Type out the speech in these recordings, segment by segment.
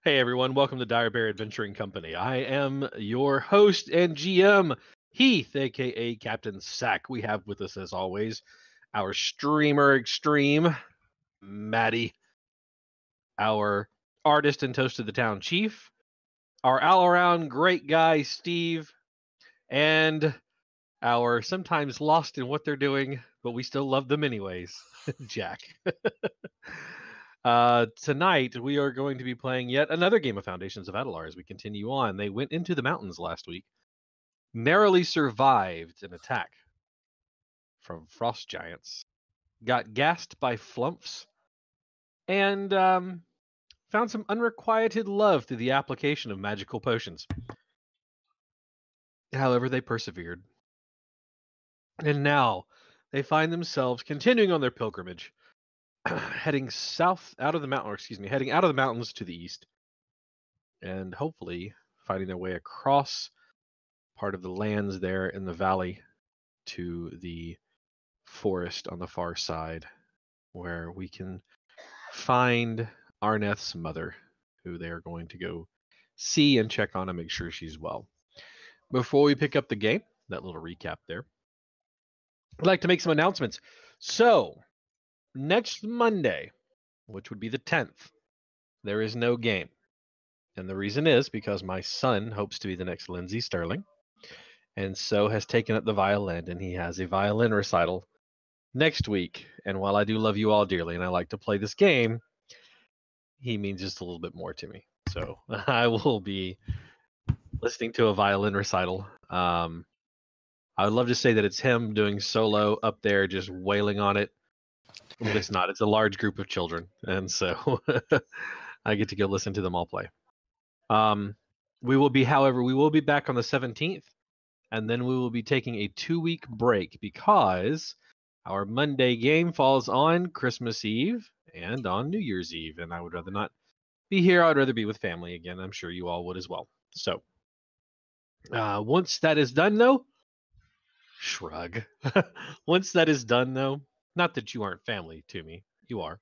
Hey everyone, welcome to Dire Bear Adventuring Company. I am your host and GM, Heath, aka Captain Sack. We have with us, as always, our streamer extreme, Maddie, our artist and toast of the town, Chief, our all-around great guy, Steve, and our sometimes lost in what they're doing, but we still love them anyways, Jack. Tonight, we are going to be playing yet another game of Foundations of Adelar as we continue on. They went into the mountains last week, narrowly survived an attack from frost giants, got gassed by flumps, and found some unrequited love through the application of magical potions. However, they persevered. And now they find themselves continuing on their pilgrimage, heading south out of the mountain, or excuse me, heading out of the mountains to the east, and hopefully finding their way across part of the lands there in the valley to the forest on the far side, where we can find Arneth's mother, who they are going to go see and check on and make sure she's well. Before we pick up the game, that little recap there, I'd like to make some announcements. So, next Monday, which would be the 10th, there is no game. And the reason is because my son hopes to be the next Lindsey Sterling, and so has taken up the violin, and he has a violin recital next week. And while I do love you all dearly and I like to play this game, he means just a little bit more to me. So I will be listening to a violin recital. I would love to say that it's him doing solo up there, just wailing on it, but it's not. It's a large group of children, and so I get to go listen to them all play. We will be back on the 17th, and then we will be taking a 2-week break because our Monday game falls on Christmas Eve and on New Year's Eve, and I would rather not be here. I would rather be with family again. I'm sure you all would as well. So once that is done, though, shrug. Once that is done, though, not that you aren't family to me, you are.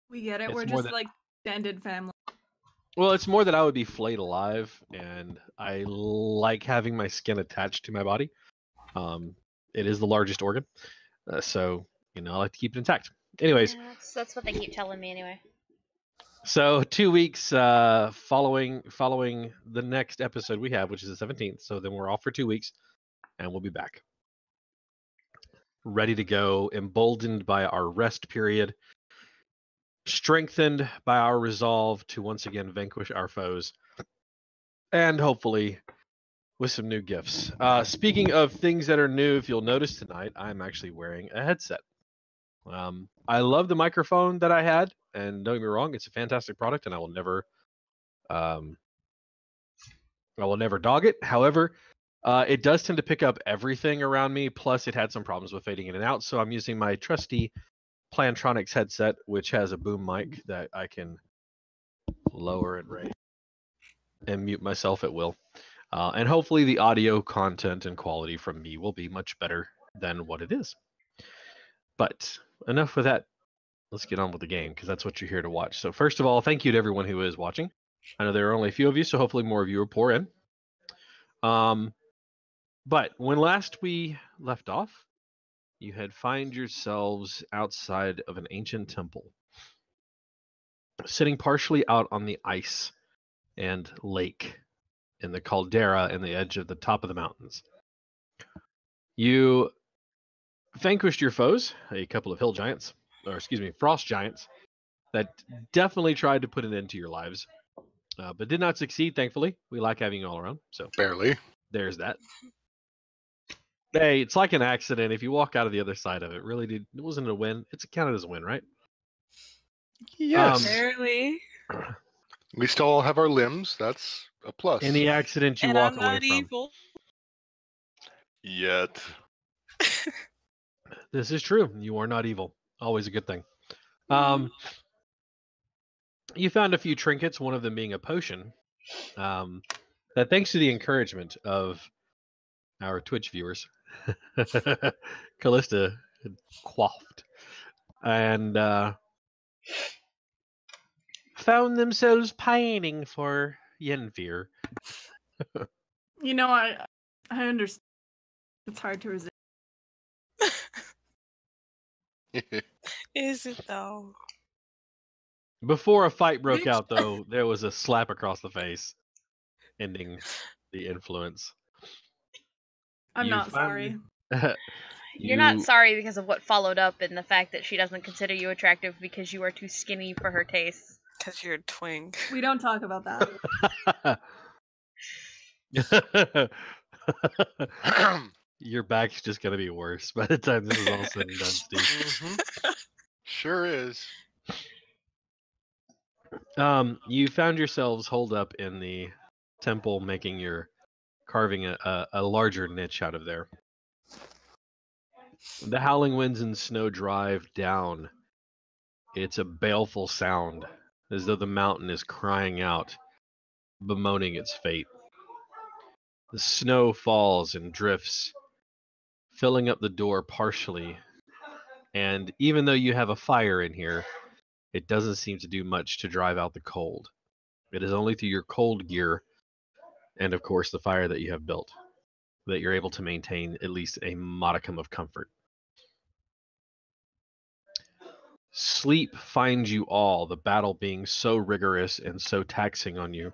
We get it. We're just like extended family. Well, it's more that I would be flayed alive, and I like having my skin attached to my body. It is the largest organ, so I like to keep it intact. Anyways, yeah, that's what they keep telling me anyway. So 2 weeks following the next episode we have, which is the 17th. So then we're off for 2 weeks, and we'll be back, ready to go, emboldened by our rest period, strengthened by our resolve to once again vanquish our foes, and hopefully with some new gifts. Speaking of things that are new, if you'll notice tonight, I'm actually wearing a headset. I love the microphone that I had, and don't get me wrong, it's a fantastic product, and I will never dog it. However, it does tend to pick up everything around me, plus it had some problems with fading in and out, so I'm using my trusty Plantronics headset, which has a boom mic that I can lower and raise and mute myself at will. And hopefully the audio content and quality from me will be much better than what it is. But enough with that. Let's get on with the game, because that's what you're here to watch. So first of all, thank you to everyone who is watching. I know there are only a few of you, so hopefully more of you will pour in. But when last we left off, you had find yourselves outside of an ancient temple, sitting partially out on the ice and lake in the caldera in the edge of the top of the mountains. You vanquished your foes, a couple of frost giants, that definitely tried to put an end to your lives, but did not succeed, thankfully. We like having you all around, so barely. There's that. Hey, it's like an accident. If you walk out of the other side of it, it wasn't a win. It's counted as a win, right? Yes. Barely. We still all have our limbs. That's a plus. Any accident you and walk I'm away not from. evil. Yet. This is true. You are not evil. Always a good thing. You found a few trinkets, one of them being a potion, that thanks to the encouragement of our Twitch viewers, Callista had quaffed. And found themselves pining for Yennefer. You know, I understand. It's hard to resist. Is it though? Before a fight broke Bitch. out, though, there was a slap across the face, ending the influence. I'm You not find- sorry. You're not sorry because of what followed up and the fact that she doesn't consider you attractive because you are too skinny for her tastes. Because you're a twink. We don't talk about that. Your back's just gonna be worse by the time this is all said and done, Steve. Mhm. Sure is. You found yourselves holed up in the temple, carving a larger niche out of there. The howling winds and snow drive down. It's a baleful sound, as though the mountain is crying out, bemoaning its fate. The snow falls and drifts, filling up the door partially, and even though you have a fire in here, it doesn't seem to do much to drive out the cold. It is only through your cold gear, and of course the fire that you have built, that you're able to maintain at least a modicum of comfort. Sleep finds you all, the battle being so rigorous and so taxing on you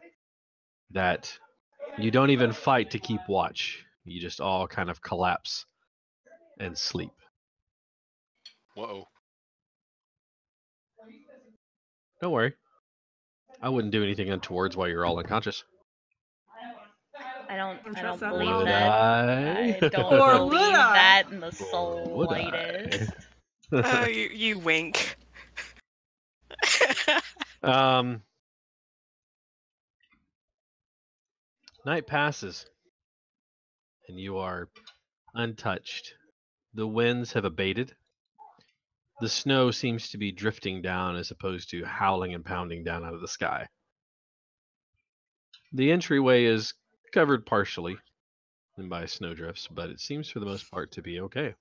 that you don't even fight to keep watch. You just all kind of collapse and sleep. Whoa. Don't worry. I wouldn't do anything untowards while you're all unconscious. I don't trust that at believe all. that. I don't Or believe would I? that in the Would I? slightest. Oh, you wink. Night passes, and you are untouched. The winds have abated. The snow seems to be drifting down as opposed to howling and pounding down out of the sky. The entryway is covered partially by snowdrifts, but it seems for the most part to be okay.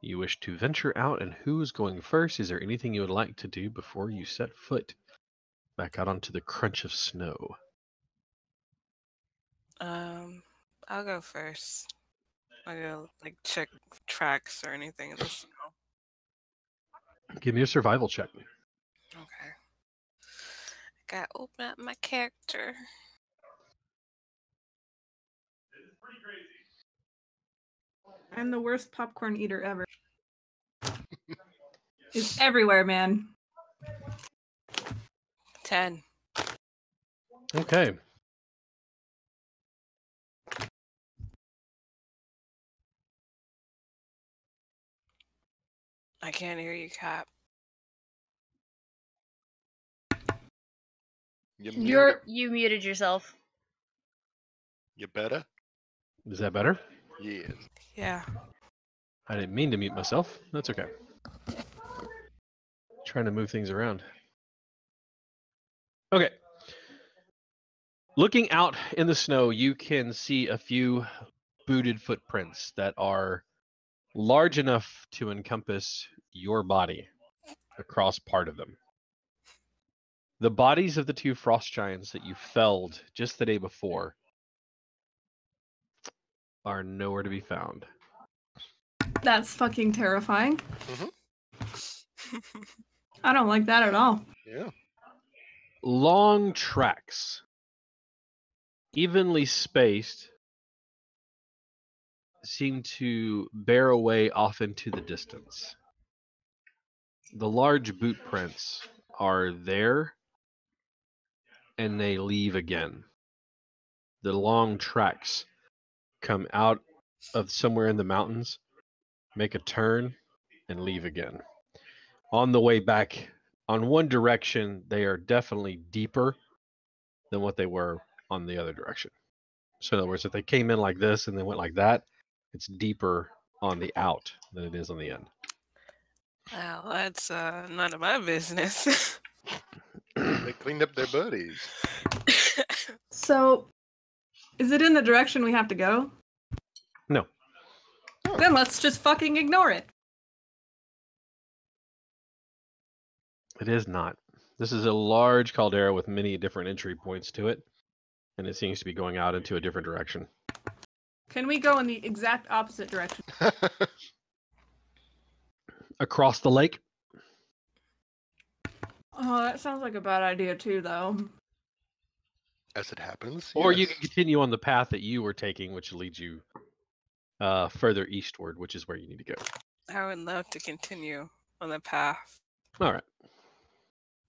You wish to venture out, and who is going first? Is there anything you would like to do before you set foot back out onto the crunch of snow? I'll go first. I'll go check tracks or anything in the snow. Give me a survival check. Okay. Gotta open up my character. I'm the worst popcorn eater ever. It's everywhere, man. 10. Okay. I can't hear you, Cap. You muted yourself. You better? Is that better? Yes. Yeah. I didn't mean to mute myself. That's okay. Trying to move things around. Okay. Looking out in the snow, you can see a few booted footprints that are large enough to encompass your body across part of them. The bodies of the two frost giants that you felled just the day before are nowhere to be found. That's fucking terrifying. Mm-hmm. I don't like that at all. Yeah. Long tracks, evenly spaced, seem to bear away off into the distance. The large boot prints are there, and they leave again. The long tracks come out of somewhere in the mountains, make a turn, and leave again. On the way back, on one direction, they are definitely deeper than what they were on the other direction. So in other words, if they came in like this and then went like that, it's deeper on the out than it is on the end. Well, that's none of my business. They cleaned up their buddies. So, is it in the direction we have to go? No. Then let's just fucking ignore it. It is not. This is a large caldera with many different entry points to it, and it seems to be going out into a different direction. Can we go in the exact opposite direction? Across the lake? Oh, that sounds like a bad idea too, though. As it happens. Or you yes. can continue on the path that you were taking, which leads you further eastward, which is where you need to go. I would love to continue on the path. All right.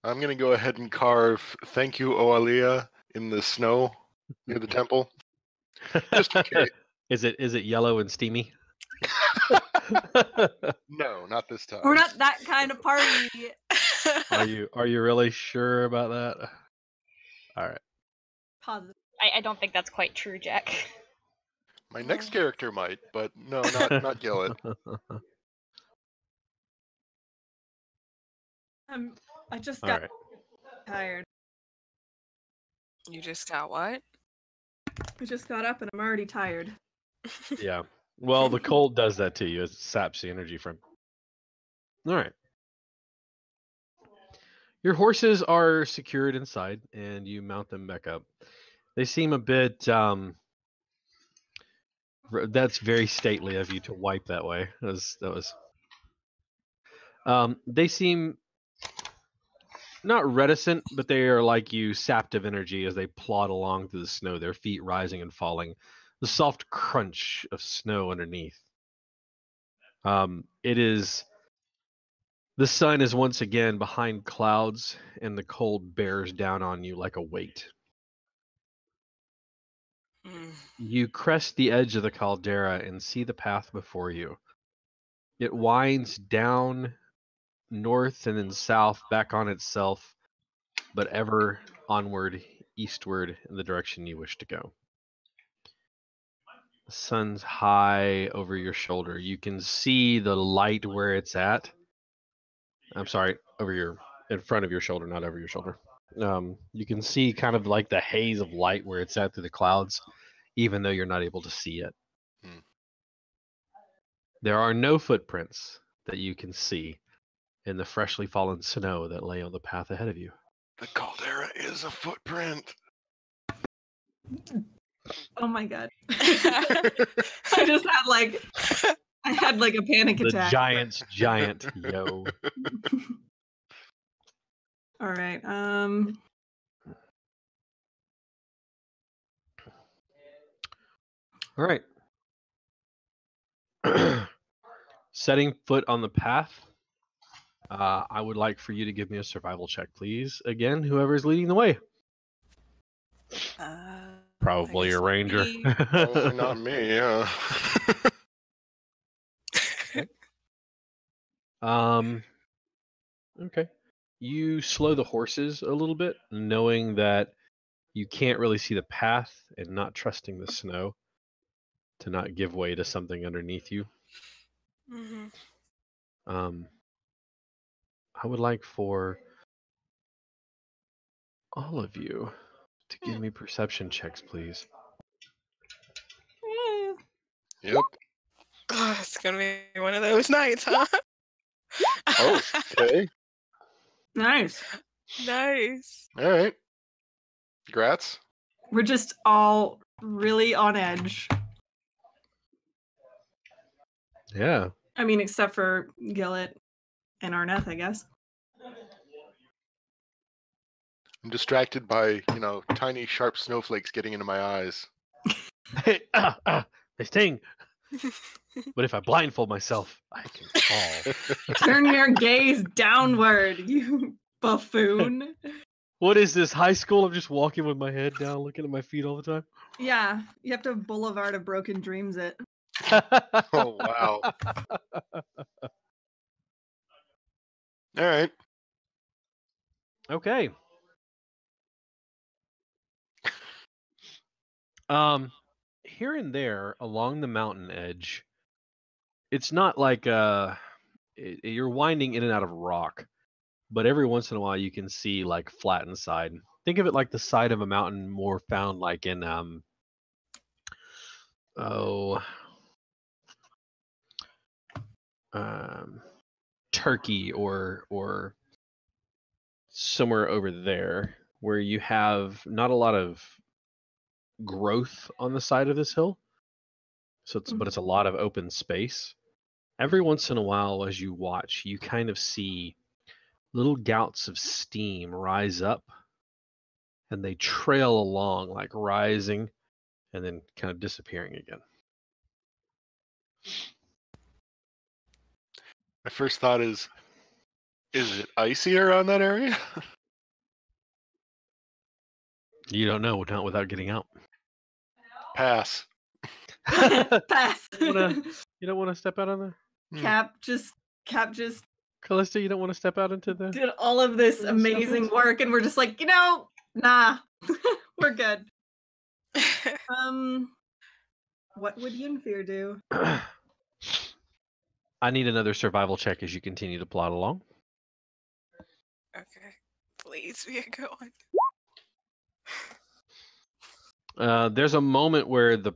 I'm going to go ahead and carve "Thank you, Oalia" in the snow near the temple. Just in case. Is it yellow and steamy? No, not this time. We're not that kind of party. Are you really sure about that? All right. Positive. I don't think that's quite true, Jack. My next character might, but no, not Gillet. I just All got right. tired. You just got what? I just got up and I'm already tired. Yeah. Well, the cold does that to you. It saps the energy from. All right. Your horses are secured inside, and you mount them back up. They seem a bit. That's very stately of you to wipe that way. That was. They seem not reticent, but they are like you, sapped of energy as they plod along through the snow, their feet rising and falling, the soft crunch of snow underneath. It is. The sun is once again behind clouds, and the cold bears down on you like a weight. Mm. You crest the edge of the caldera and see the path before you. It winds down north and then south back on itself, but ever onward, eastward in the direction you wish to go. The sun's high over your shoulder. You can see the light where it's at. I'm sorry, in front of your shoulder, not over your shoulder. You can see kind of like the haze of light where it's at through the clouds, even though you're not able to see it. There are no footprints that you can see in the freshly fallen snow that lay on the path ahead of you. The caldera is a footprint. Oh my god. I had like a panic The attack. giant's giant, yo. All right. All right. Setting foot on the path. I would like for you to give me a survival check, please. Again, whoever's leading the way. Probably I guess a ranger. me. Probably not me, yeah. Okay. You slow the horses a little bit, knowing that you can't really see the path and not trusting the snow to not give way to something underneath you. Mm-hmm. I would like for all of you to give me perception checks, please. Yep. Oh, it's gonna be one of those nights, huh? Oh, okay. Nice. Nice. All right. Grats. We're just all really on edge. Yeah. I mean, except for Gillet and Arneth, I guess. I'm distracted by, tiny sharp snowflakes getting into my eyes. They sting. But if I blindfold myself, I can fall. Turn your gaze downward, you buffoon. What is this, high school? I'm just walking with my head down, looking at my feet all the time. Yeah, you have to Boulevard of Broken Dreams it. Oh, wow. All right. Okay. Here and there along the mountain edge, it's not like you're winding in and out of rock, but every once in a while you can see like flattened side. Think of it like the side of a mountain, more found like in Turkey or somewhere over there where you have not a lot of growth on the side of this hill. But it's a lot of open space. Every once in a while, as you watch, you kind of see little gouts of steam rise up, and they trail along, like rising and then kind of disappearing again. My first thought is it icy around that area? You don't know, not without getting out. Pass. Pass. You don't want to step out on the Cap just Callista. You don't want to step out into the. did all of this Little amazing suckers. work, and we're just like, nah, we're good. What would Yinfir do? I need another survival check as you continue to plod along. Okay. Please be a good one. There's a moment where the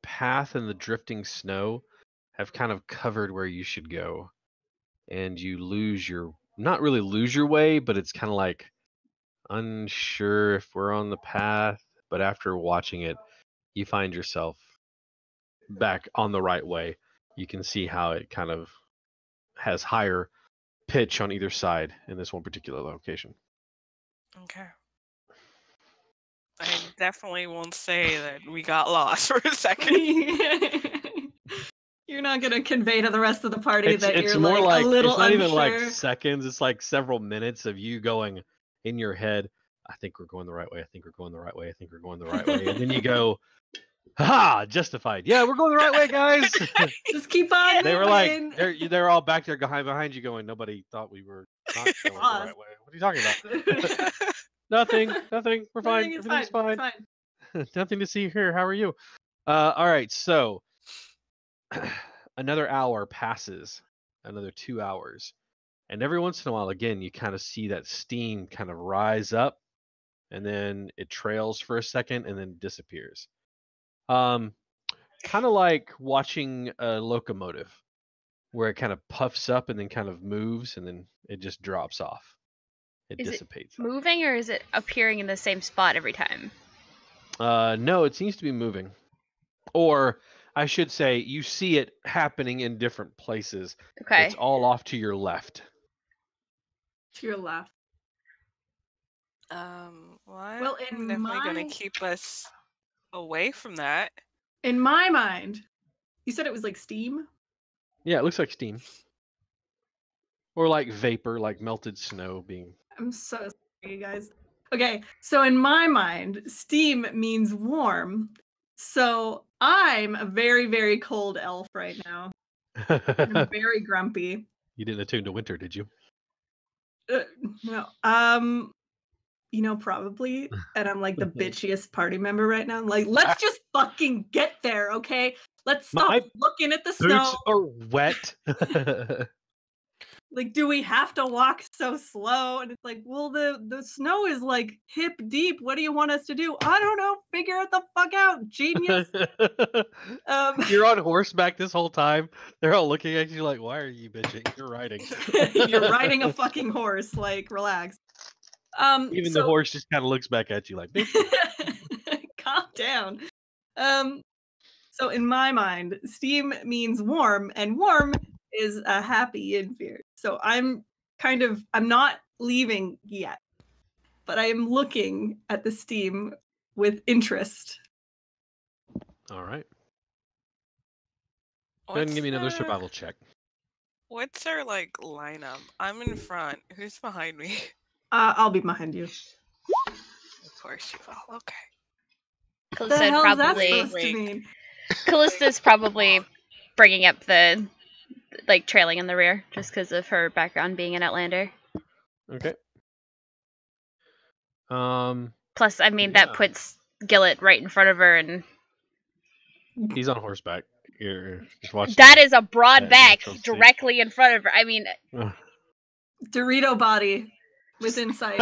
path and the drifting snow have kind of covered where you should go, and you not really lose your way, but it's kind of like unsure if we're on the path. But after watching it, you find yourself back on the right way. You can see how it kind of has higher pitch on either side in this one particular location. Okay. I definitely won't say that we got lost for a second. You're not gonna convey to the rest of the party that It's you're more like a little it's not even like unsure. seconds. It's like several minutes of you going in your head. I think we're going the right way. I think we're going the right way. I think we're going the right way. And then you go, ha! Justified. Yeah, we're going the right way, guys. Just keep on. They were like, moving. they're all back there behind you going, nobody thought we were not going the Pause. right way. What are you talking about? Nothing. We're fine. Nothing is Everything's fine. Fine. Nothing to see here. How are you? All right. So another hour passes, another 2 hours. And every once in a while, again, you kind of see that steam kind of rise up, and then it trails for a second and then disappears. Kind of like watching a locomotive where it kind of puffs up and then kind of moves and then it just drops off. It Is it dissipates. moving, or is it appearing in the same spot every time? No, it seems to be moving. Or I should say, you see it happening in different places. Okay. It's all off to your left. To your left. Well, in I'm definitely gonna my- keep us away from that. In my mind, you said it was like steam. Yeah, it looks like steam. Or like vapor, like melted snow being. I'm so sorry, you guys. Okay, so in my mind, steam means warm. So I'm a very, very cold elf right now. I'm very grumpy. You didn't attune to winter, did you? No. Probably. And I'm like the bitchiest party member right now. I'm like, let's just fucking get there, okay? Let's stop My looking at the snow. Boots are wet. Like, do we have to walk so slow? And it's like, well, the snow is like hip deep. What do you want us to do? I don't know. Figure it the fuck out, genius. You're on horseback this whole time. They're all looking at you like, why are you bitching? You're riding. You're riding a fucking horse. Like, relax. Even the horse just kind of looks back at you like, bitch. Calm down. So in my mind, steam means warm, and warm is a happy Yinfir. So I'm not leaving yet, but I am looking at the steam with interest. All right. Go ahead and give me another survival check. What's our lineup? I'm in front. Who's behind me? I'll be behind you. Of course you will. Okay. What the Callista hell is that probably. supposed to mean? Callista's probably bringing up the trailing in the rear just because of her background being an Outlander. Okay. Plus, I mean, that puts Gillet right in front of her, and He's on horseback. You're just watching. that is a broad Yeah, back natural seat. directly in front of her. I mean, Dorito body with insight.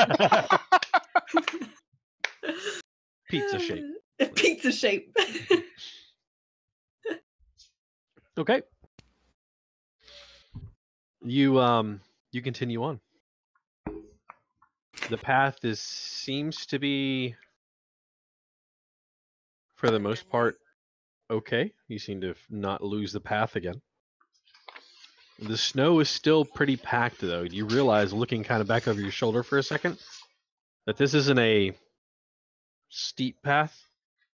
Pizza shape. Pizza shape. Okay. You continue on. The path seems to be, for the most part, okay. You seem to not lose the path again. The snow is still pretty packed, though. You realize, looking kind of back over your shoulder for a second, that this isn't a steep path.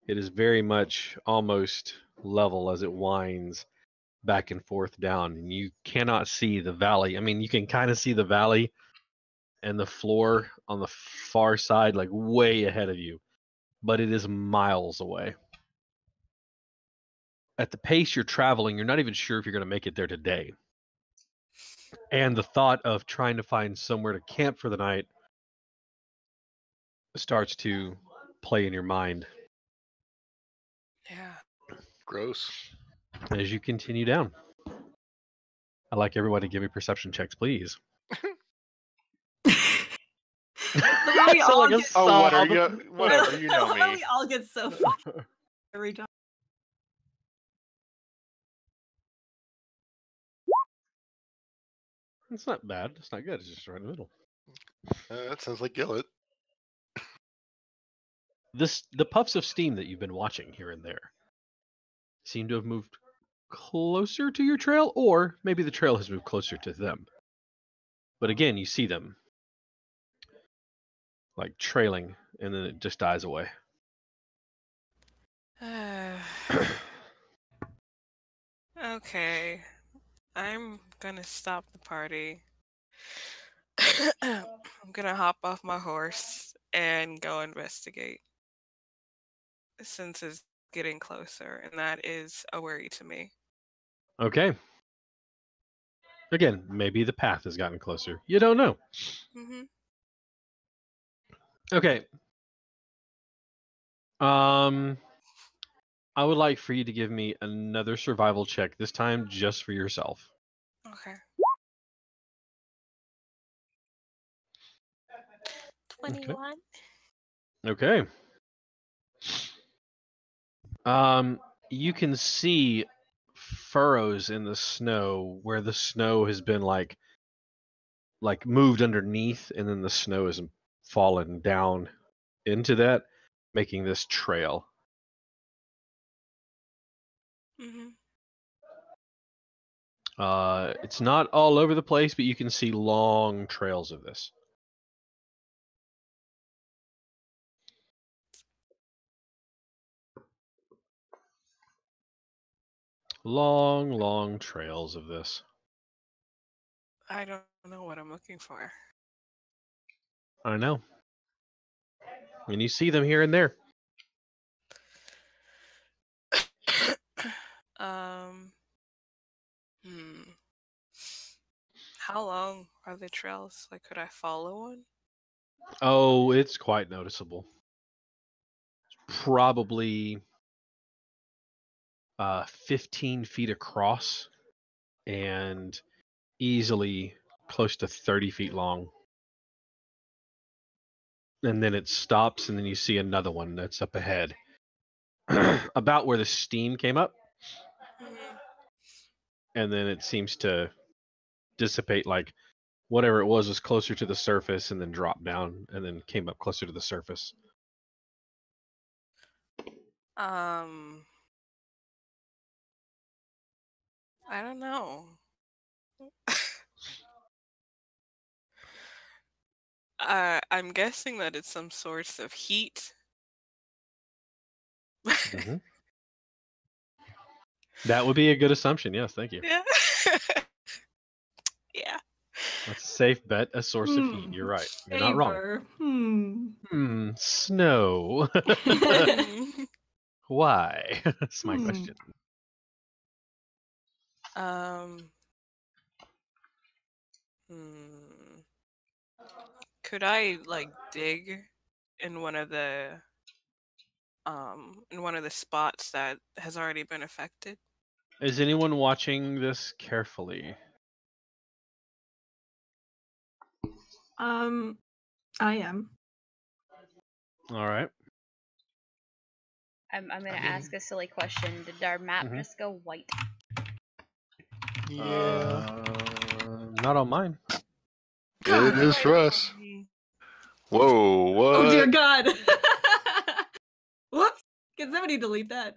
It is very much almost level as it winds back and forth down, and you cannot see the valley. I mean, you can kind of see the valley and the floor on the far side, like way ahead of you, but it is miles away. At the pace you're traveling, you're not even sure if you're going to make it there today. And the thought of trying to find somewhere to camp for the night starts to play in your mind Yeah. Gross. as you continue down. I'd like everybody to give me perception checks, please. The way we I sound all like a get- Oh, what are sob. you? Whatever, you know The way me. we all get so fucking every time. It's not bad. It's not good. It's just right in the middle. That sounds like Gillet. The puffs of steam that you've been watching here and there seem to have moved closer to your trail, or maybe the trail has moved closer to them. But again, you see them like trailing, and then it just dies away. Okay. I'm gonna stop the party. I'm gonna hop off my horse and go investigate. Since it's getting closer, and that is a worry to me. Okay. Again, maybe the path has gotten closer. You don't know. Mm-hmm. Okay. I would like for you to give me another survival check, this time just for yourself. Okay. 21. Okay. You can see furrows in the snow where the snow has been like moved underneath, and then the snow has fallen down into that, making this trail. Mm-hmm. It's not all over the place, but you can see long trails of this. Long trails of this. I don't know what I'm looking for. I know. And you see them here and there. How long are the trails? Like, could I follow one? Oh, it's quite noticeable. Probably 15 feet across and easily close to 30 feet long. And then it stops, and then you see another one that's up ahead. About where the steam came up. Mm-hmm. And then it seems to dissipate, like whatever it was closer to the surface, and then dropped down, and then came up closer to the surface. I don't know. I'm guessing that it's some sorts of heat. Mm-hmm. That would be a good assumption. Yes, thank you. Yeah. Yeah. That's a safe bet. A source of heat. You're right. You're not wrong. Favor. Snow. Why? That's my question. Could I like dig in one of the spots that has already been affected? Is anyone watching this carefully? I am. All right. I'm gonna ask a silly question. Did our map just go white? Yeah. Not on mine. It is for us. Whoa, what? Oh dear God. Whoops. Can somebody delete that?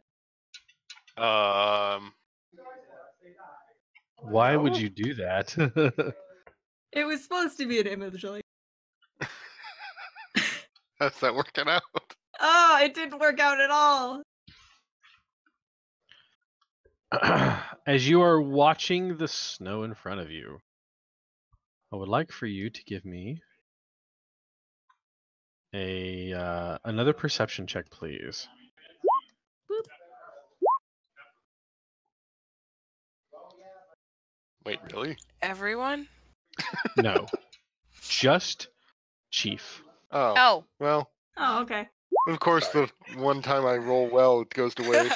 Why would No? you do that? It was supposed to be an image. Like, How's that working out? oh, it didn't work out at all. As you are watching the snow in front of you, I would like for you to give me another perception check, please. Wait, really? Everyone? No, just Chief. Oh, Oh, well, Oh, okay. of course, the one time I roll well, it goes to waste.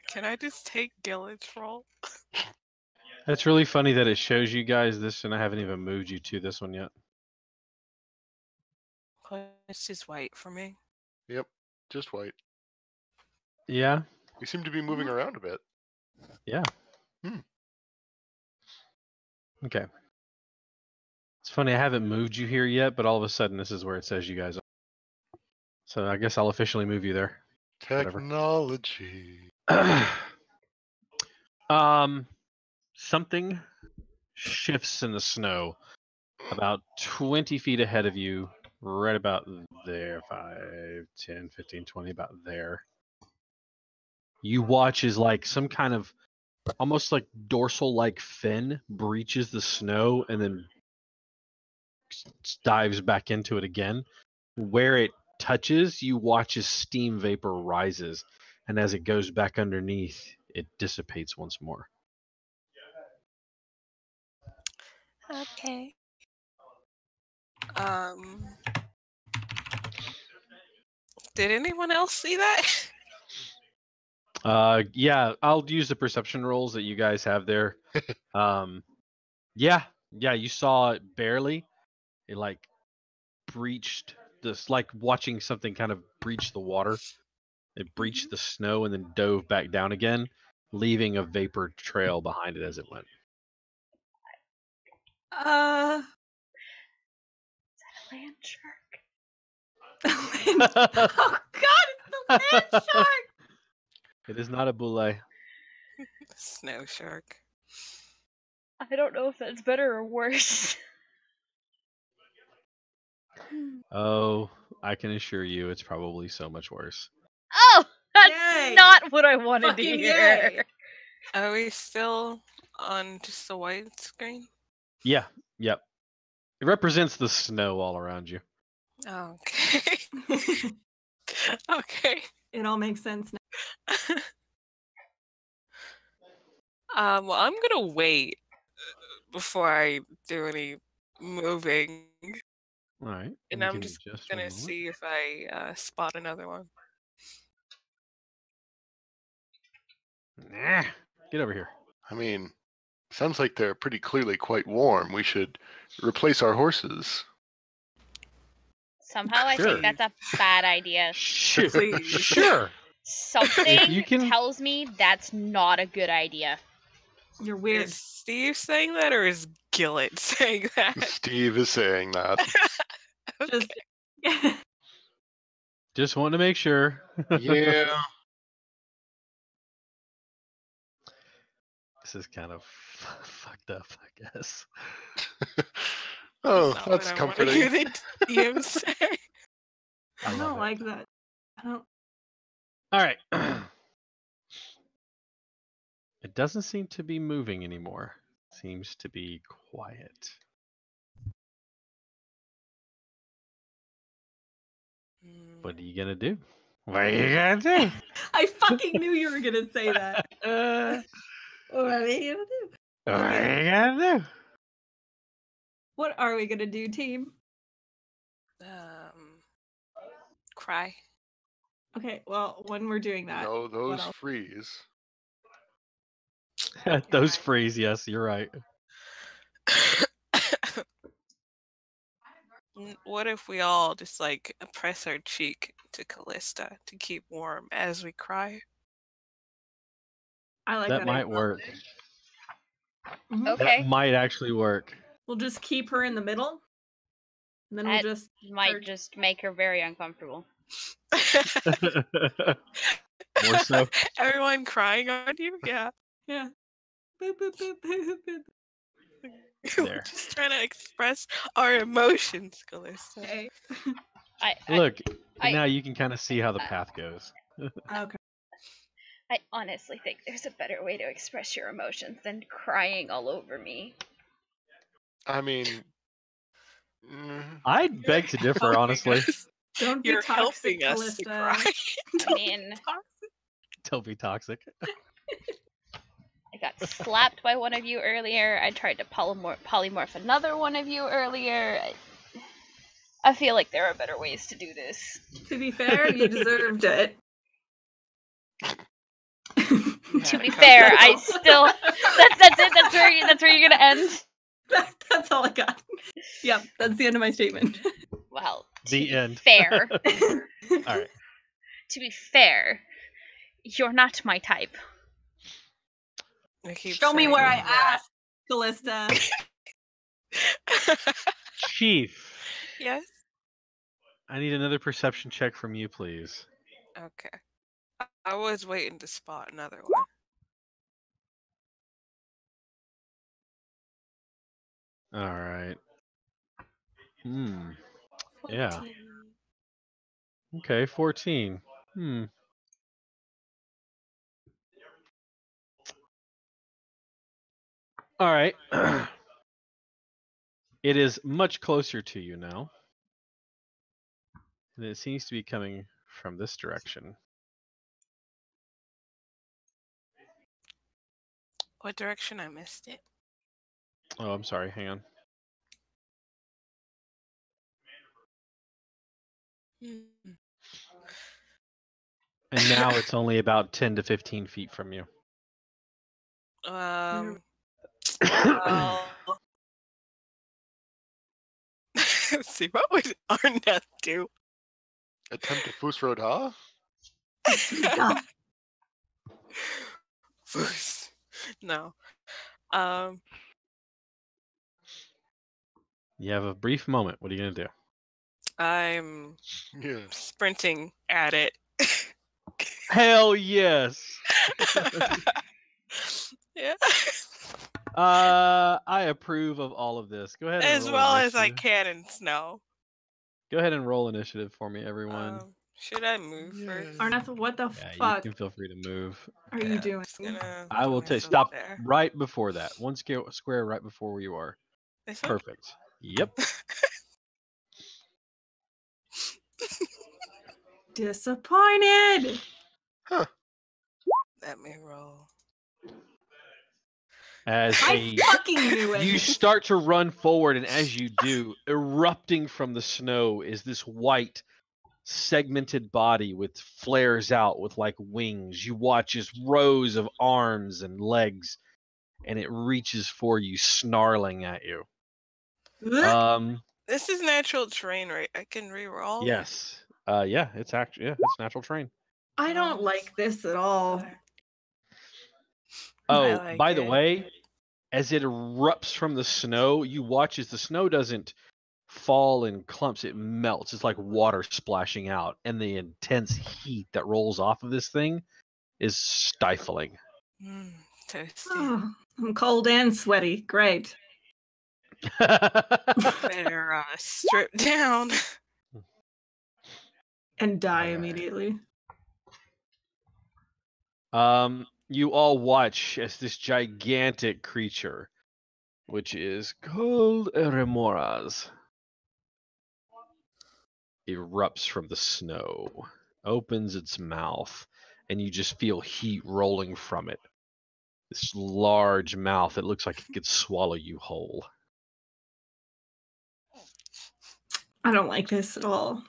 Can I just take Gillet's roll? It's really funny that it shows you guys this, and I haven't even moved you to this one yet. It's just white for me. Yep, just white. Yeah, You seem to be moving around a bit. yeah. Hmm. Okay. It's funny, I haven't moved you here yet, but all of a sudden this is where it says you guys are. So I guess I'll officially move you there. Whatever. Technology. Something shifts in the snow about 20 feet ahead of you, right about there, 5, 10, 15, 20, about there. You watch as like some kind of almost like dorsal-like fin breaches the snow and then dives back into it again. Where it touches, you watch as steam vapor rises, and as it goes back underneath, it dissipates once more. Okay. Did anyone else see that? Yeah, I'll use the perception rolls that you guys have there. Yeah, you saw it barely. It like breached this, like watching something kind of breach the water. It breached the snow and then dove back down again, leaving a vapor trail behind it as it went. Uh, land shark. oh God, it's the land shark. It is not a boule. Snow shark. I don't know if that's better or worse. Oh, I can assure you it's probably so much worse. Oh, that's Yay. not what I wanted to Fucking hear. yay. Are we still on just the white screen? Yeah, yep. It represents the snow all around you. Oh, okay. Okay. It all makes sense now. Well, I'm gonna wait before I do any moving, All right. and give I'm me just one gonna moment. see if I spot another one. Nah, get over here. I mean, sounds like they're pretty clearly quite warm. We should replace our horses. Somehow I Sure. think that's a bad idea. Sure. Please. Sure. Something you can- tells me that's not a good idea. You're weird. Is Steve saying that, or is Gillet saying that? Steve is saying that. Just Just want to make sure. Yeah. This is kind of fucked up, I guess. Oh, Not that's what I wanna hear comforting. the DM say. I love don't it. like that. I don't. All right. It doesn't seem to be moving anymore. Seems to be quiet. What are you gonna do? What are you gonna do? I fucking knew you were gonna say that. What are we gonna do? What are you gonna do? What are we gonna do, team? Cry. Okay, well, when we're doing that, No, what those else? freeze. Those freeze, yes, you're right. What if we all just like press our cheek to Callista to keep warm as we cry? I like That that. might idea. work. Mhm. Okay. That might actually work. We'll just keep her in the middle. And then we'll That just might start- just make her very uncomfortable. More so. Everyone crying on you? Yeah. Yeah. Boop, boop, boop, boop, boop. We're There. just trying to express our emotions, Calista. Okay. I Look, I- now you can kind of see how the path goes. Okay. I honestly think there's a better way to express your emotions than crying all over me. I mean, I'd beg to differ, honestly. Don't be You're toxic, helping us to Callista. cry. I mean, Don't be toxic. I got slapped by one of you earlier. I tried to polymorph another one of you earlier. I feel like there are better ways to do this. To be fair, you deserved it. To be fair, I still that's it. That's where you're gonna end. That's all I got. Yep, that's the end of my statement. Well, to The be end. fair. All right. To be fair, you're not my type. I keep Show me saying where I that. asked, Callista. Chief, Yes? I need another perception check from you, please. Okay. I was waiting to spot another one. All right. Yeah. 14. Okay, 14. All right. It is much closer to you now. And it seems to be coming from this direction. What direction? I missed it. Oh, I'm sorry. Hang on. Hmm. And now it's only about 10 to 15 feet from you. Well, see, what would Arnett do? attempt to Fusrod, huh? Foos. No. You have a brief moment. What are you going to do? I'm Yeah. sprinting at it. Hell yes. Yeah. I approve of all of this. Go ahead and As roll well as I initiative. can in snow. Go ahead and roll initiative for me, everyone. Should I move first? Arnath, what the Yeah, you fuck can feel free to move. are Yeah, you I'm doing? just gonna I put will myself stop there. right before that. One square right before where you are. This one? Perfect. Yep. Disappointed. Let me roll. As I fucking knew it. you start to run forward, and as you do, erupting from the snow is this white, segmented body with flares out with like wings. You watch as rows of arms and legs, and it reaches for you, snarling at you. This is natural terrain, right? I can re-roll. Yes. Yeah, it's it's natural terrain. I don't like this at all. Oh, like by the it. way, as it erupts from the snow, you watch as the snow doesn't fall in clumps, it melts. It's like water splashing out, and the intense heat that rolls off of this thing is stifling. Toasty. Oh, I'm cold and sweaty. Great. Better strip down. And die Alright. immediately. You all watch as this gigantic creature, which is called Remoras, erupts from the snow, opens its mouth, and you just feel heat rolling from it. This large mouth that looks like it could swallow you whole. I don't like this at all.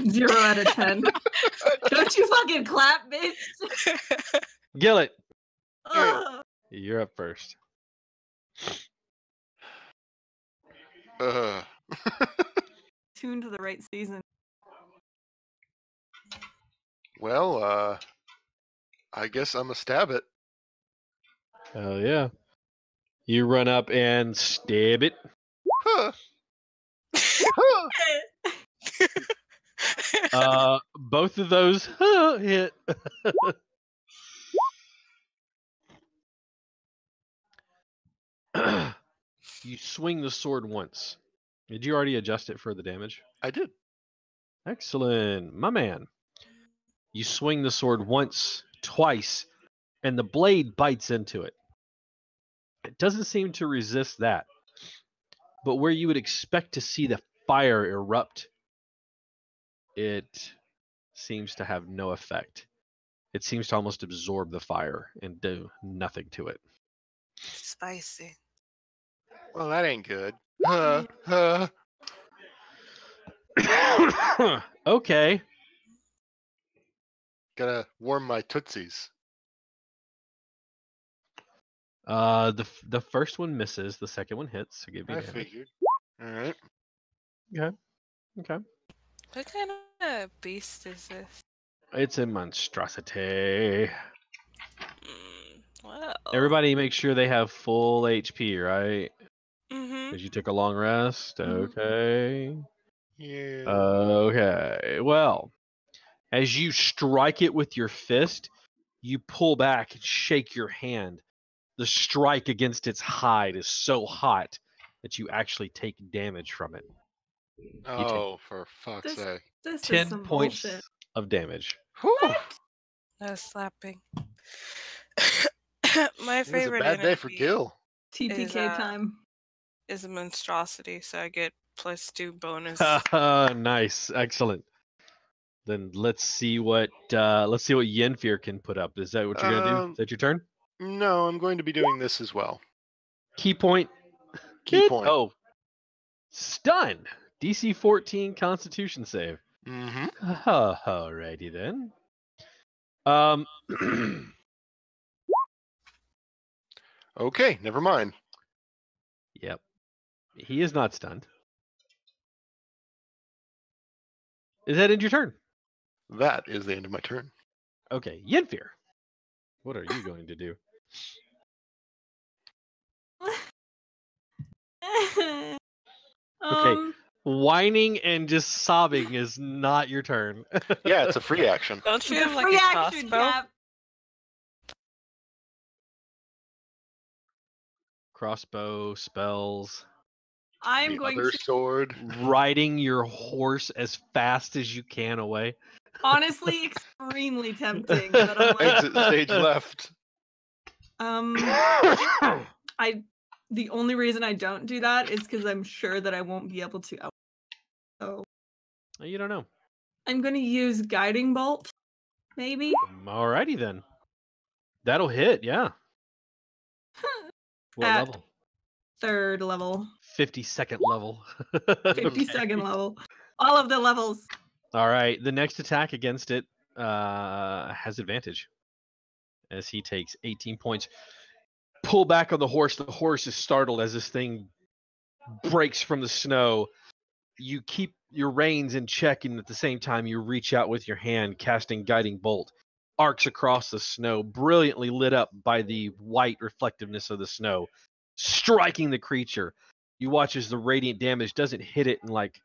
0 out of 10. Don't you fucking clap, bitch. Gillet, Ugh. you're up first. Tuned to the right season. Well, I guess I'm a stab it. Hell yeah. You run up and stab it. Huh. Huh. Both of those hit. You swing the sword once. Did you already adjust it for the damage? I did. Excellent, my man. You swing the sword once, twice, and the blade bites into it. It doesn't seem to resist that. But where you would expect to see the fire erupt, it seems to have no effect. It seems to almost absorb the fire and do nothing to it. Spicy. Well, that ain't good. Huh. Okay. Gotta warm my tootsies. The first one misses. The second one hits. So give me I damage. figured. All right. Okay. What kind of beast is this? It's a monstrosity. Well. Everybody make sure they have full HP, right? Mm-hmm. Because you took a long rest. Mhm. Okay. Yeah. Okay. Well, as you strike it with your fist, you pull back and shake your hand. The strike against its hide is so hot that you actually take damage from it. Oh, for fuck's This- sake. This is 10 some points bullshit. of damage. Whew. No slapping. My It was a favorite bad day for enemy Gil. TPK time. is a monstrosity, so I get +2 bonus. Nice. Excellent. Then let's see what Yenfear can put up. Is that what you're gonna do? Is that your turn? No, I'm going to be doing this as well. Key point. Key Hit. point. Oh. Stun. DC 14 Constitution save. Mm-hmm. Alrighty then. Okay, never mind. Yep. He is not stunned. Is that end your turn? That is the end of my turn. Okay, Yenfear. What are you going to do? Whining and just sobbing is not your turn. Yeah, it's a free action. Don't you It's have a like free a action, crossbow? Cap. Crossbow, spells, I'm The going other to sword. riding your horse as fast as you can away. honestly extremely tempting, but I'm like, Exit stage left. the only reason I don't do that is because I'm sure that I won't be able to. So You don't know. I'm gonna use guiding bolt, maybe. Alrighty then. That'll hit, yeah. What At level? 3rd level, 52nd level. 52nd level, all of the levels. Alright, the next attack against it has advantage. As he takes 18 points. Pull back on the horse. The horse is startled as this thing breaks from the snow. You keep your reins in check, and at the same time, you reach out with your hand, casting Guiding Bolt. Arcs across the snow, brilliantly lit up by the white reflectiveness of the snow, striking the creature. You watch as the radiant damage doesn't hit it in like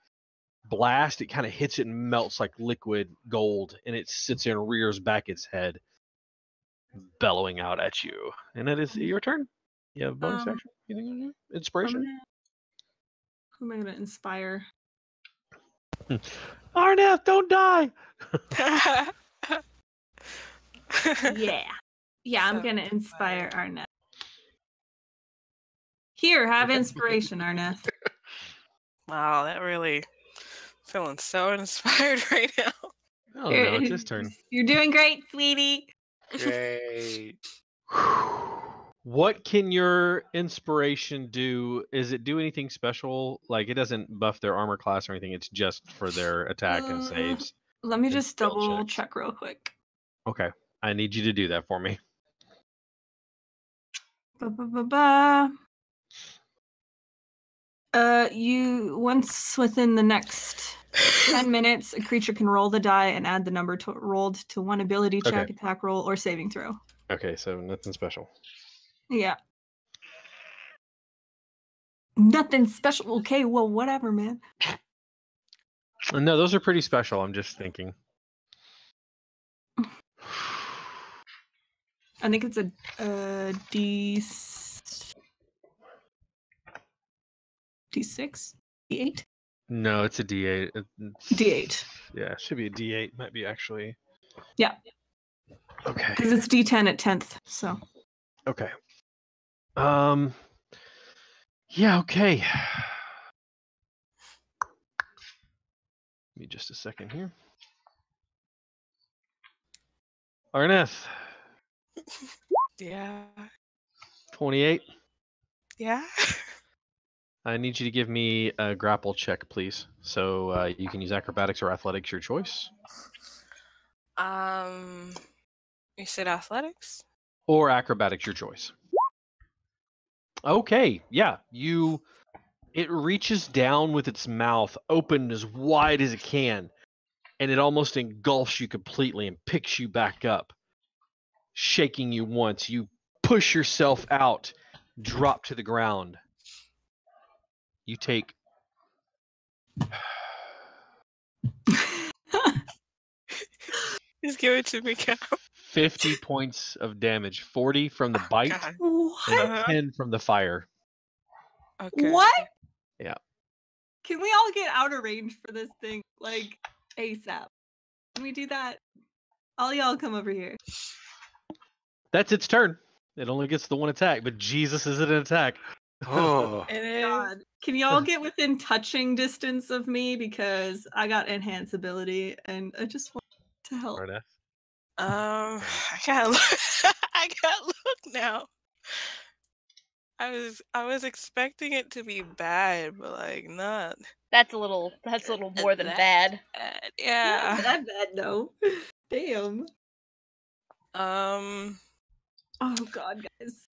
blast. It kind of hits it and melts like liquid gold, and it sits there and rears back its head, bellowing out at you. And it is your turn. You have a bonus action? Anything you do? Inspiration? Who am I gonna inspire? Arnath, don't die! Yeah, I'm So gonna inspire Arnett. Here, have inspiration, Arnett. Wow, that really feeling so inspired right now. Oh no, it's his turn. You're doing great, sweetie. Great. What can your inspiration do? Is it do anything special? Like it doesn't buff their armor class or anything. It's just for their attack and saves. Let me And just spell double checks. check real quick. Okay, I need you to do that for me. Ba-ba-ba-ba. You once within the next 10 minutes, a creature can roll the die and add the number rolled to one ability check, Okay. attack roll, or saving throw. Okay, so nothing special. Yeah. Nothing special. Okay, well, whatever, man. No, those are pretty special. I'm just thinking. I think it's a D6, D8, No, it's a D8. D8. Yeah, it should be a D8. Might be actually. Yeah, Okay. because it's D10 at 10th. So Okay. Yeah. Okay. Give me just a second here. Arneth, Yeah. 28. Yeah. I need you to give me a grapple check, please. So you can use acrobatics or athletics, your choice. You said athletics? Or acrobatics, your choice. Okay, yeah. It reaches down with its mouth open as wide as it can, and it almost engulfs you completely and picks you back up, shaking you once. You push yourself out, drop to the ground. You take Just give it to me, Cal. 50 points of damage, 40 from the bite God. what? and 10 from the fire. Okay. What? Yeah. Can we all get out of range for this thing, like ASAP? Can we do that? All y'all come over here. That's its turn. It only gets the one attack, but Jesus, is it an attack? Oh, It is. God, can y'all get within touching distance of me because I got enhance ability and I just want to help. Arneth. I can't look. I can't look now. I was expecting it to be bad, but like not That's a little more than that bad. bad. Not Yeah. that bad, no. Damn. Um. Oh God, guys.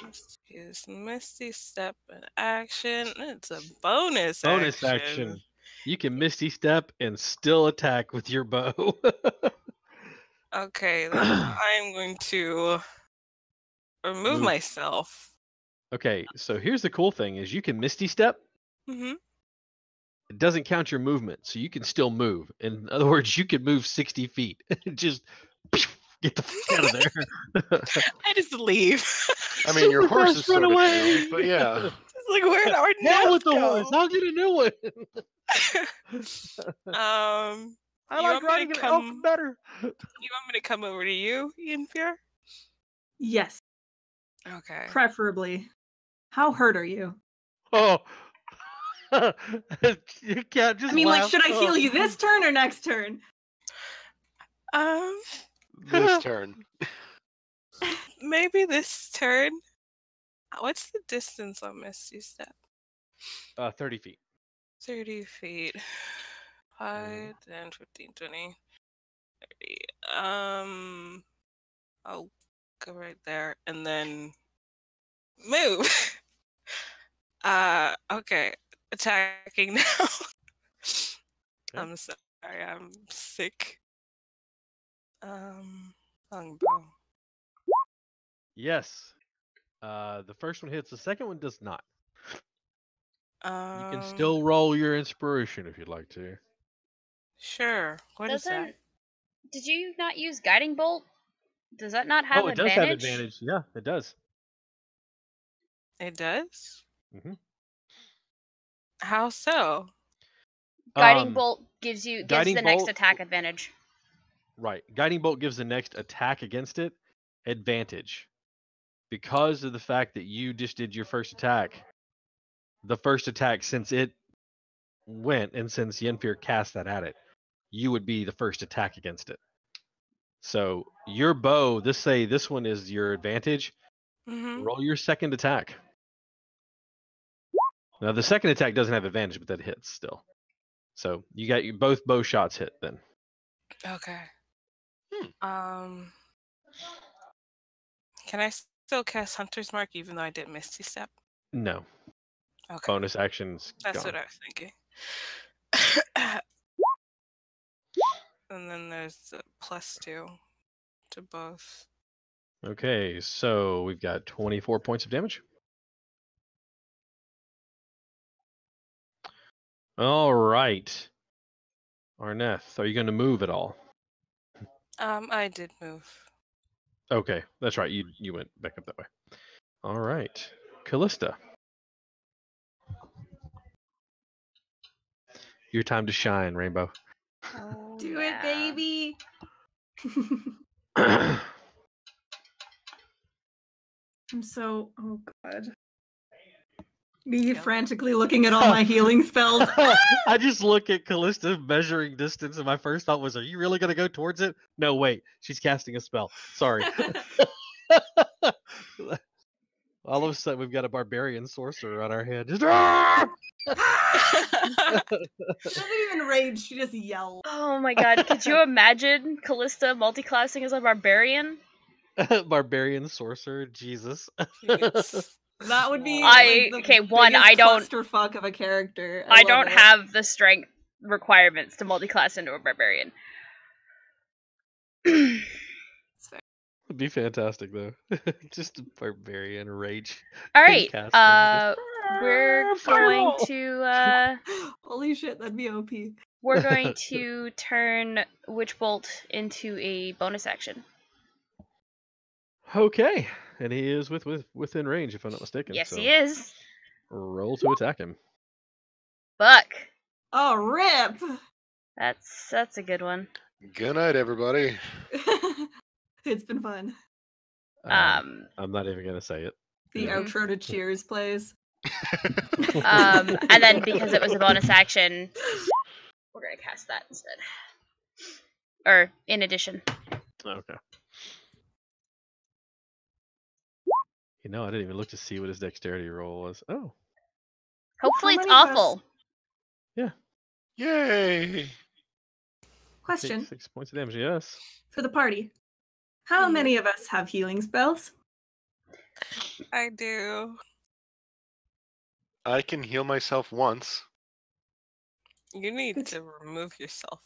Let's use Misty Step in action. It's a bonus Bonus action. You can Misty Step and still attack with your bow. Okay, then I'm going to remove Move. myself. Okay, so here's the cool thing is you can Misty Step. Mm-hmm. It doesn't count your movement, so you can still move. In other words, you can move 60 feet. Just get the fuck out of there. I just leave. I mean, your Super horse fast is sort of runaway. cute, but yeah. Just like, where'd our Hell with nest the horse. go? I'll get a new one. I You like want me to riding an elk come- better. You want me to come over to you, Ian Fear? Yes, Okay. preferably. How hurt are you? Oh. You can't just I mean, like, laugh. should I heal you this turn or next turn? This turn. Maybe this turn. What's the distance on Misty Step? 30 feet. 30 feet. 5, 10, 15, 20, 30. I'll go right there and then move. Okay. Attacking now. I'm sorry, I'm sick. Longbow. Yes. The first one hits. The second one does not. You can still roll your inspiration if you'd like to. Sure. What is that? Did you not use guiding bolt? Does that not have Oh, it advantage? does have advantage. Yeah, it does. It does? Mhm. How so? Guiding Um, bolt gives the Guiding next bolt- attack advantage. Right. Guiding bolt gives the next attack against it advantage. Because of the fact that you just did your first attack, the first attack since it went and since Yenfir cast that at it, you would be the first attack against it. So your bow, this one is your advantage. Mm-hmm. Roll your second attack. Now the second attack doesn't have advantage, but that hits still. So you got both bow shots hit then. Okay. Can I still cast Hunter's Mark even though I did Misty Step? No. Okay. Bonus actions. That's gone. what I was thinking. And then there's the +2 to both. Okay, so we've got 24 points of damage. All right. Arneth, are you going to move at all? I did move. Okay, that's right. You went back up that way. All right. Callista. Your time to shine, Rainbow. Oh, Do yeah. it, baby. I'm so. Oh god. Me Kill. frantically looking at all my healing spells. I just look at Callista measuring distance, and my first thought was, "Are you really gonna go towards it?" No, wait. She's casting a spell. Sorry. All of a sudden, we've got a barbarian sorcerer on our head. Just She doesn't even rage. She just yells. Oh my god, could you imagine Callista multiclassing as a barbarian? barbarian sorcerer. Jesus. Yes. That would be I- like the okay, one, biggest I don't- clusterfuck of a character. I love don't it. have the strength requirements to multiclass into a barbarian. It'd be fantastic though. Just a barbarian rage. Alright, Cast something, we're going to, Holy shit, that'd be OP. we're going to turn Witch Bolt into a bonus action. Okay, and he is within range, if I'm not mistaken. Yes, so he is. Roll to attack him. Fuck. Oh, rip! That's a good one. Good night, everybody. It's been fun. Um, I'm not even gonna say it. The Mhm. outro to Cheers plays. and then because it was a bonus action, we're gonna cast that instead. Or in addition. Okay. You know, I didn't even look to see what his dexterity roll was. Oh, Hopefully How it's many of us- awful. Yay! Question take 6 points of damage. Yes. for the party. How Mhm. many of us have healing spells? I do. I can heal myself once. You need Good. to remove yourself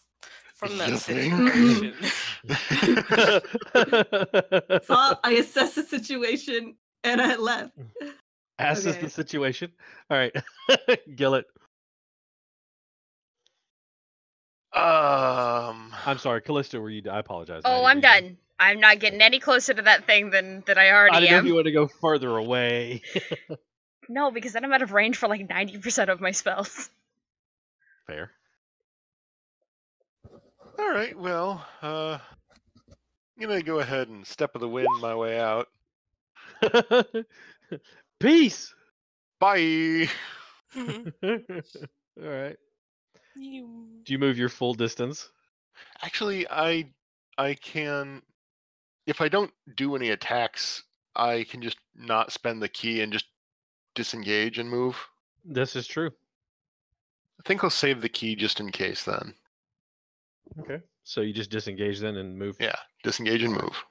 from You that think? situation. So I assessed the situation and I left. As is Okay. the situation. All right, Gillet. I'm sorry, Callista. Were you? I apologize. Oh, I'm done. I'm not getting any closer to that thing than I I already didn't know if am. you want to go further away. No, because then I'm out of range for like 90% of my spells. Fair. All right. Well, I'm gonna go ahead and step of the wind my way out. Peace. Bye. All right. You- Do you move your full distance? Actually, I can. If I don't do any attacks, I can just not spend the key and just disengage and move. This is true. I think I'll save the key just in case. Then, Okay. So you just disengage then and move. yeah, disengage and move.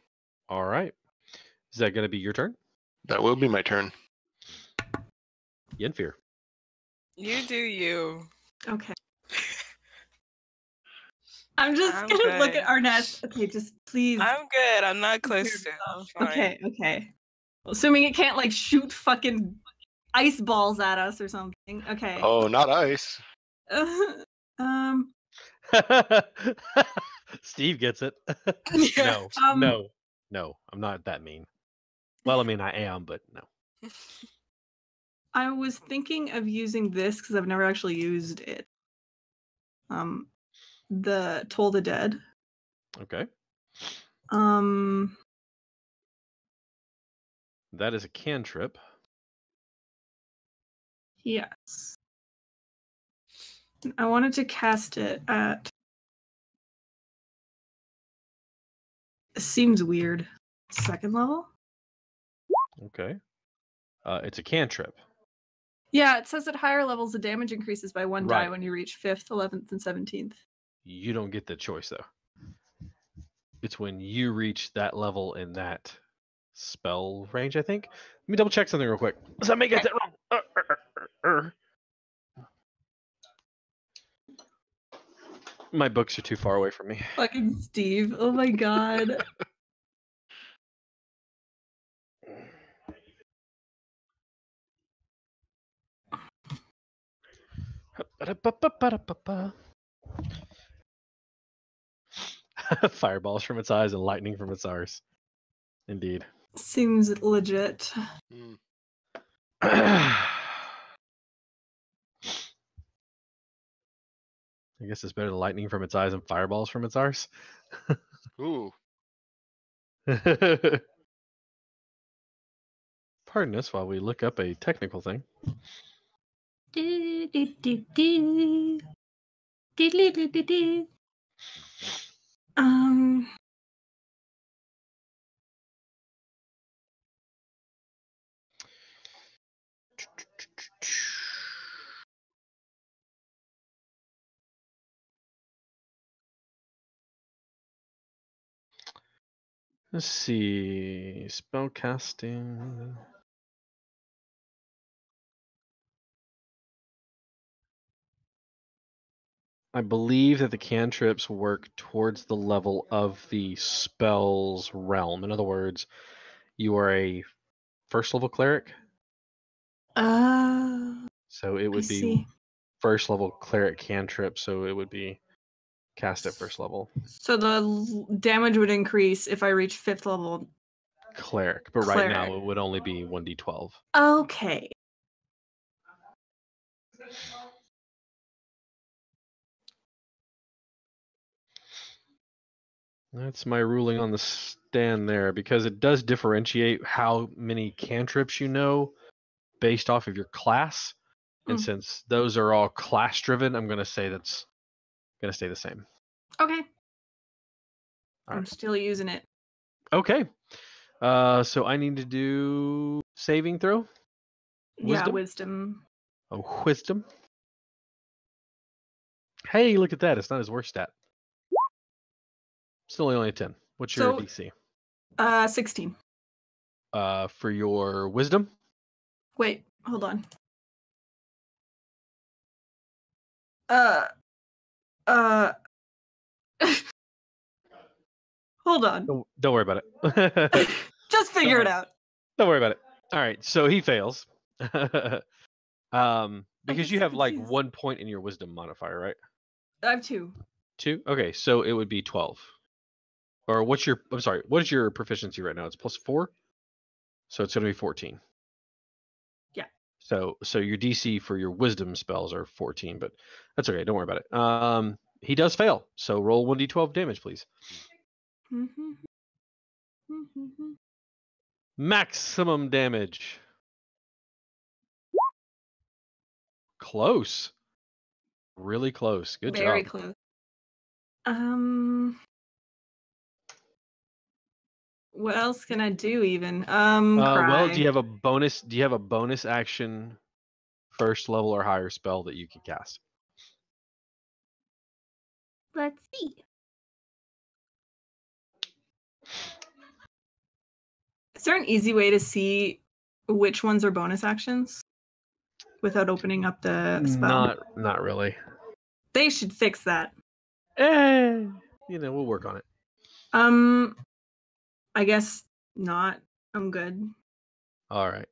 All right. Is that going to be your turn? That will be my turn. Yenfear. You do you. Okay. I'm just I'm gonna look good. at Arnett. Okay, just please. I'm good. I'm not close to it. yourself. I'm fine. Okay, okay. Assuming it can't like shoot fucking ice balls at us or something. Okay. Oh, not ice. Um. Steve gets it. Yeah. No. No. I'm not that mean. Well, I mean, I am, but no. I was thinking of using this because I've never actually used it. The Toll the Dead. Okay. That is a cantrip. Yes. I wanted to cast it at. It seems weird. Second level? Okay. It's a cantrip. Yeah, it says at higher levels the damage increases by one die Right. when you reach 5th, 11th, and 17th. You don't get the choice, though. It's when you reach that level in that spell range, I think. Let me double check something real quick. Does that make it wrong? My books are too far away from me. Fucking Steve. Oh my god. Ba-da-ba-ba-ba-da-ba-ba. Fireballs from its eyes and lightning from its arse. Indeed. Seems legit. Mm. I guess it's better than lightning from its eyes and fireballs from its arse. Ooh. Pardon us while we look up a technical thing. Um. Let's see. Spellcasting. I believe that the cantrips work towards the level of the spell's realm. In other words, you are a first level cleric, so it I would be see. first level cleric cantrip, so it would be cast at first level So the damage would increase if I reach 5th level. cleric, but right now Cleric. it would only be 1d12. Okay. That's my ruling on the stand there, because it does differentiate how many cantrips you know based off of your class. And Mm. since those are all class driven, I'm going to say that's going to stay the same. Okay. All I'm right. still using it. Okay. So I need to do saving throw. Yeah, Wisdom? wisdom. Oh, wisdom. Hey, look at that. It's not his worst stat. Still only a 10. What's your So- DC? 16. For your wisdom? Wait, hold on. Hold on. Don't worry about it. Just figure it out. Don't worry about it. All right, so he fails. get Because you so have like confused. 1 point in your wisdom modifier, right? I have 2. 2? Okay, so it would be 12. Or what's your, I'm sorry, what is your proficiency right now? It's +4? So it's going to be 14. Yeah. So your DC for your wisdom spells are 14, but that's okay. Don't worry about it. He does fail. So roll 1d12 damage, please. Maximum damage. Close. Really close. Good Very job. close. What else can I do even? Cry. Well, do you have a bonus? Do you have a bonus action, first level or higher spell that you can cast? Let's see. Is there an easy way to see which ones are bonus actions without opening up the spell? Not really. They should fix that. We'll work on it. I guess not. I'm good. All right.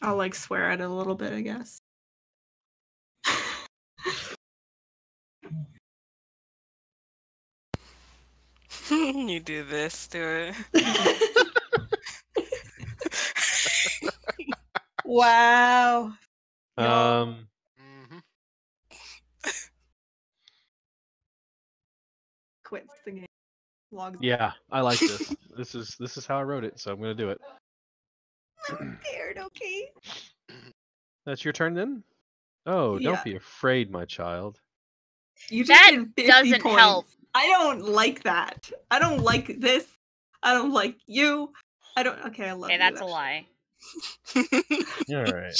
I'll like swear at it a little bit, I guess. You do this to it. Wow. Um. Mhm. Quits the game. Logs. Yeah, I like this. This is how I wrote it, so I'm gonna do it. Scared, okay. That's your turn then. Oh, Yeah. don't be afraid, my child. You just That did 50 doesn't points. help. I don't like that. I don't like this. I don't like you. I don't. Okay, I love Okay, you. that's a actually. lie. All right.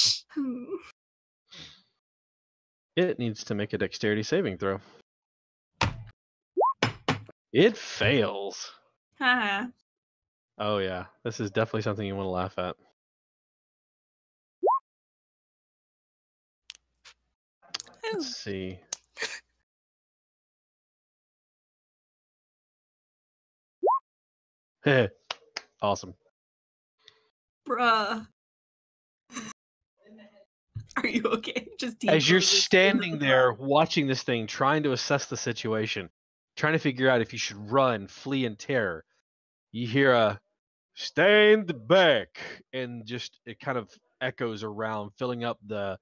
It needs to make a dexterity saving throw. It fails. Haha. Oh yeah, this is definitely something you want to laugh at. Let's see. Awesome. Bruh. Are you okay? Just As you're decloses into standing the there front. watching this thing, trying to assess the situation, trying to figure out if you should run, flee in terror, you hear a "stand back," and just it kind of echoes around, filling up the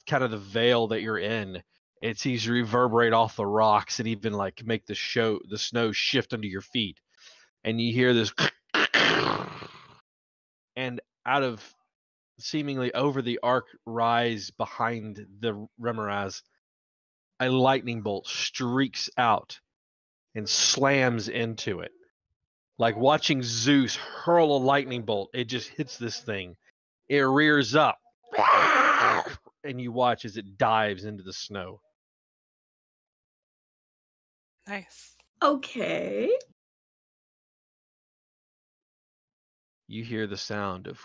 kind of the veil that you're in. It seems to reverberate off the rocks and even like make the snow shift under your feet. And you hear this and out of seemingly over the arc rise behind the Remoraz, a lightning bolt streaks out and slams into it. Like watching Zeus hurl a lightning bolt, it just hits this thing. It rears up, and you watch as it dives into the snow. Nice. Okay. You hear the sound of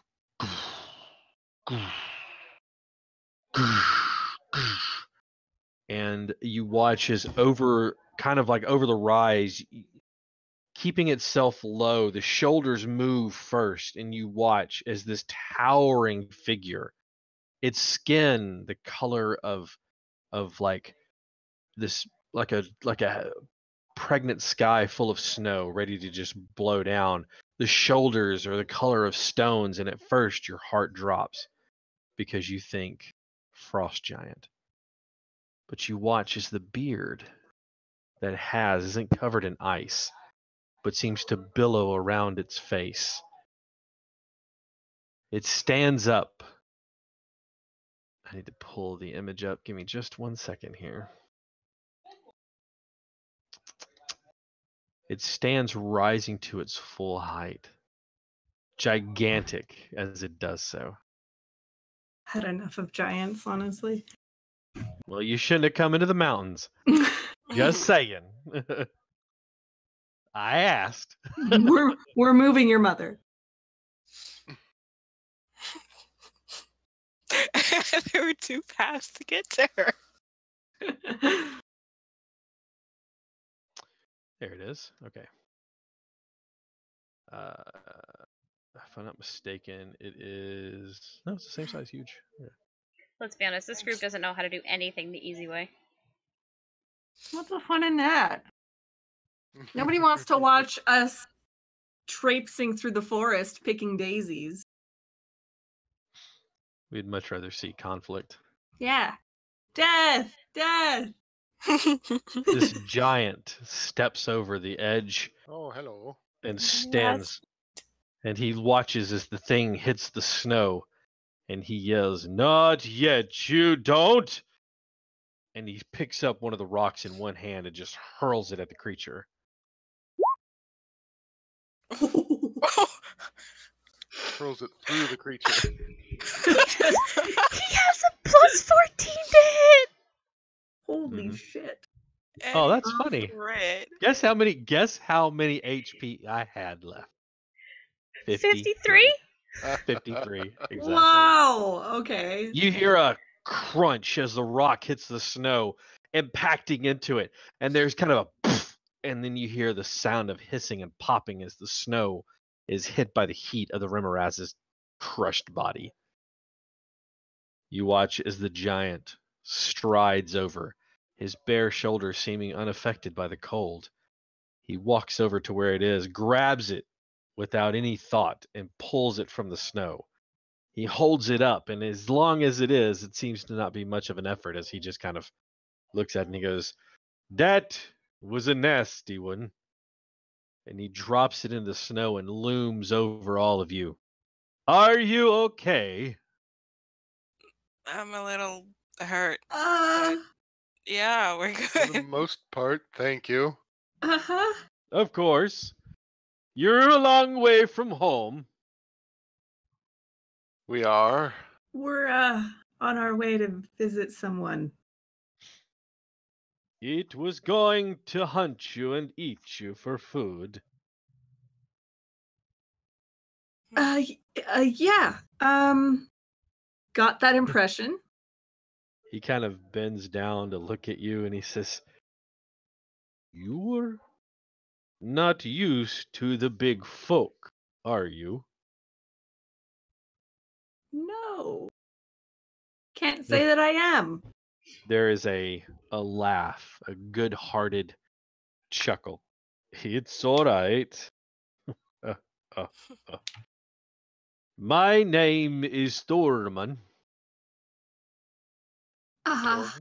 and you watch as over kind of like over the rise, keeping itself low, the shoulders move first, and you watch as this towering figure, its skin the color of like this like a pregnant sky full of snow ready to just blow down. The shoulders are the color of stones, and at first your heart drops because you think frost giant. But you watch as the beard that it has isn't covered in ice, but seems to billow around its face. It stands up. I need to pull the image up. Give me just 1 second here. It stands rising to its full height, gigantic as it does so. Had enough of giants, honestly. Well, you shouldn't have come into the mountains. Just saying. I asked. we're moving your mother. There were 2 paths to get to her. There it is. Okay. If I'm not mistaken, it is... No, it's the same size. Huge. Yeah. Let's be honest, this group doesn't know how to do anything the easy way. What's the fun in that? Nobody wants to watch us traipsing through the forest picking daisies. We'd much rather see conflict. Yeah. Death! Death! This giant steps over the edge Oh, hello. and stands, and he watches as the thing hits the snow, and he yells, "Not yet, you don't!" And he picks up one of the rocks in one hand and just hurls it at the creature. Hurls it through the creature. He has a plus 14 to hit! Holy Mhm. shit. Oh, that's funny. Red. Guess how many HP I had left? 53? 53, exactly. Wow. Okay. You hear a crunch as the rock hits the snow, impacting into it, and there's kind of a poof, and then you hear the sound of hissing and popping as the snow is hit by the heat of the Remoraz's crushed body. You watch as the giant strides over, his bare shoulders seeming unaffected by the cold. He walks over to where it is, grabs it without any thought, and pulls it from the snow. He holds it up, and as long as it is, it seems to not be much of an effort as he just kind of looks at it and he goes, "That was a nasty one." And he drops it in the snow and looms over all of you. Are you okay? I'm a little hurt. Uh Yeah, we're For the good. most part, thank you. huh. Of course. You're a long way from home. We are. We're on our way to visit someone. It was going to hunt you and eat you for food. Yeah. Got that impression. He kind of bends down to look at you and he says, "You're not used to the big folk, are you?" No. Can't say that I am. There is a laugh, a good-hearted chuckle. It's all right. Uh, uh, uh. My name is Thorman. Ah,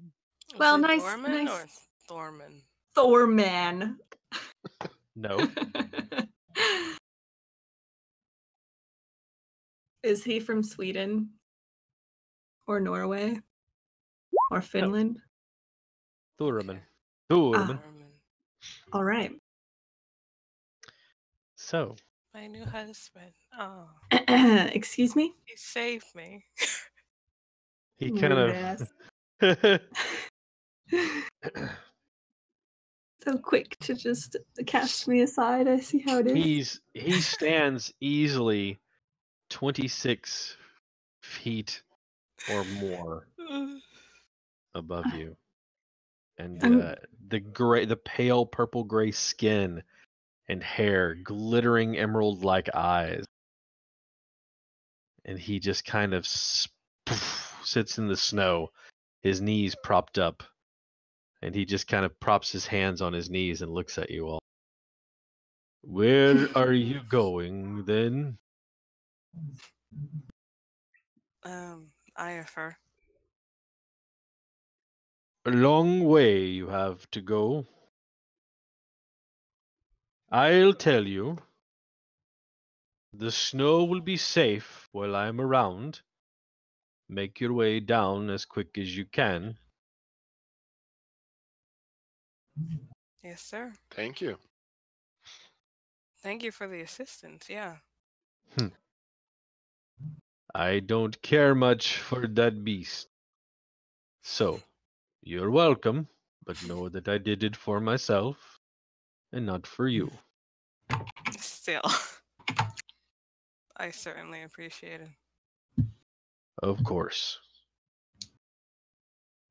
Is well, it nice, Dorman nice. or Thorman? Thorman. No, Is he from Sweden? Or Norway? Or Finland? Thorman. Ah. Thorman. Thorman. All right. So, My new husband. Oh, Excuse me? he saved me. he kind Rude of ass. So quick to just cast me aside. I see how it is. he stands easily 26 feet or more above you, and the pale purple gray skin and hair, glittering emerald like eyes, and he just kind of sits in the snow, his knees propped up, and he just kind of props his hands on his knees and looks at you all. Where are you going then? Ifer. A long way you have to go. I'll tell you. The snow will be safe while I'm around. Make your way down as quick as you can. Yes, sir. Thank you. Thank you for the assistance. Yeah. I don't care much for that beast. So, you're welcome, but know that I did it for myself and not for you. Still, I certainly appreciate it. Of course.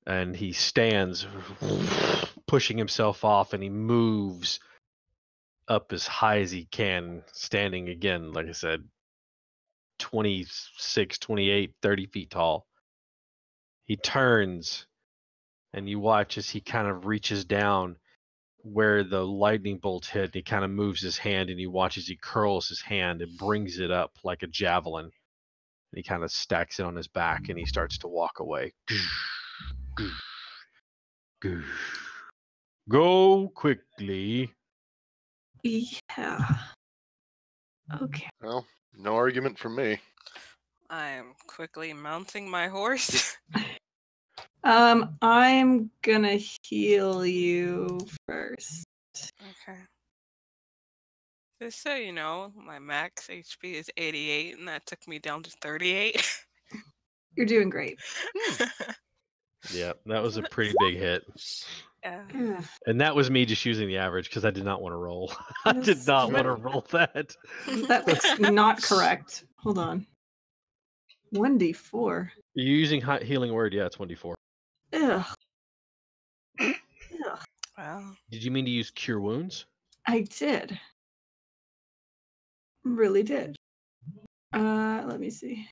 And he stands, pushing himself off, and he moves up as high as he can, standing again, like I said, 26, 28, 30 feet tall. He turns, and you watch as he kind of reaches down where the lightning bolt hit. And he kind of moves his hand, and you watch as he curls his hand and brings it up like a javelin. And he kind of stacks it on his back, and he starts to walk away. Go quickly. Yeah. Okay. Well, no argument from me. I am quickly mounting my horse. I'm gonna heal you first. Okay. Just so you know, my max HP is 88, and that took me down to 38. You're doing great. Yeah, that was a pretty big hit. Yeah. Yeah. And that was me just using the average because I did not want to roll. I did not want to roll that. That's not correct. Hold on. 1d4. You're using healing word, yeah, it's 1d4. Ugh. Ugh. Well, Did you mean to use cure wounds? I did. Really did. Let me see.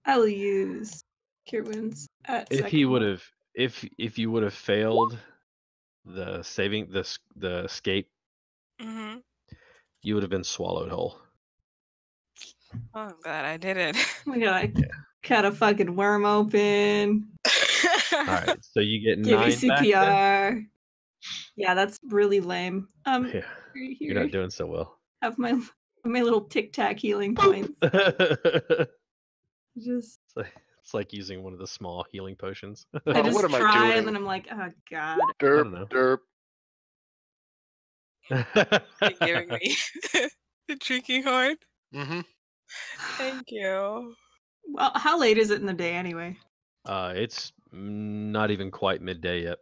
I'll use cure wounds at If second he would level. have, if you would have failed the saving the escape, mm-hmm. you would have been swallowed whole. Oh, I'm glad I did it. Oh my god, I cut a fucking worm open. All right, so you get Give me 9 back then? CPR. Yeah, that's really lame. Yeah, Right you're here. not doing so well. Have my little tic tac healing points. Just It's like using one of the small healing potions. I Oh, just what am I try doing? and then I'm like, oh god. Derp, know. derp. You're giving me the drinking horn. Mm-hmm. Thank you. Well, how late is it in the day anyway? It's not even quite midday yet.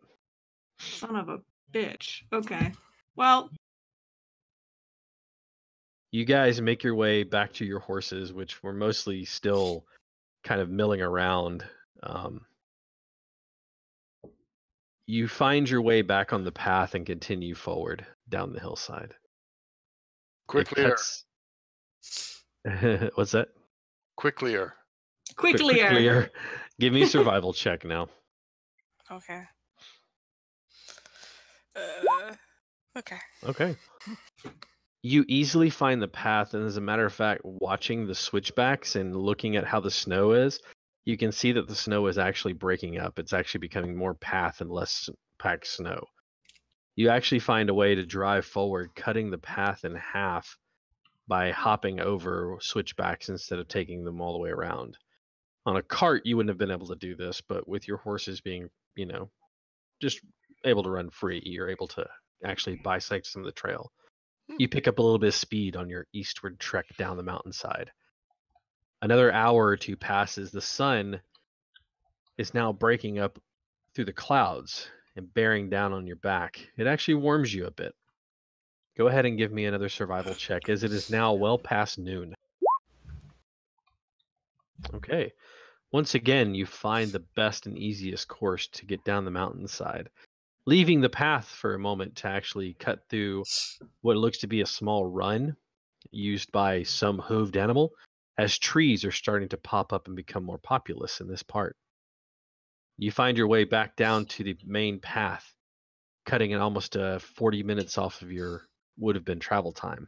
Son of a bitch. Okay. Well, You guys make your way back to your horses, which were mostly still kind of milling around. You find your way back on the path and continue forward down the hillside. Quicklier. What's that? Quicklier. Quicklier. Give me a survival check now. Okay. Okay. Okay. You easily find the path, and as a matter of fact, watching the switchbacks and looking at how the snow is, you can see that the snow is actually breaking up. It's actually becoming more path and less packed snow. You actually find a way to drive forward, cutting the path in half by hopping over switchbacks instead of taking them all the way around. On a cart, you wouldn't have been able to do this, but with your horses being, just able to run free, you're able to actually bisect some of the trail. You pick up a little bit of speed on your eastward trek down the mountainside. Another hour or two passes. The sun is now breaking up through the clouds and bearing down on your back. It actually warms you a bit. Go ahead and give me another survival check, as it is now well past noon. Okay. Once again, you find the best and easiest course to get down the mountainside, leaving the path for a moment to actually cut through what looks to be a small run used by some hooved animal, as trees are starting to pop up and become more populous in this part. You find your way back down to the main path, cutting in almost 40 minutes off of your would have been travel time.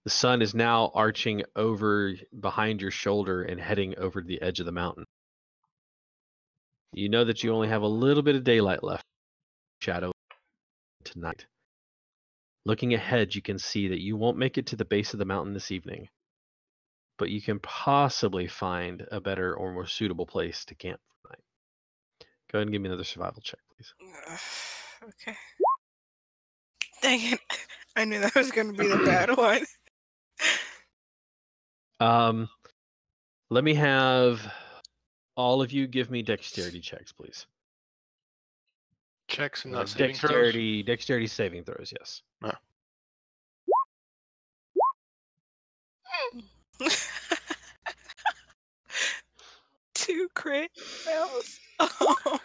The sun is now arching over behind your shoulder and heading over to the edge of the mountain. You know that you only have a little bit of daylight left. Shadow tonight. Looking ahead, you can see that you won't make it to the base of the mountain this evening, but you can possibly find a better or more suitable place to camp for the night. Go ahead and give me another survival check, please. Okay. Dang it. I knew that was going to be the bad one. Let me have all of you give me dexterity checks, please. Checks and not saving throws? Dexterity saving throws, yes. Oh. Two crit fails. Oh.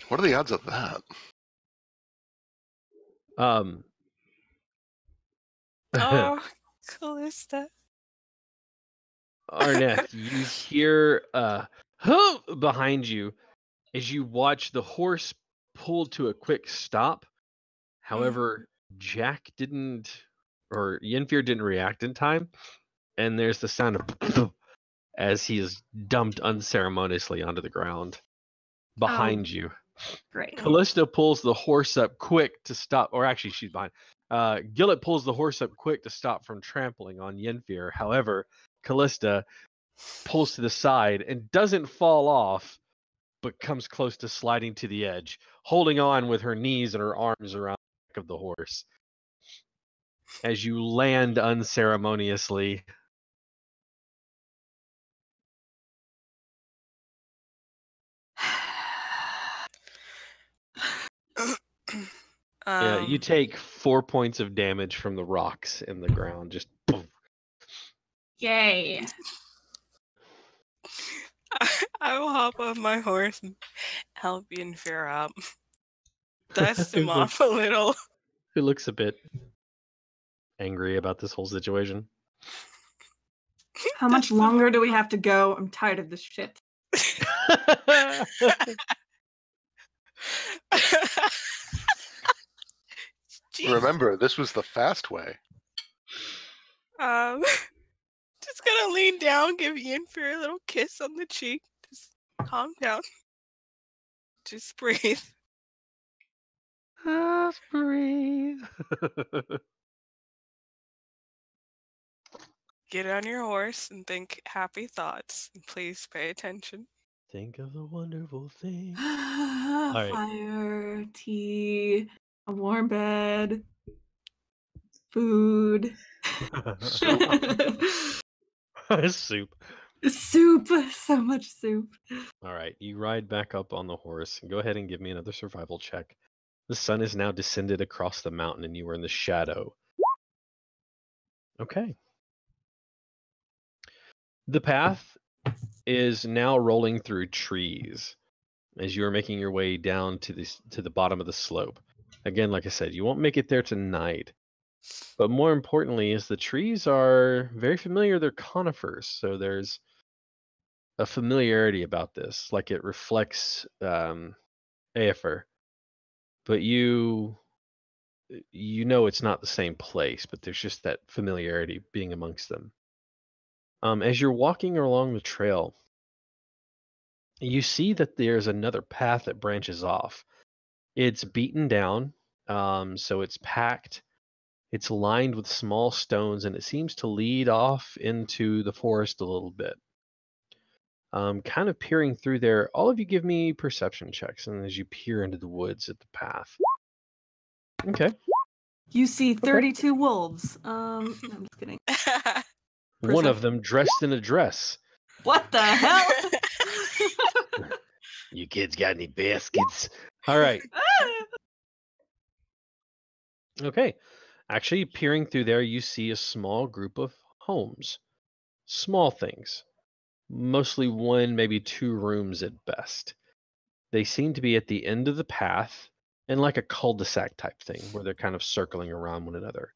What are the odds of that? Oh, Callista. Arneth, you hear behind you as you watch the horse pull to a quick stop. However, Jack didn't, or Yenfir didn't react in time, and there's the sound of as he is dumped unceremoniously onto the ground behind you. Great. Callista pulls the horse up quick to stop, or actually she's behind. Gillett pulls the horse up quick to stop from trampling on Yenfir. However, Callista pulls to the side and doesn't fall off, but comes close to sliding to the edge, holding on with her knees and her arms around the back of the horse. As you land unceremoniously. Yeah, you take 4 points of damage from the rocks in the ground. Just boom. Yay. I will hop on my horse and help Yenfir up. Dust him off a little. Who looks a bit angry about this whole situation. How much longer do we have to go? I'm tired of this shit. Remember, this was the fast way. Just gonna lean down, give Yenfir a little kiss on the cheek. Just calm down. Just breathe. Just breathe. Get on your horse and think happy thoughts. And please pay attention. Think of the wonderful thing. Right. Fire, tea, a warm bed, food. Soup. Soup. So much soup. All right, you ride back up on the horse and go ahead and give me another survival check. The sun is now descended across the mountain and you are in the shadow. Okay. The path is now rolling through trees as you are making your way down to the bottom of the slope. Again, like I said, you won't make it there tonight, But more importantly is the trees are very familiar. They're conifers, so there's a familiarity about this, like it reflects Aether. But you know it's not the same place, but there's just that familiarity being amongst them. As you're walking along the trail, you see that there's another path that branches off. It's beaten down, so it's packed. It's lined with small stones, and it seems to lead off into the forest a little bit. Kind of peering through there, all of you give me perception checks, and as you peer into the woods at the path. Okay. You see 32 wolves. I'm just kidding. One of them dressed in a dress. What the hell? You kids got any baskets? All right. Okay. Actually, peering through there, you see a small group of homes. Small things. Mostly one, maybe two rooms at best. They seem to be at the end of the path and like a cul-de-sac type thing where they're kind of circling around one another.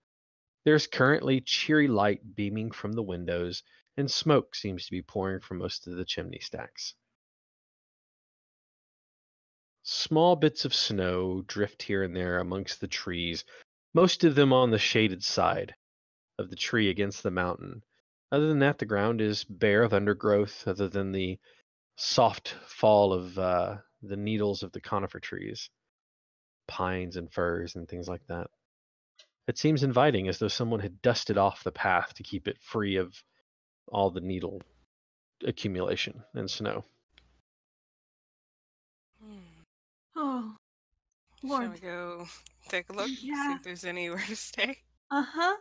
There's currently cheery light beaming from the windows, and smoke seems to be pouring from most of the chimney stacks. Small bits of snow drift here and there amongst the trees, most of them on the shaded side of the tree against the mountain. Other than that, the ground is bare of undergrowth, other than the soft fall of the needles of the conifer trees, pines and firs and things like that. It seems inviting, as though someone had dusted off the path to keep it free of all the needle accumulation and snow. Oh, Shall Lord. we go take a look? See Yeah. if there's anywhere to stay. Uh-huh.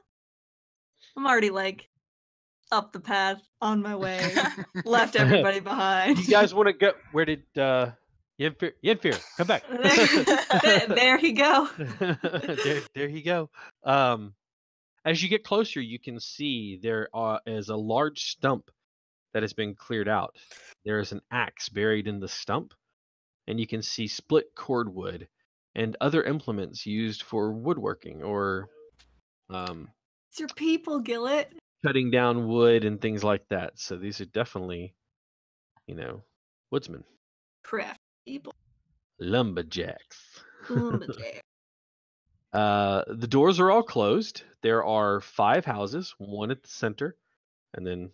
I'm already like up the path on my way. Left everybody behind. You guys want to go? Where did Yenfir, come back. There you go. there you go. As you get closer, you can see there is a large stump that has been cleared out. There is an axe buried in the stump, and you can see split cordwood and other implements used for woodworking or It's your people, Gillet. cutting down wood and things like that. So these are definitely, woodsmen. Craft people. Lumberjacks. Lumberjack. The doors are all closed. There are 5 houses, one at the center, and then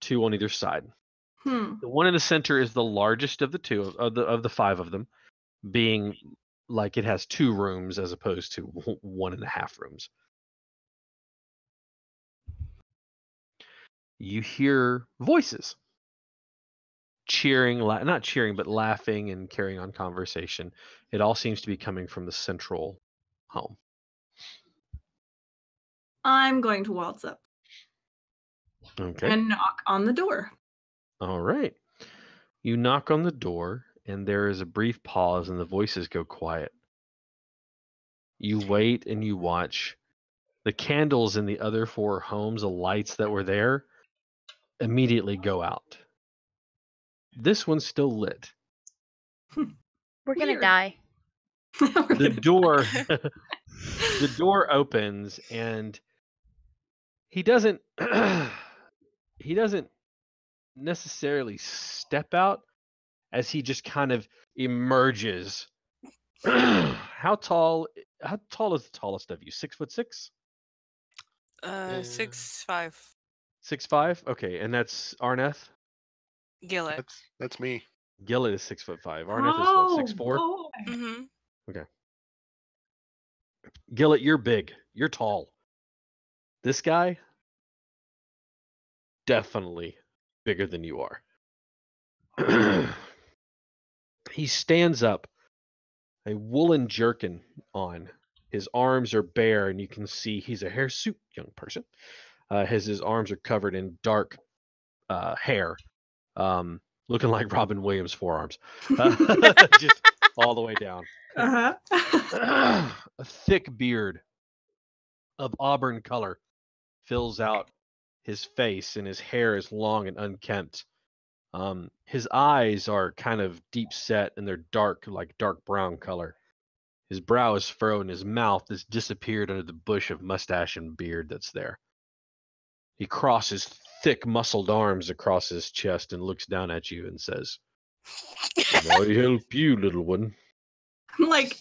2 on either side. The one in the center is the largest of the 2 of the 5 of them, being like it has 2 rooms as opposed to 1.5 rooms. You hear voices. Cheering, not cheering, but laughing and carrying on conversation. It all seems to be coming from the central home. I'm going to waltz up Okay. and knock on the door. All right. You knock on the door, and there is a brief pause, and the voices go quiet. You wait and you watch. The candles in the other 4 homes, the lights that were there, immediately go out. This one's still lit. We're gonna Weird. die. The door the door opens, and he doesn't necessarily step out, as he just kind of emerges. How tall is the tallest of you? 6'6"? 6'5". 6'5"? Okay, and that's Arneth? Gillet. That's me. Gillet is 6'5". Arneth is what, 6'4"? boy. Mm-hmm. Gillet, you're big. You're tall. This guy, definitely bigger than you are. He stands up, a woolen jerkin on. His arms are bare, and you can see he's a hirsute young person. His arms are covered in dark hair, looking like Robin Williams' forearms, just all the way down. Uh-huh. A thick beard of auburn color fills out his face, and his hair is long and unkempt. His eyes are kind of deep set, and they're dark, like dark brown color. His brow is furrowed and his mouth has disappeared under the bush of mustache and beard that's there. He crosses thick muscled arms across his chest and looks down at you and says, "Can I help you, little one?" I'm like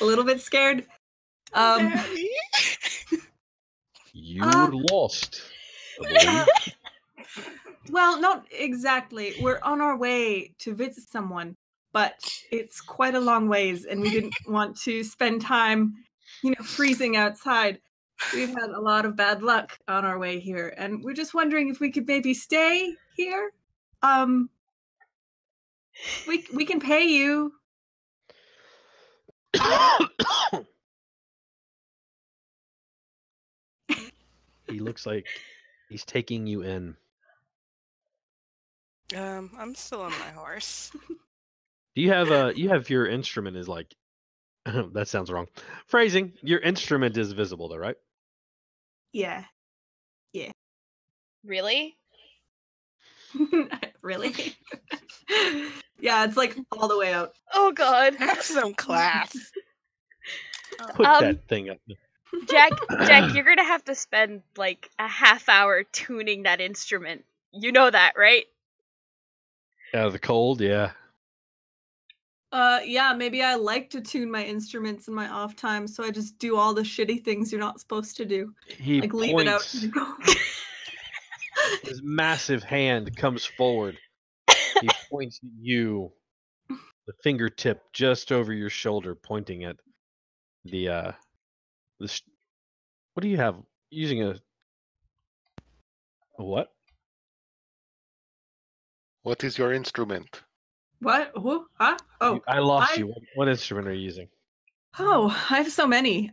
a little bit scared. Daddy. You were lost, I believe. Well, not exactly. We're on our way to visit someone, but it's quite a long ways, and we didn't want to spend time, freezing outside. We've had a lot of bad luck on our way here, and we're just wondering if we could maybe stay here. We can pay you. He looks like he's taking you in. I'm still on my horse. Do you have your instrument is like that sounds wrong. Phrasing, your instrument is visible though, right? Yeah. Really? Really? Yeah, it's like all the way out. Oh God. Have some class. Put that thing up. Jack, you're gonna have to spend like a half hour tuning that instrument. You know that, right? Out of the cold, yeah. Yeah, maybe I like to tune my instruments in my off time, so I just do all the shitty things you're not supposed to do. He Like leave it out. points. His massive hand comes forward. He points at you, the fingertip just over your shoulder, pointing at the what do you have? Using a what? What is your instrument? What? Who? Huh? Oh, I lost you. What instrument are you using? oh, I have so many.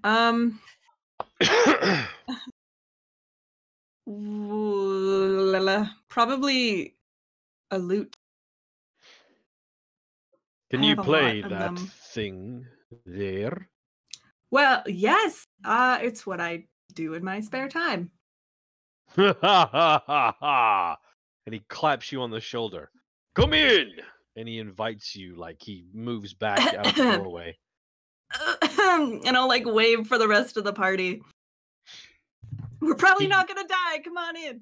Probably a lute. Can I you have a play lot of that them. thing there? Well, yes. It's what I do in my spare time. Ha ha ha ha! And he claps you on the shoulder. Come in! And he invites you, like he moves back out of the doorway. And I'll like wave for the rest of the party. We're probably not gonna die. Come on in.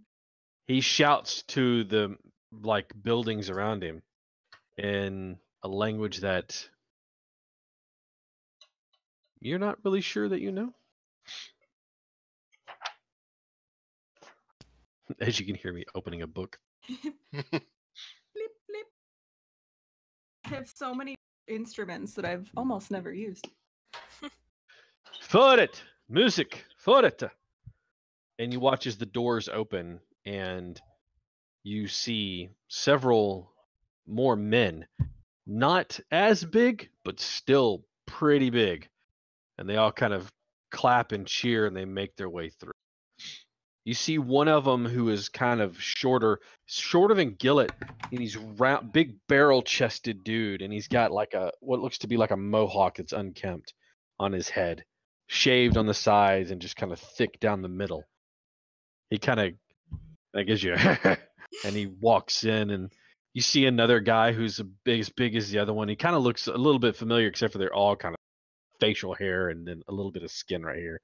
He shouts to the like buildings around him in a language that you're not really sure that you know. As you can hear me opening a book. Blip, blip. I have so many instruments that I've almost never used. For it! Music! For it! And you watch as the doors open and you see several more men. Not as big, but still pretty big. And they all kind of clap and cheer and they make their way through. You see one of them who is kind of shorter than Gillett, and he's round, big barrel-chested dude, and he's got like what looks to be like a mohawk that's unkempt on his head, shaved on the sides and just kind of thick down the middle. He kind of gives you, and he walks in, and you see another guy who's as big as the other one. He kind of looks a little bit familiar, except for they're all kind of facial hair and then a little bit of skin right here.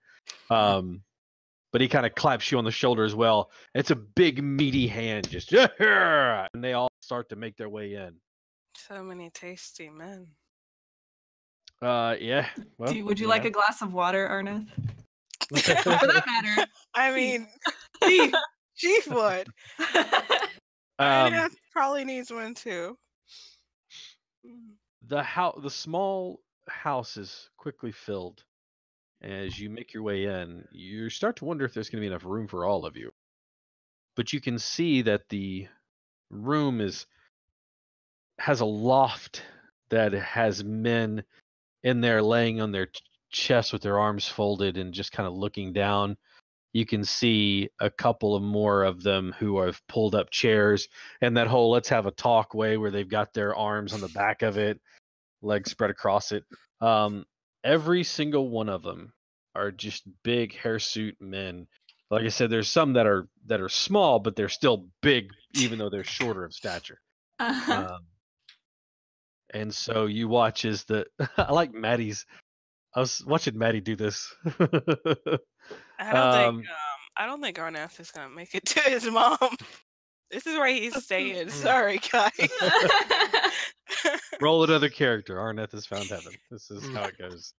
But he kind of claps you on the shoulder as well. It's a big, meaty hand, just and they all start to make their way in. So many tasty men. Yeah. Well, Would you like a glass of water, Arneth? For a? that matter. I mean, Chief would. Arneth probably needs one too. The small house is quickly filled. As you make your way in, you start to wonder if there's going to be enough room for all of you. But you can see that the room has a loft that has men in there laying on their chests with their arms folded and just kind of looking down. You can see a couple of more of them who have pulled up chairs and that whole let's have a talk way where they've got their arms on the back of it, legs spread across it. Every single one of them are just big hirsute men. Like I said, there's some that are small, but they're still big, even though they're shorter of stature. And so you watch as I like Maddie's I was watching Maddie do this. I don't think Arnath is gonna make it to his mom. This is where he's staying. Sorry, guys. Roll another character. Arneth has found heaven. This is how it goes.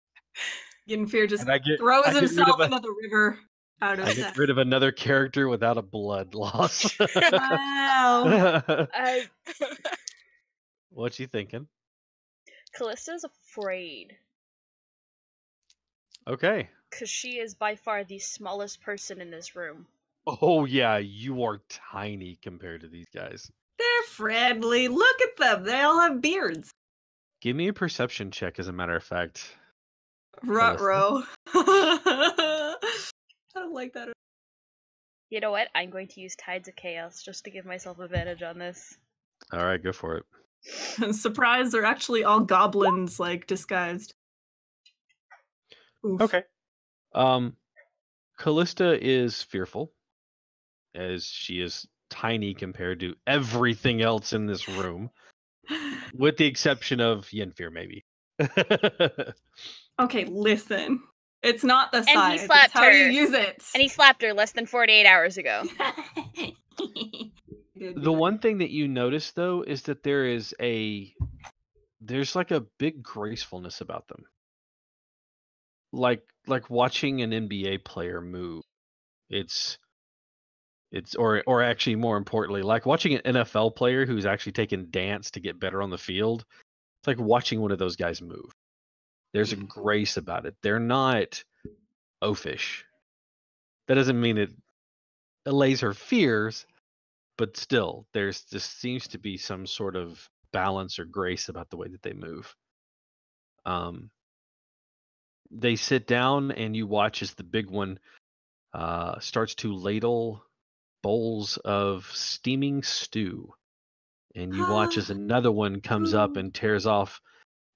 Yennefer just And I get throws rid himself of into the river out of I get rid of another character without a blood loss. Wow. What you thinking? Callista's afraid Okay. because she is by far the smallest person in this room. Oh yeah, you are tiny compared to these guys. They're friendly. Look at them. They all have beards. Give me a perception check, as a matter of fact. Ruh-roh. I don't like that. You know what? I'm going to use Tides of Chaos just to give myself advantage on this. All right, go for it. Surprise, they're actually all goblins, like, disguised. Oof. Okay. Callista is fearful, as she is tiny compared to everything else in this room, with the exception of Yennefer, maybe. Okay, listen. It's not the And he size, slapped it's how you her. use it. And he slapped her less than 48 hours ago. The one thing that you notice, though, is that there's like a big gracefulness about them. Like watching an NBA player move. It's or actually more importantly, like watching an NFL player who's actually taken dance to get better on the field. It's like watching one of those guys move. There's a grace about it. They're not oafish. That doesn't mean it allays her fears, but still, there's just seems to be some sort of balance or grace about the way that they move. They sit down, and you watch as the big one starts to ladle bowls of steaming stew, and you watch as another one comes up and tears off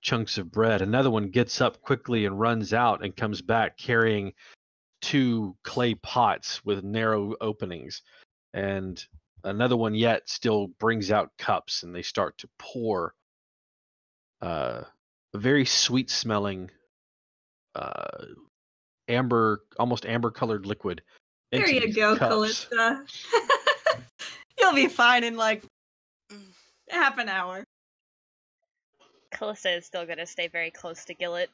chunks of bread. Another one gets up quickly and runs out and comes back carrying 2 clay pots with narrow openings, and another one yet still brings out cups, and they start to pour a very sweet smelling almost amber colored liquid There into you these go, cups. Callista. You'll be fine in like half an hour. Callista is still going to stay very close to Gillet.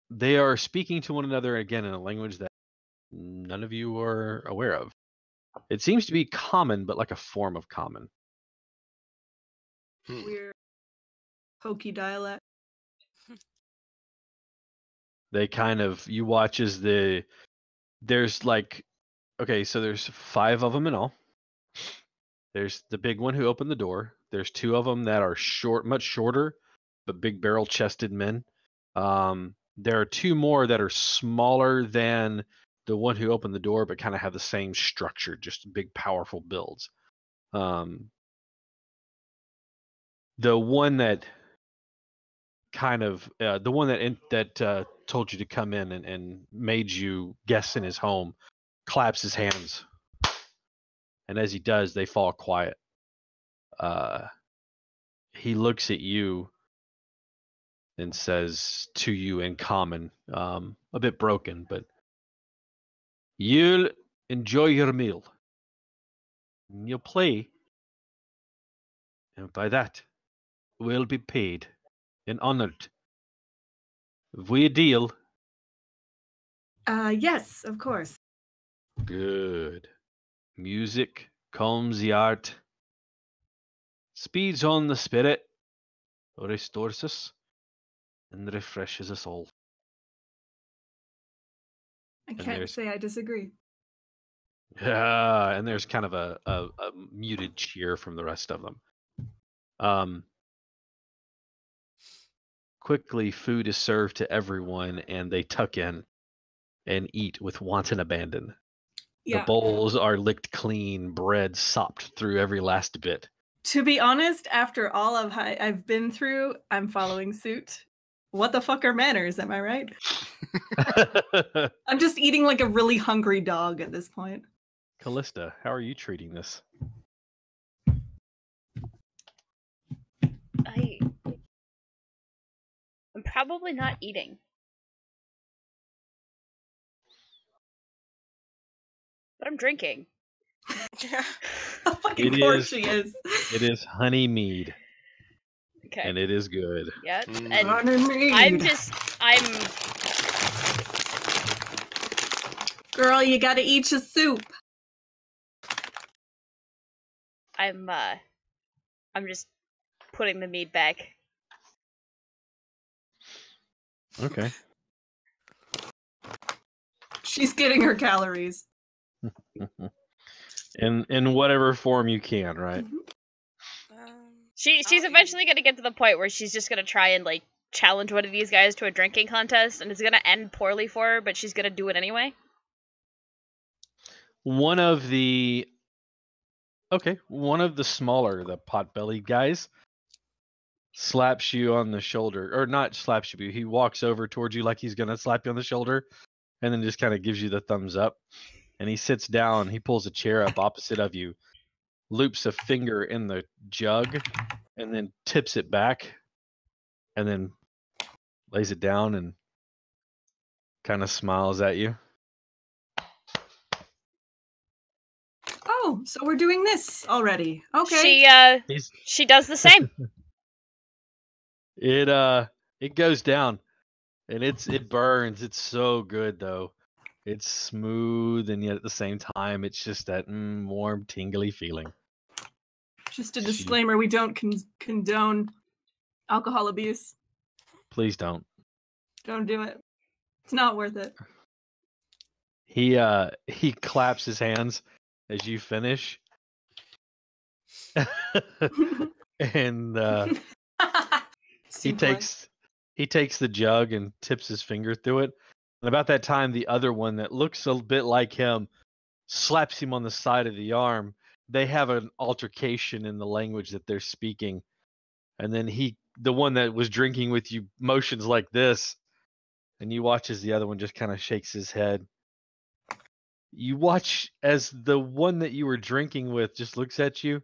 They are speaking to one another again in a language that none of you are aware of. It seems to be common, but like a form of common. Weird hokey dialect. They kind of, you watch as there's like, okay, so there's 5 of them in all. There's the big one who opened the door. There's 2 of them that are much shorter, but big barrel chested men. There are 2 more that are smaller than the one who opened the door, but kind of have the same structure, just big, powerful builds. The one that kind of the one that told you to come in and made you guest in his home claps his hands, and as he does, they fall quiet. He looks at you and says to you in common, a bit broken, but you'll enjoy your meal. You'll play, and by that, we'll be paid and honored. Have we a deal? Yes, of course. Good. Music calms the heart, speeds on the spirit, restores us, and refreshes us all. I can't there's- say I disagree. And there's kind of a muted cheer from the rest of them. Quickly, food is served to everyone, and they tuck in and eat with wanton abandon. Yeah. The bowls are licked clean, bread sopped through every last bit. To be honest, after all I've been through, I'm following suit. What the fuck are manners? Am I right? I'm just eating like a really hungry dog at this point. Callista, how are you treating this? I'm probably not eating. But I'm drinking. How fucking It poor is- she is. It is honey mead, Okay. and it is good. Yeah. Mm. And I'm Girl, you gotta eat your soup. I'm just putting the meat back. Okay. She's getting her calories. In whatever form you can, right? She's I'll eat. eventually gonna get to the point where she's just gonna try and like challenge one of these guys to a drinking contest, and it's gonna end poorly for her, but she's gonna do it anyway. One of the smaller, the pot-bellied guys, slaps you on the shoulder, or not slaps you, he walks over towards you like he's gonna slap you on the shoulder, and then just kind of gives you the thumbs up. And he sits down, he pulls a chair up opposite of you, loops a finger in the jug, and then tips it back, and then lays it down and kind of smiles at you. Oh, so we're doing this already. Okay. He's She does the same. it goes down, and it burns. It's so good though. It's smooth, and yet at the same time, it's just that warm, tingly feeling. Just a disclaimer, we don't condone alcohol abuse. Please don't. Don't do it. It's not worth it. He claps his hands as you finish, and he takes the jug and tips his finger through it. And about that time, the other one that looks a bit like him slaps him on the side of the arm. They have an altercation in the language that they're speaking, and then the one that was drinking with you, motions like this, and you watch as the other one just kind of shakes his head. You watch as the one that you were drinking with just looks at you,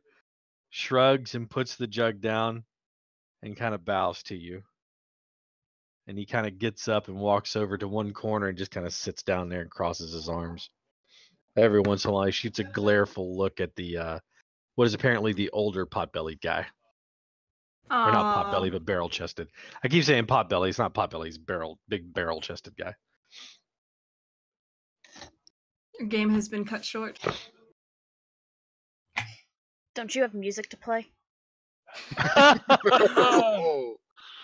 shrugs, and puts the jug down, and kind of bows to you. And he kind of gets up and walks over to one corner and just kind of sits down there and crosses his arms. Every once in a while, he shoots a glareful look at the what is apparently the older pot-bellied guy. Or not pot-belly, but barrel-chested. I keep saying pot-belly. It's not pot-belly. It's big barrel-chested guy. Your game has been cut short. Don't you have music to play? Oh.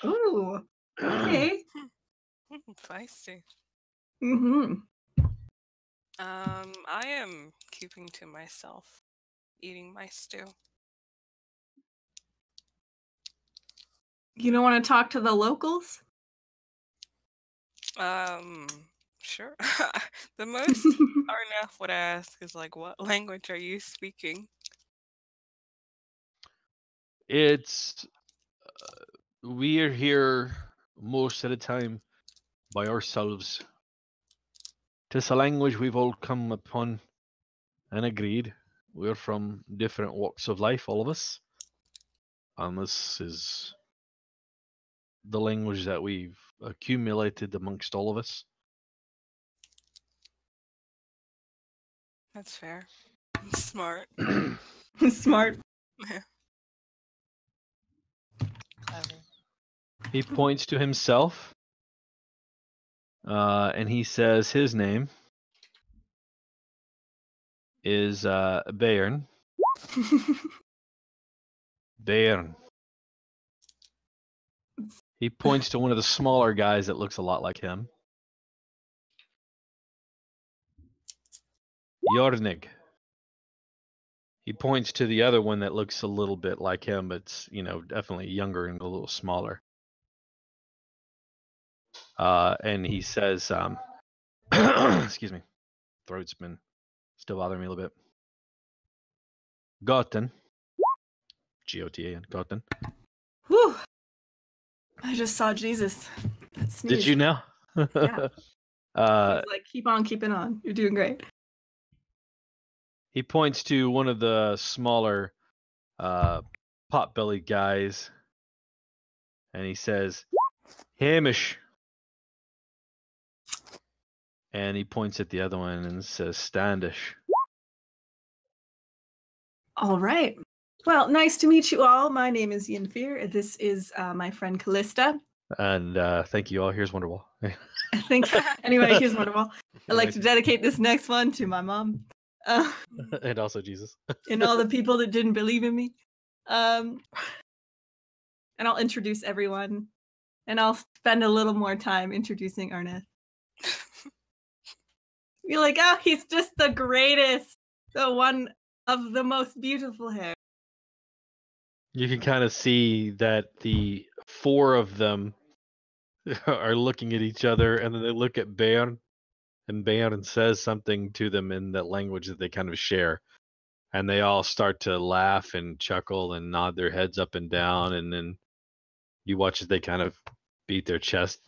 Ooh. Okay. Feisty. Mm-hmm. I am keeping to myself, eating my stew. You don't want to talk to the locals? Sure. The most Arnath would ask is like, what language are you speaking? It's we are here most of the time by ourselves. 'Tis a language we've all come upon and agreed. We're from different walks of life, all of us. And this is the language that we've accumulated amongst all of us. That's fair. Smart. Smart. He points to himself, and he says his name is Bayern. Bayern. He points to one of the smaller guys that looks a lot like him. Jornig. He points to the other one that looks a little bit like him, but it's, definitely younger and a little smaller. And he says, excuse me, throat's been still bothering me a little bit. Goten. G-O-T-A-N, Goten. Whew. I just saw Jesus. That sneeze. Did you know? Yeah. He's like, keep on keeping on. You're doing great. He points to one of the smaller pot-bellied guys, and he says, Hamish. And he points at the other one and says, Standish. All right. Well, nice to meet you all. My name is Yenfear. This is my friend Callista. And thank you all. Here's Wonderwall. I think, anyway, here's Wonderwall. I'd like to dedicate this next one to my mom. And also Jesus. And all the people that didn't believe in me. And I'll introduce everyone. And I'll spend a little more time introducing Arneth. You're like, oh, he's just the greatest. The one of the most beautiful hair. You can kind of see that the four of them are looking at each other, and then they look at Bairn, and Bairn says something to them in that language that they kind of share. And they all start to laugh and chuckle and nod their heads up and down, and then you watch as they kind of beat their chest,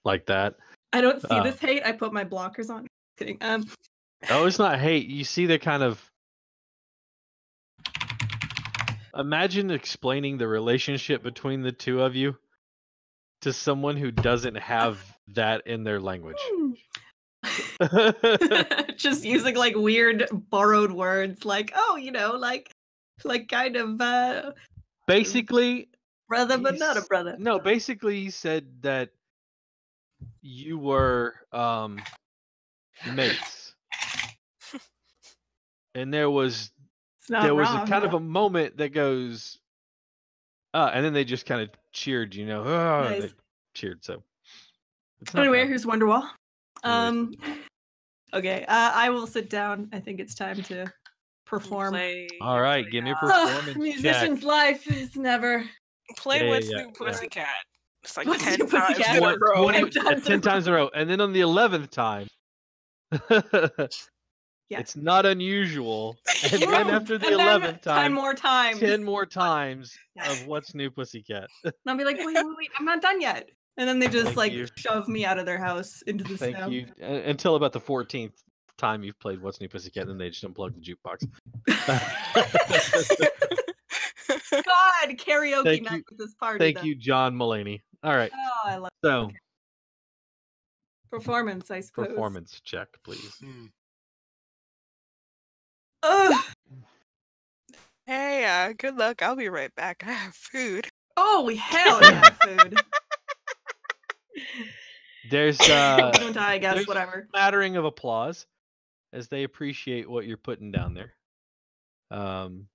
like that. I don't see this hate. I put my blockers on. Kidding. Oh, it's not hate. You see the kind of... Imagine explaining the relationship between the two of you to someone who doesn't have that in their language. Just using like weird borrowed words, like, oh, like kind of basically brother, but not a brother. No, basically he said that you were mates. And there was a kind of a moment that goes and then they just kind of cheered, Nice. They cheered. So anyway, here's Wonderwall. Okay, I will sit down. I think it's time to perform. All right, give me a performance musician's check. life is never Play What's New Pussycat. It's like What's 10 New times Pussycat? in a row. 10 times in a row. And then on the 11th time, Yeah. It's not unusual. And then after the 11th time, 10 more times of What's New Pussycat. And I'll be like, wait, I'm not done yet. And then they just Thank you. shove me out of their house into the snow. Thank you. Until about the 14th time you've played What's New Pussycat, and then they just unplug the jukebox. God, karaoke night with this party. Thank you, John Mulaney. All right. Oh, I love it. So, Okay. Performance, I suppose. Performance check, please. Ugh. Hey, good luck. I'll be right back. I have food. Oh, hell yeah, food. There's Don't die, I guess, there's whatever. a smattering of applause as they appreciate what you're putting down there. And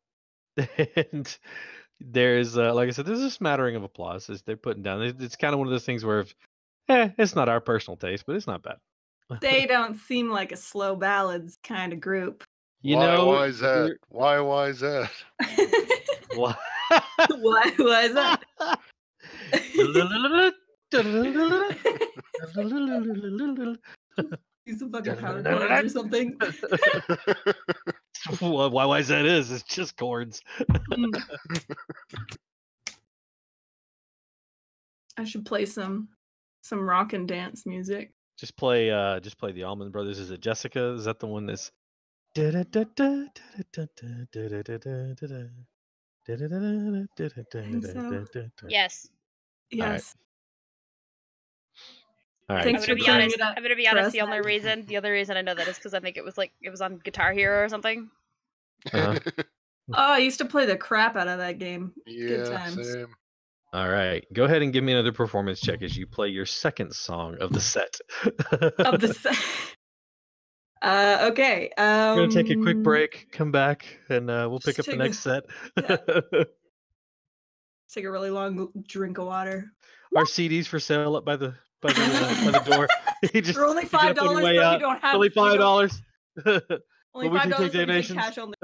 there's like I said, there's a smattering of applause as they're putting down. It's kind of one of those things where it's not our personal taste, but it's not bad. They don't seem like a slow ballads kind of group. Why is that? Why is that? Why? Why was that? Use some fucking power chords or something. Why is that? It's just chords. I should play some rock and dance music. Just play the Allman Brothers. Is it Jessica? Is that the one that's Yes. Yes. All right. Thanks I'm for gonna be clearing honest. it up. I'm gonna be for honest. us. The other reason I know that is because I think it was on Guitar Hero or something. Uh-huh. Oh, I used to play the crap out of that game. Good Yeah, times. same. All right. Go ahead and give me another performance check as you play your second song of the set. Of the set. Okay. We're gonna take a quick break, come back, and we'll pick up the take next set. Take a really long drink of water. Our CDs for sale up by the door. You just For only pick it up $5, on but your way you out. don't have Only you don't- $5. Only But we do $5 take but we donations. cash only.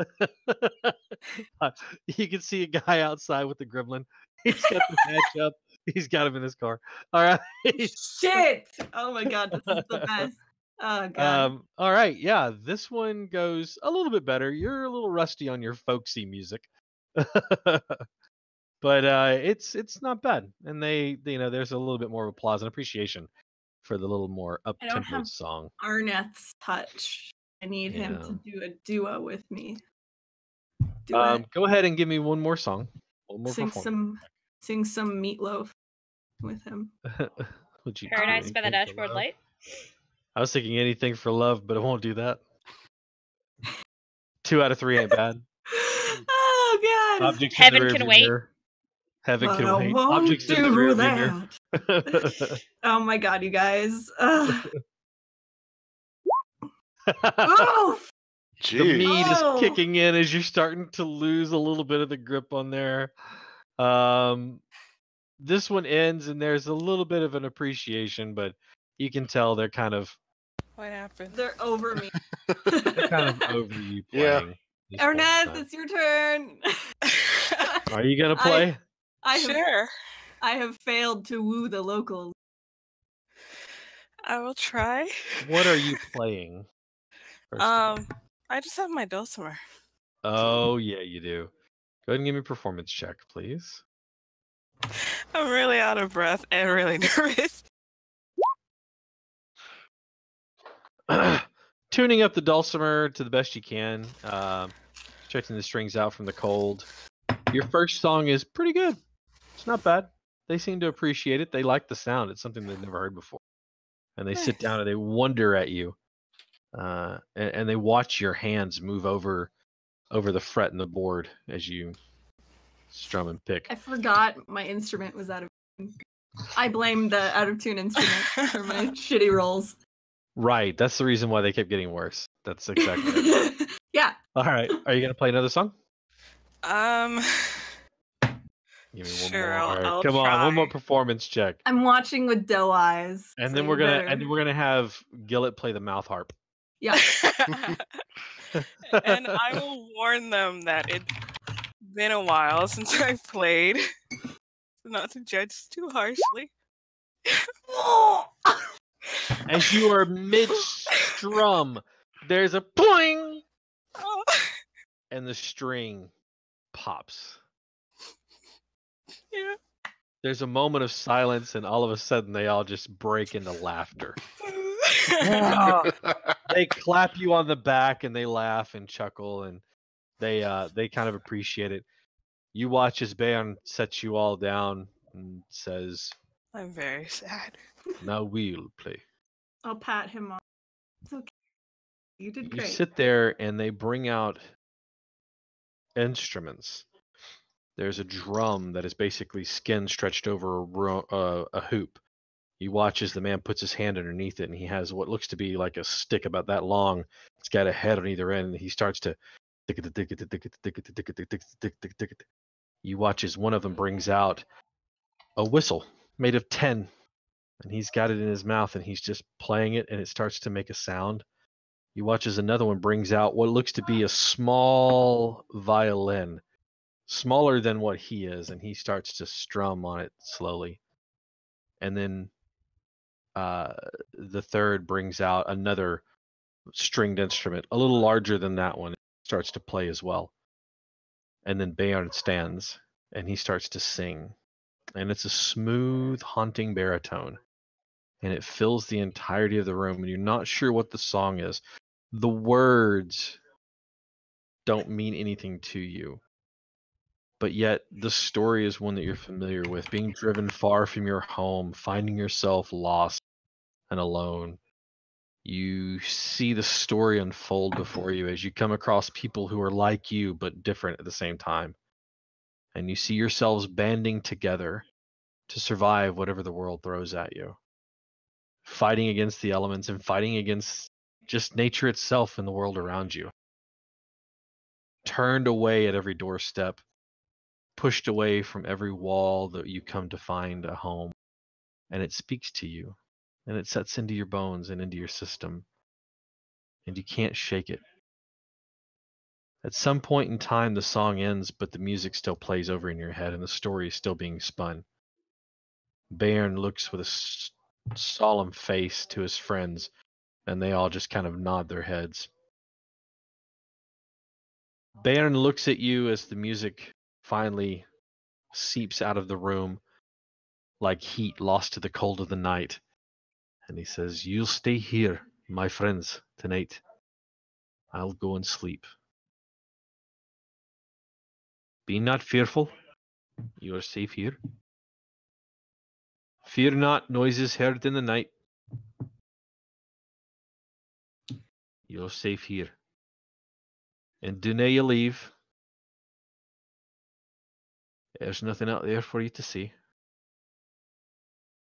You can see a guy outside with the gremlin. He's got the patch up. He's got him in his car. All right. Shit! Oh my god, this is the best. Oh god. All right. Yeah, this one goes a little bit better. You're a little rusty on your folksy music. But it's not bad. And they there's a little bit more applause and appreciation for the little more up don't tempo have- song. Arneth's touch. I need him to do a duo with me. Go ahead and give me one more song. One more Sing performance. some meatloaf. with him. Would you do Paradise by the anything for Dashboard love? Light. I was thinking anything for love, but it won't do that. 2 out of 3 ain't bad. Oh God! Objects Heaven in the can rearview wait. mirror. Heaven But can I wait. won't Objects in the do rearview mirror. that. Oh my God, you guys! Oh, The Jeez. meat Oh. is kicking in as you're starting to lose a little bit of the grip on there. This one ends and there's a little bit of an appreciation, but you can tell they're kind of What happened? they're over me. over you Yeah. playing. this point in Ernest, time. it's your turn. Are you gonna play? Sure. I have failed to woo the locals. I will try. What are you playing? first of all? I just have my dulcimer. Oh yeah, you do. Go ahead and give me a performance check, please. I'm really out of breath and really nervous. Tuning up the dulcimer to the best you can, stretching the strings out from the cold. Your first song is pretty good. It's not bad. They seem to appreciate it. They like the sound. It's something they've never heard before. And they sit down and they wonder at you. And they watch your hands move over the fret and the board as you strum and pick. I forgot my instrument was out of tune. I blame the out of tune instrument for my shitty rolls. Right. That's the reason why they kept getting worse. That's exactly it. Yeah. All right. Are you going to play another song? Give me one Sure, more. All right, I'll come on, one more try. performance check. I'm watching with doe eyes. And so then you we're gonna better- have Gillett play the mouth harp. Yeah. And I will warn them that it's been a while since I've played. Not to judge too harshly. As you are mid strum, there's a pling, Oh. and the string pops. Yeah. There's a moment of silence, and all of a sudden they all just break into laughter. They clap you on the back and they laugh and chuckle, and they kind of appreciate it. You watch as Bayon sets you all down and says, I'm very sad. "Now we'll play." I'll pat him on. It's okay. You did You great. sit there and they bring out instruments. There's a drum that is basically skin stretched over a hoop. You watch as the man puts his hand underneath it, and he has what looks to be like a stick about that long. It's got a head on either end, and he starts to. You watch as one of them brings out a whistle made of tin, and he's got it in his mouth, and he's just playing it, and it starts to make a sound. You watch as another one brings out what looks to be a small violin, smaller than what he is, and he starts to strum on it slowly. And then the third brings out another stringed instrument, a little larger than that one, starts to play as well. And then Bayard stands, and he starts to sing. And it's a smooth, haunting baritone. And it fills the entirety of the room, and you're not sure what the song is. The words don't mean anything to you. But yet, the story is one that you're familiar with. Being driven far from your home, finding yourself lost and alone. You see the story unfold before you as you come across people who are like you, but different at the same time. And you see yourselves banding together to survive whatever the world throws at you. Fighting against the elements and fighting against just nature itself and the world around you. Turned away at every doorstep, pushed away from every wall that you come to find a home. And it speaks to you, and it sets into your bones and into your system, and you can't shake it. At some point in time, the song ends, but the music still plays over in your head, and the story is still being spun. Bairn looks with a solemn face to his friends, and they all just kind of nod their heads. Bairn looks at you as the music finally seeps out of the room like heat lost to the cold of the night. And he says, "You'll stay here, my friends, tonight. I'll go and sleep. Be not fearful. You are safe here." Fear not noises heard in the night. You're safe here. And do not you leave. There's nothing out there for you to see.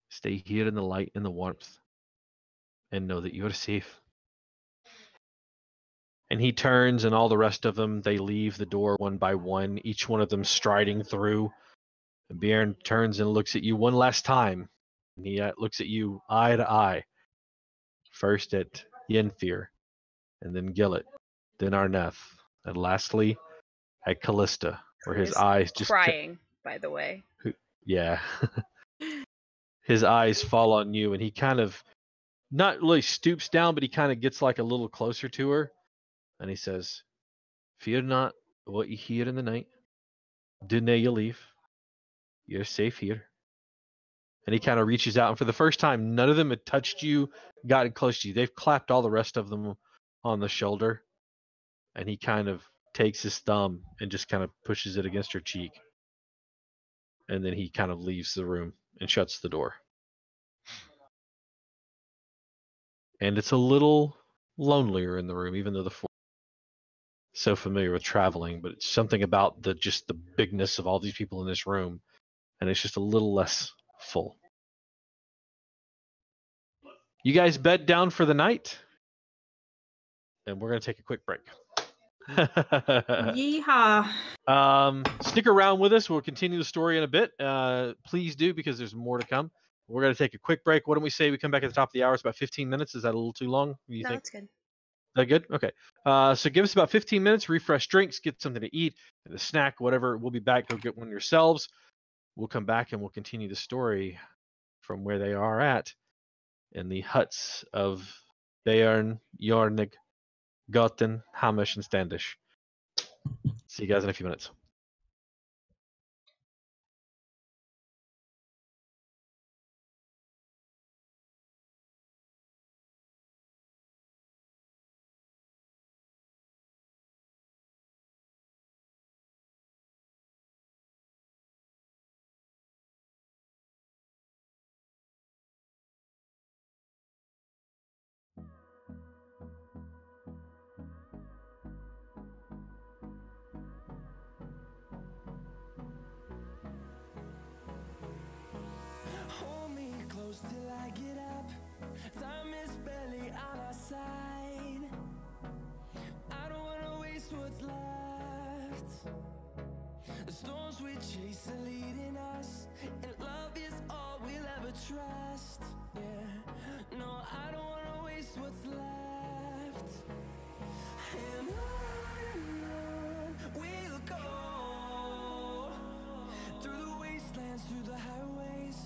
Stay here in the light and the warmth. And know that you're safe. And he turns, and all the rest of them, they leave the door one by one, each one of them striding through. And Bjorn turns and looks at you one last time. And he looks at you eye to eye. First at Yenfir, and then Gillet, then Arneth, and lastly at Callista, where his eyes just crying, by the way. Yeah. His eyes fall on you, and he kind of not really stoops down, but he kind of gets like a little closer to her, and he says, "Fear not what you hear in the night. Do not you leave. You're safe here." And he kind of reaches out, and for the first time, none of them had touched you, gotten close to you. They've clapped all the rest of them on the shoulder, and he kind of takes his thumb and just kind of pushes it against her cheek. And then he kind of leaves the room and shuts the door. And it's a little lonelier in the room, even though the four are so familiar with traveling, but it's something about just the bigness of all these people in this room, and it's just a little less full. You guys bed down for the night, and we're going to take a quick break. Yeehaw. Stick around with us. We'll continue the story in a bit. Please do, because there's more to come. We're going to take a quick break. What don't we say we come back at the top of the hour? It's about 15 minutes. Is that a little too long? What do you think? That's good. Is that good? Okay. So give us about 15 minutes, refresh drinks, get something to eat, and a snack, whatever. We'll be back. Go get one yourselves. We'll come back and we'll continue the story from where they are at in the huts of Bayern, Jornig, Gotten, Hamish, and Standish. See you guys in a few minutes. Hold me close till I get up. Time is barely on our side. I don't wanna waste what's left. The storms we chase are leading us, and love is all we'll ever trust. Yeah, no, I don't wanna waste what's left. And on we'll go, through the wastelands, through the highways,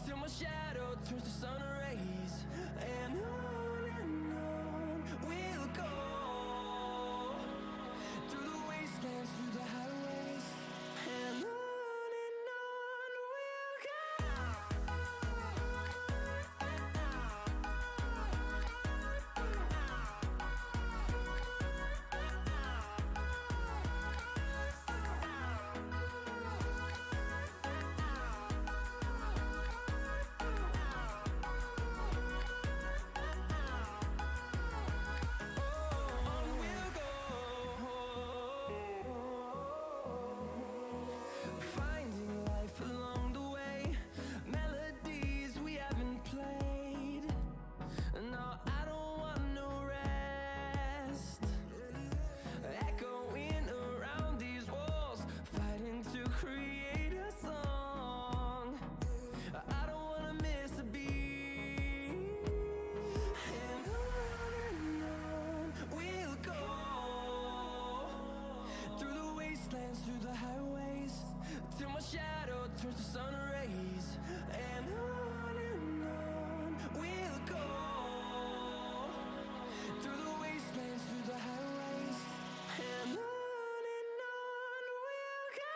till my shadow turns to sun rays. And on we'll go, through the wastelands, through the highways, and on we'll go. Finding life along the way, melodies we haven't played. No, I don't want no rest. Echoing around these walls, fighting to create a song. I don't wanna miss a beat. And on we'll go, through the wastelands, through the highways, till my shadow turns to sun rays. And on we'll go, through the wastelands, through the highways, and on we'll go.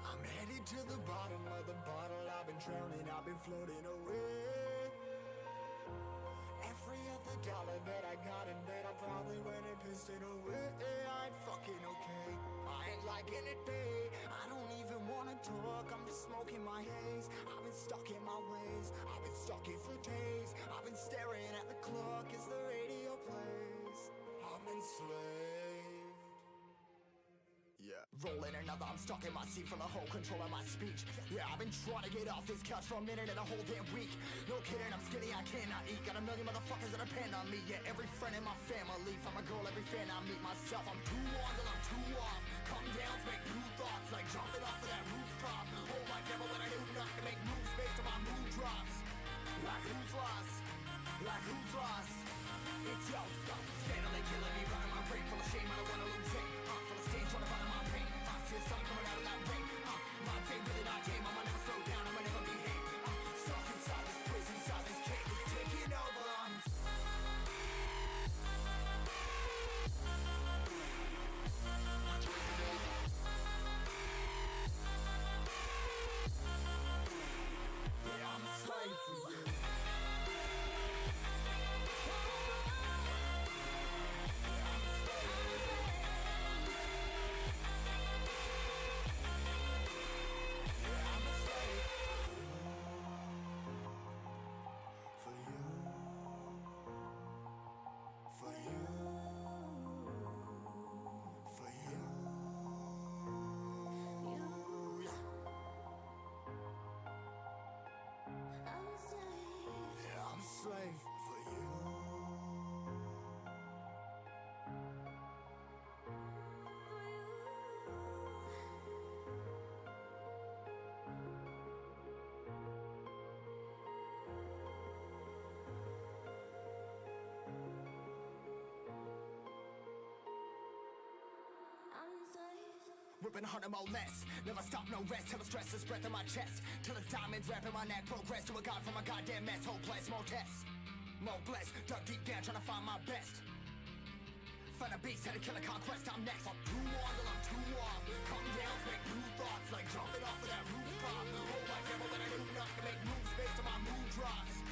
I'm headed to the bottom of the bottle. I've been drowning, I've been floating away. Every other dollar that I got in bed, I probably went and pissed it away. I ain't fucking okay, I ain't liking it, babe. I don't even wanna talk, I'm just smoking my haze. I've been stuck in my ways, I've been stuck here for days. I've been staring at the clock as the radio plays. I'm enslaved. Yeah. Rolling another, I'm stuck in my seat for the whole control of my speech. Yeah, I've been trying to get off this couch for a minute and a whole damn week. No kidding, I'm skinny, I cannot eat. Got a million motherfuckers that depend on me. Yeah, every friend in my family. From a girl, every fan I meet myself. I'm too on till I'm too off. Come down, make new thoughts, like jumping off of that rooftop. Whole life never when I do nothing to make moves based on my mood drops. Like who's lost? Like who's lost? It's your stuff. Steadily killing me, running my brain full of shame. I don't wanna lose it. Full of stage, trying to find my pain. See the sun coming out of that rain. My day really not game. I'ma never slow down. I'ma never behave. Stuck inside this prison, inside this cage. It's taking over. Yeah, I'm a slave for you. open heart and molest. Never stop, no rest, till the stress is breath in my chest. Till it's diamonds wrapping my neck, progress to a god from a goddamn mess. Hopeless, more tests, more blessed. Dug deep down, trying to find my best. Find a beast, had to kill a conquest, I'm next. I'm too on till I'm too off. Come down, make new thoughts, like jumping off of that rooftop. Whole life never when I knew enough to make moves based on my mood drops.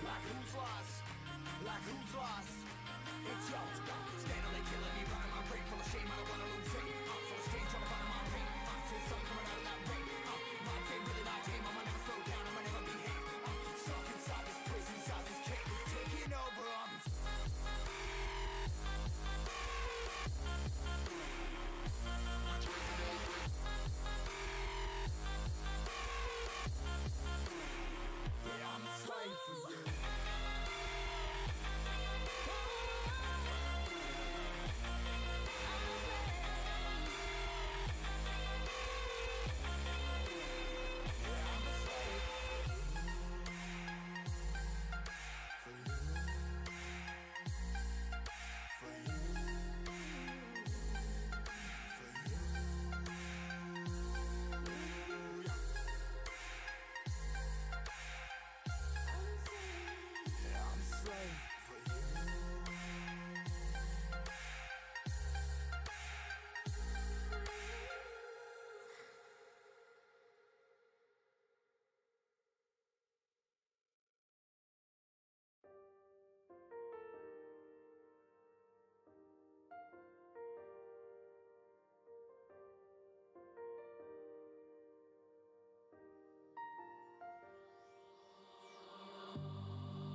Like who's lost? Like who's lost? It's yours, steadily killing me, running my brain full of shame. I don't wanna lose it. I'm full of stage, trying to find my pain. I see something coming out of that rain. My team really not tame. I'ma never slow down. I'ma never behave. Stuck inside this prison, inside this cage. It's taking over. I'm a slave for you.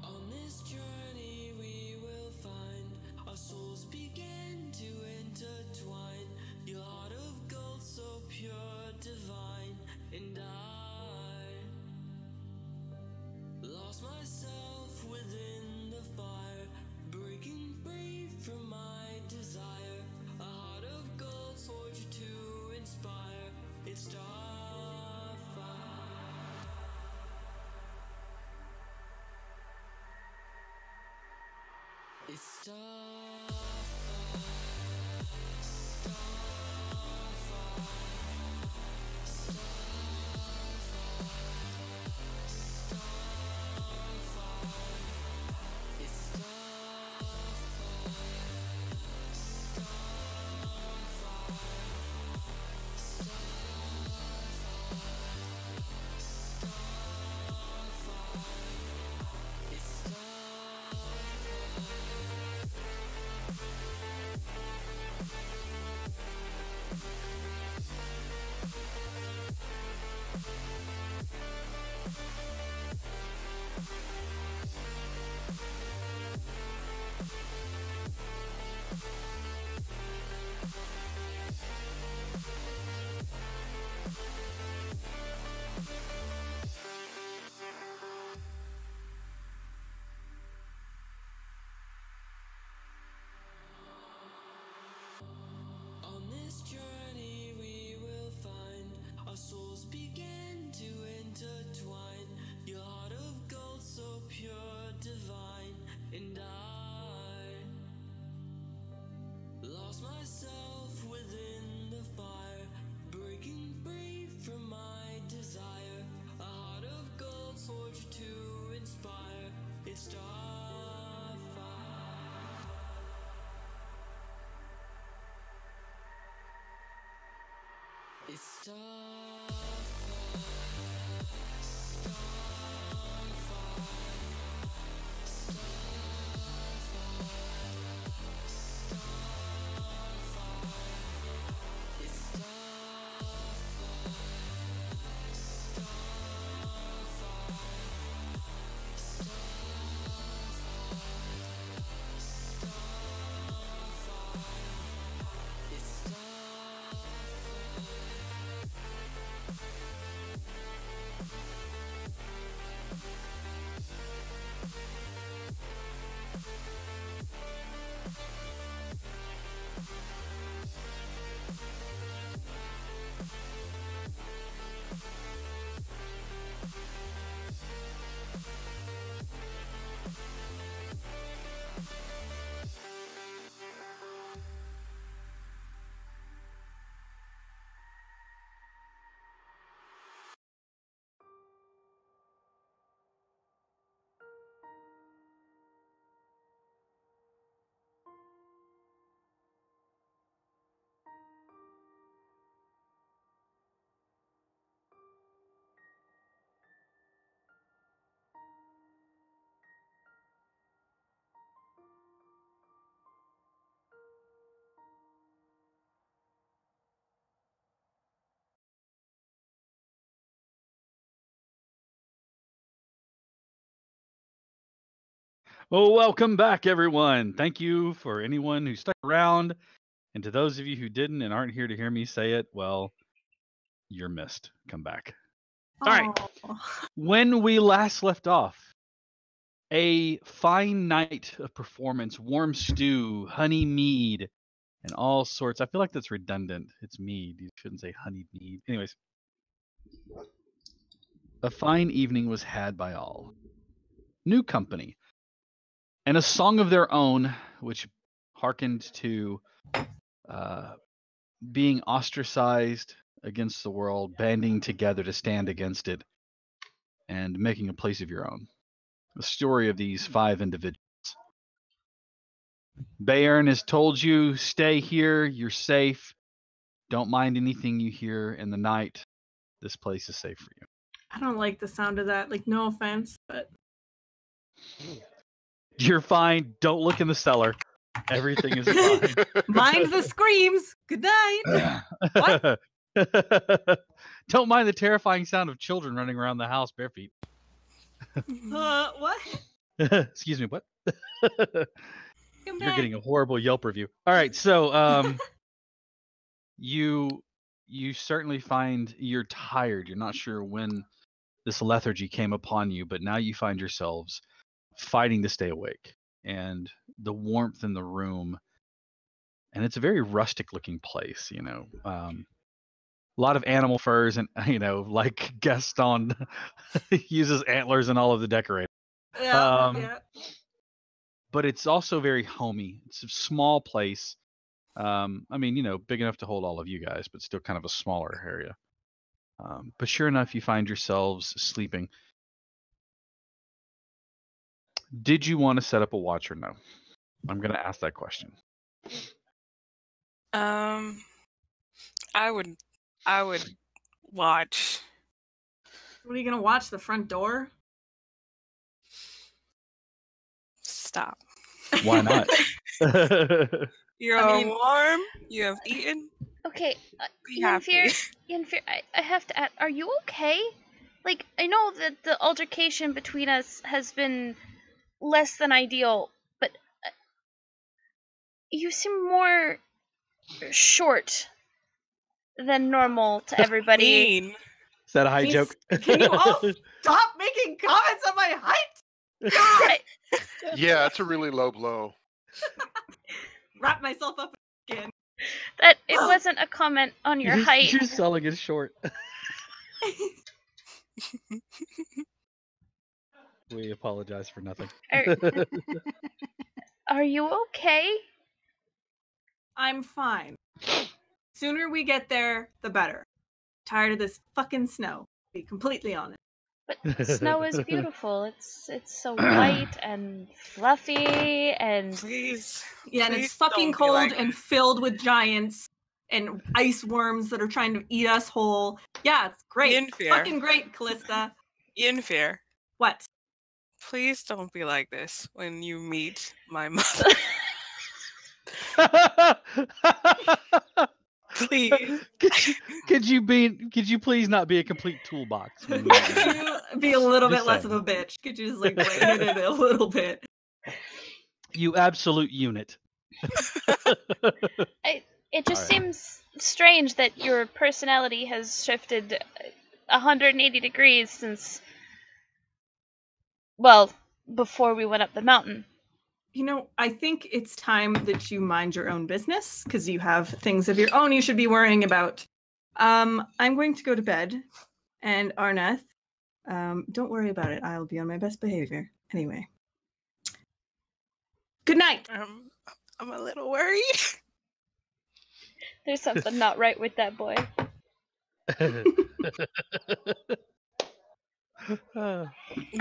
On this journey we will find our souls begin to intertwine. Your heart of gold so pure, divine. And I lost myself within the fire, breaking free from my desire. A heart of gold forged to inspire. It's Starfire. It's Starfire. On this journey we will find our souls begin to intertwine. Your heart of gold so pure, divine. And I lost myself within the fire, breaking free from my desire. A heart of gold forged to inspire. It's Starfire. It's Starfire. It's Starfire. Well, welcome back, everyone. Thank you for anyone who stuck around. And to those of you who didn't and aren't here to hear me say it, well, you're missed. Come back. All right. Aw. When we last left off, a fine night of performance, warm stew, honey mead, and all sorts. I feel like that's redundant. It's mead. You shouldn't say honey mead. Anyways, a fine evening was had by all. New company. And a song of their own, which hearkened to being ostracized against the world, banding together to stand against it, and making a place of your own. The story of these 5 individuals. Bayern has told you, stay here, you're safe. Don't mind anything you hear in the night. This place is safe for you. I don't like the sound of that. Like, no offense, but You're fine. Don't look in the cellar. Everything is fine. mind the screams. Good night. What? Don't mind the terrifying sound of children running around the house bare feet. What? Excuse me, what? Come You're back. getting a horrible Yelp review. All right, so you certainly find you're tired. You're not sure when this lethargy came upon you, but now you find yourselves fighting to stay awake. And the warmth in the room, and it's a very rustic looking place, you know. A lot of animal furs, and like Gaston uses antlers in all of the decorating. Yeah, Um, yeah. But it's also very homey. It's a small place. I mean, big enough to hold all of you guys, but still kind of a smaller area. But sure enough, you find yourselves sleeping. Did you want to set up a watch or no? I'm going to ask that question. I would watch. What are you gonna watch? The front door? Stop. Why not? You're I mean- warm. You have eaten. Okay, Be happy. Yenfear, I have to ask, are you okay? Like, I know that the altercation between us has been less than ideal, but you seem more short than normal to everybody. Mean. Is that a high Can you joke? Can you all stop making comments on my height? God! Yeah, that's a really low blow. Wrap myself up again. That it wasn't a comment on your height. You're selling it short. We apologize for nothing. Are you okay? I'm fine. Sooner we get there, the better. Tired of this fucking snow. To be completely honest. But snow is beautiful. It's so white and fluffy and Please. Yeah, and Please it's fucking don't be cold like and filled with giants and ice worms that are trying to eat us whole. Yeah, it's great. Yenfear. Fucking great, Callista. Yenfear, What? please don't be like this when you meet my mother. Please. could you please not be a complete toolbox? when Could you- you be a little Just bit less saying. of a bitch? Could you just like rein it in a little bit? You absolute unit. it just Alright. seems strange that your personality has shifted 180 degrees since, well, before we went up the mountain. You know, I think it's time that you mind your own business because you have things of your own you should be worrying about. I'm going to go to bed, and Arneth, don't worry about it. I'll be on my best behavior. Anyway. Good night. I'm a little worried. There's something not right with that boy. Uh, But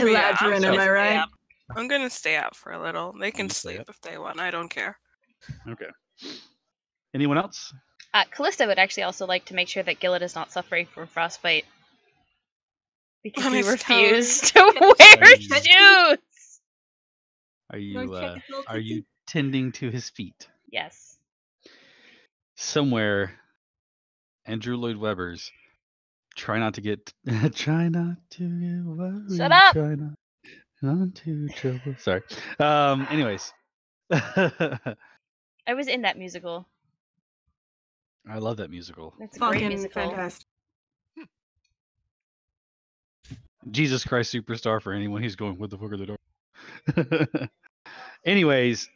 yeah, I'm Eladrin, gonna am I stay right? up. I'm gonna stay out for a little. They can You stay sleep up? if they want. I don't care. okay. Anyone else? Callista would actually also like to make sure that Gillett is not suffering from frostbite. Because On he his refused to toes. wear Toes. shoes! Are Wanna you check his little are you tootsie? tending to his feet? Yes. Somewhere, Andrew Lloyd Webber's "Try not to get worried. Shut up! Try not." On to trouble. Sorry. Anyways. I was in that musical. I love that musical. It's a great Fucking musical. fantastic. Jesus Christ Superstar for anyone who's going, what the fuck are the door? Anyways,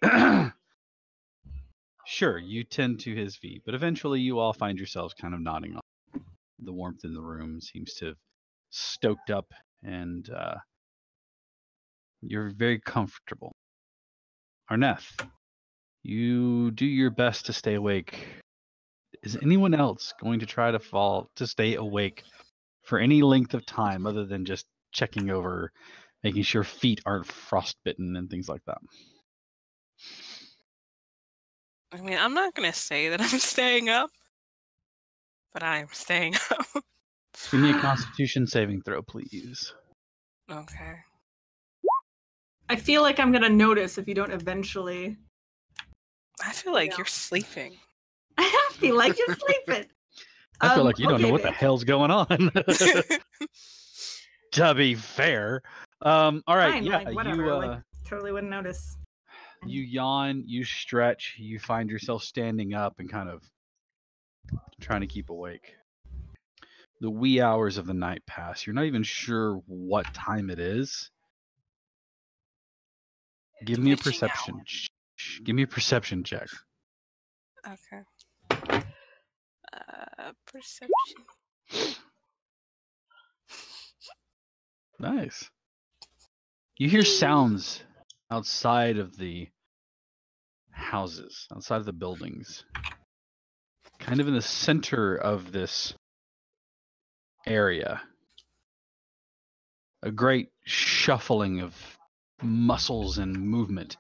sure, you tend to his feet, but eventually you all find yourselves kind of nodding off. The warmth in the room seems to have stoked up, and you're very comfortable. Arneth, you do your best to stay awake. Is anyone else going to try to stay awake for any length of time other than just checking over, making sure feet aren't frostbitten and things like that? I mean, I'm not gonna say that I'm staying up, but I am staying up. Give me a Constitution saving throw, please. Okay. I feel like I'm gonna notice if you don't eventually. I feel like Yeah. you're sleeping. I feel like you're sleeping. I feel like you don't know okay, what the babe. hell's going on. To be fair. All right, Fine, yeah, like, whatever. you Like, totally wouldn't notice. you yawn, you stretch, you find yourself standing up and kind of trying to keep awake. The wee hours of the night pass. You're not even sure what time it is. Give me a Twitching perception. Give me a perception check. Okay. Perception. Nice. You hear sounds outside of the houses, outside of the buildings. Kind of in the center of this area. A great shuffling of muscles and movement.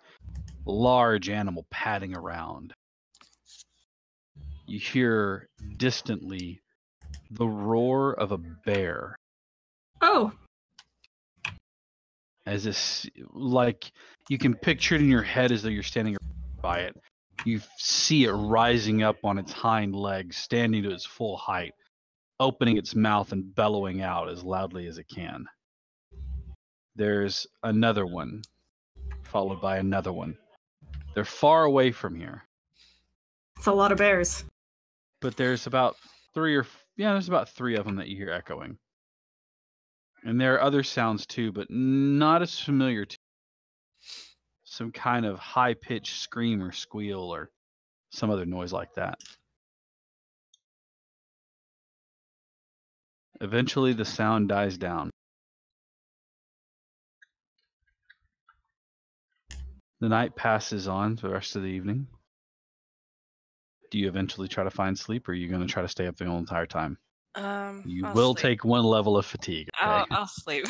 Large animal padding around. You hear distantly the roar of a bear. Oh, As this, like, you can picture it in your head as though you're standing by it. You see it rising up on its hind legs, standing to its full height, opening its mouth and bellowing out as loudly as it can. There's another one, followed by another one. They're far away from here, it's a lot of bears. but there's about three of them that you hear echoing. And there are other sounds too, but not as familiar to some kind of high-pitched scream or squeal or some other noise like that. Eventually, the sound dies down. The night passes on for the rest of the evening. Do you eventually try to find sleep, or are you going to try to stay up the whole entire time? You I'll will sleep. take one level of fatigue. Okay? I'll sleep.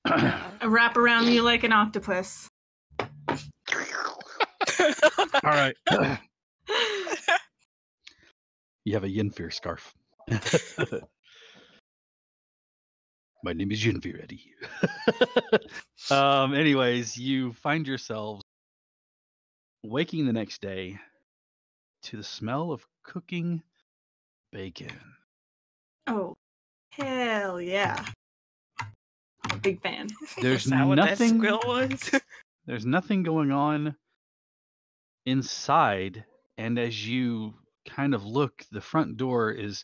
I wrap around you like an octopus. All right. You have a Yenfir scarf. My name is Yenfir, Eddie. Anyways, you find yourselves waking the next day to the smell of cooking bacon. Oh, hell yeah. I'm a big fan. There's Is that what that nothing. squeal was? There's nothing going on inside, and as you kind of look, the front door is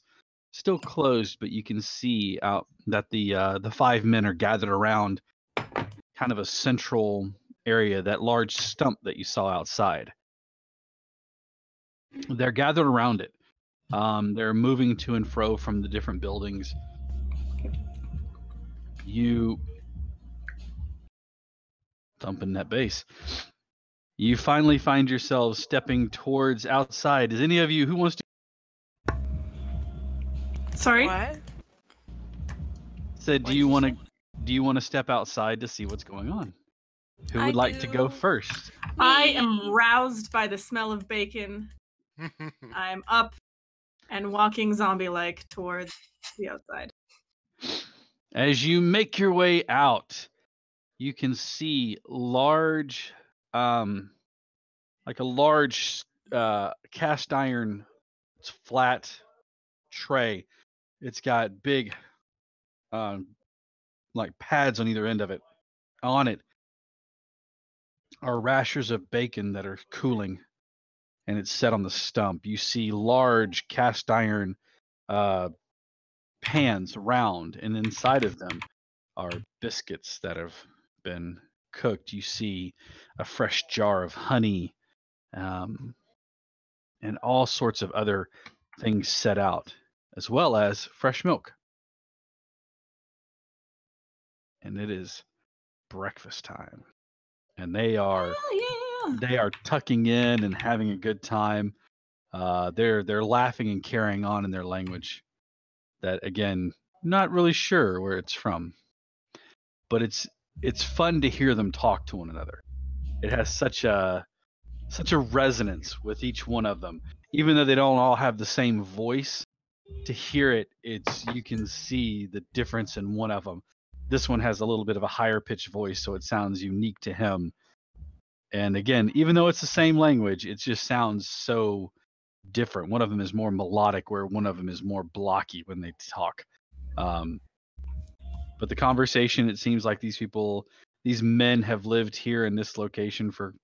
still closed, but you can see out that the 5 men are gathered around kind of a central area, that large stump that you saw outside. They're gathered around it. They're moving to and fro from the different buildings. You thumping that bass. You finally find yourselves stepping towards outside. Is any of you who wants to Sorry? What? say? What'd Do you you want say? to? Do you want to step outside to see what's going on? Who I would like to go do. first? I am roused by the smell of bacon. I'm up and walking zombie-like towards the outside. As you make your way out, you can see large, like a large cast iron flat tray. It's got big like pads on either end of it. On it are rashers of bacon that are cooling, and it's set on the stump. You see large cast iron pans round, and inside of them are biscuits that have been cooked. You see a fresh jar of honey, and all sorts of other things set out, as well as fresh milk. And it is breakfast time, and they are tucking in and having a good time. They're laughing and carrying on in their language that, again, not really sure where it's from, but it's fun to hear them talk to one another. It has such a resonance with each one of them, even though they don't all have the same voice. To hear it, you can see the difference in one of them. This one has a little bit of a higher pitched voice, so it sounds unique to him. And again, even though it's the same language, it just sounds so different. One of them is more melodic, where one of them is more blocky when they talk. But the conversation, it seems like these men have lived here in this location for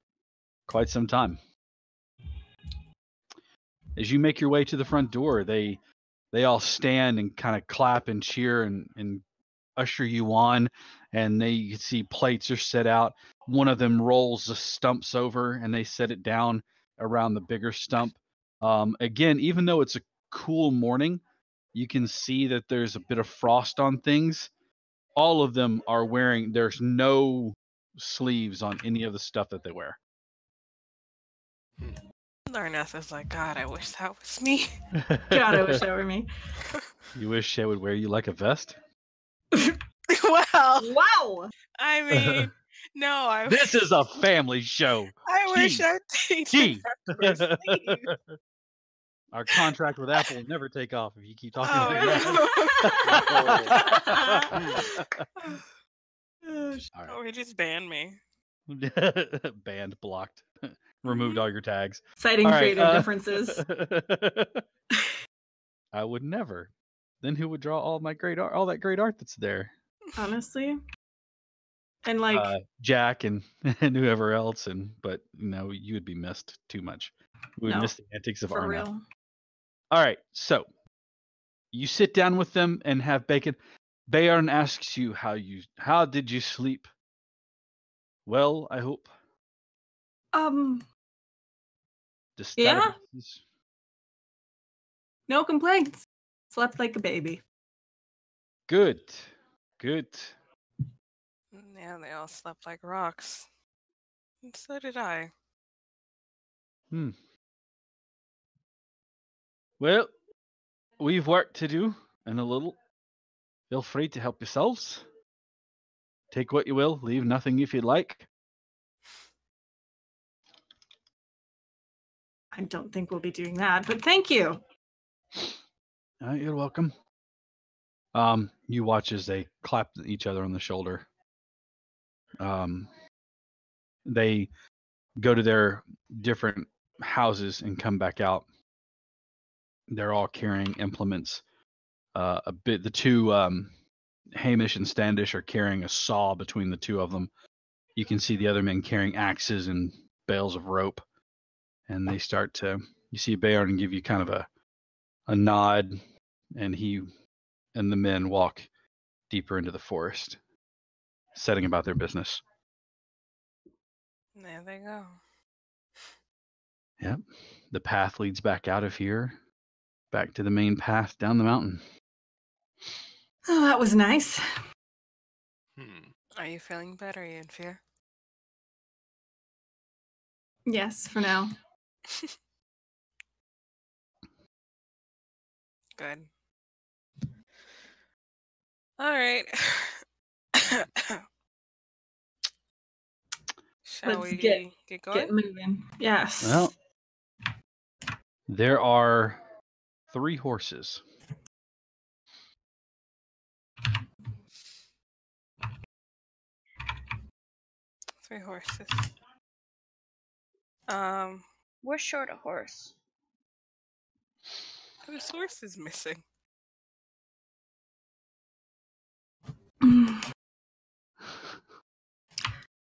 quite some time. As you make your way to the front door, they all stand and kind of clap and cheer and usher you on, and you see plates are set out. One of them rolls the stumps over, and they set it down around the bigger stump. Again, even though it's a cool morning, you can see that there's a bit of frost on things. All of them are wearing, there's no sleeves on any of the stuff that they wear. Larneth is like, God, I wish that was me. God, I wish that were me. You wish they would wear you like a vest? Well, Wow. I mean, no, This is a family show. I wish Gee. I Gee. didn't have sleeves. Our contract with Apple will never take off if you keep talking Oh, like that. All Oh, he just banned me. right. Banned, blocked, removed all your tags. Citing All right, creative differences. I would never. Then who would draw all my great art, all that great art that's there? Honestly. And like Jack and whoever else, but you would be missed too much. We would No, miss the antics of for Arna. real. All right, so you sit down with them and have bacon. Bayarn asks you how did you sleep? Well, I hope. Yeah. No complaints. Slept like a baby. Good. Yeah, they all slept like rocks. And so did I. Well, we've work to do, and a little. Feel free to help yourselves. Take what you will, leave nothing if you'd like. I don't think we'll be doing that, but thank you. You're welcome. You watch as they clap each other on the shoulder. They go to their different houses and come back out. They're all carrying implements. The two Hamish and Standish are carrying a saw between the two of them. You can see the other men carrying axes and bales of rope, and they start to. You see Bayarn give you kind of a nod, and he and the men walk deeper into the forest, setting about their business. There they go. Yep. The path leads back out of here, back to the main path down the mountain. Oh, that was nice. Are you feeling better, Ianfear? Yes, for now. Good. All right. Shall Let's we get going? Get moving. Yes. Well, there are 3 horses. Three horses. We're short a horse. Whose horse is missing?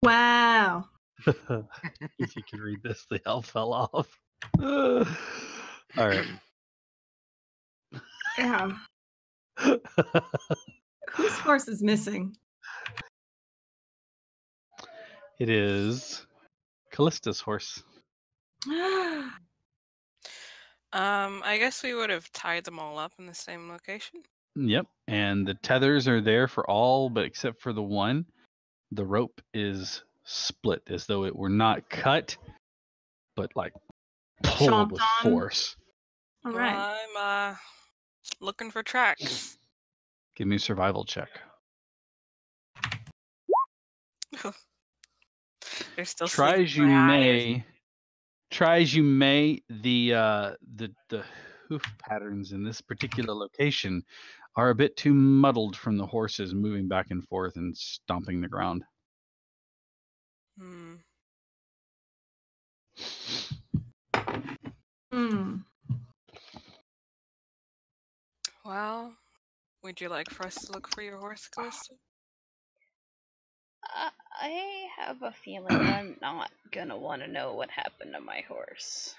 Wow. If you can read this, the elf fell off. All right. Yeah. Whose horse is missing? It is Callista's horse. I guess we would have tied them all up in the same location. Yep. And the tethers are there for all, but except for the one, the rope is split as though it were not cut, but like pulled Chomped with on. force. All Well, right. I'm looking for tracks. Give me a survival check. They're still Try sleeping as you my eyes. may, the hoof patterns in this particular location are a bit too muddled from the horses moving back and forth and stomping the ground. Hmm. Hmm. Well, would you like for us to look for your horse, Callista? I have a feeling I'm not gonna want to know what happened to my horse.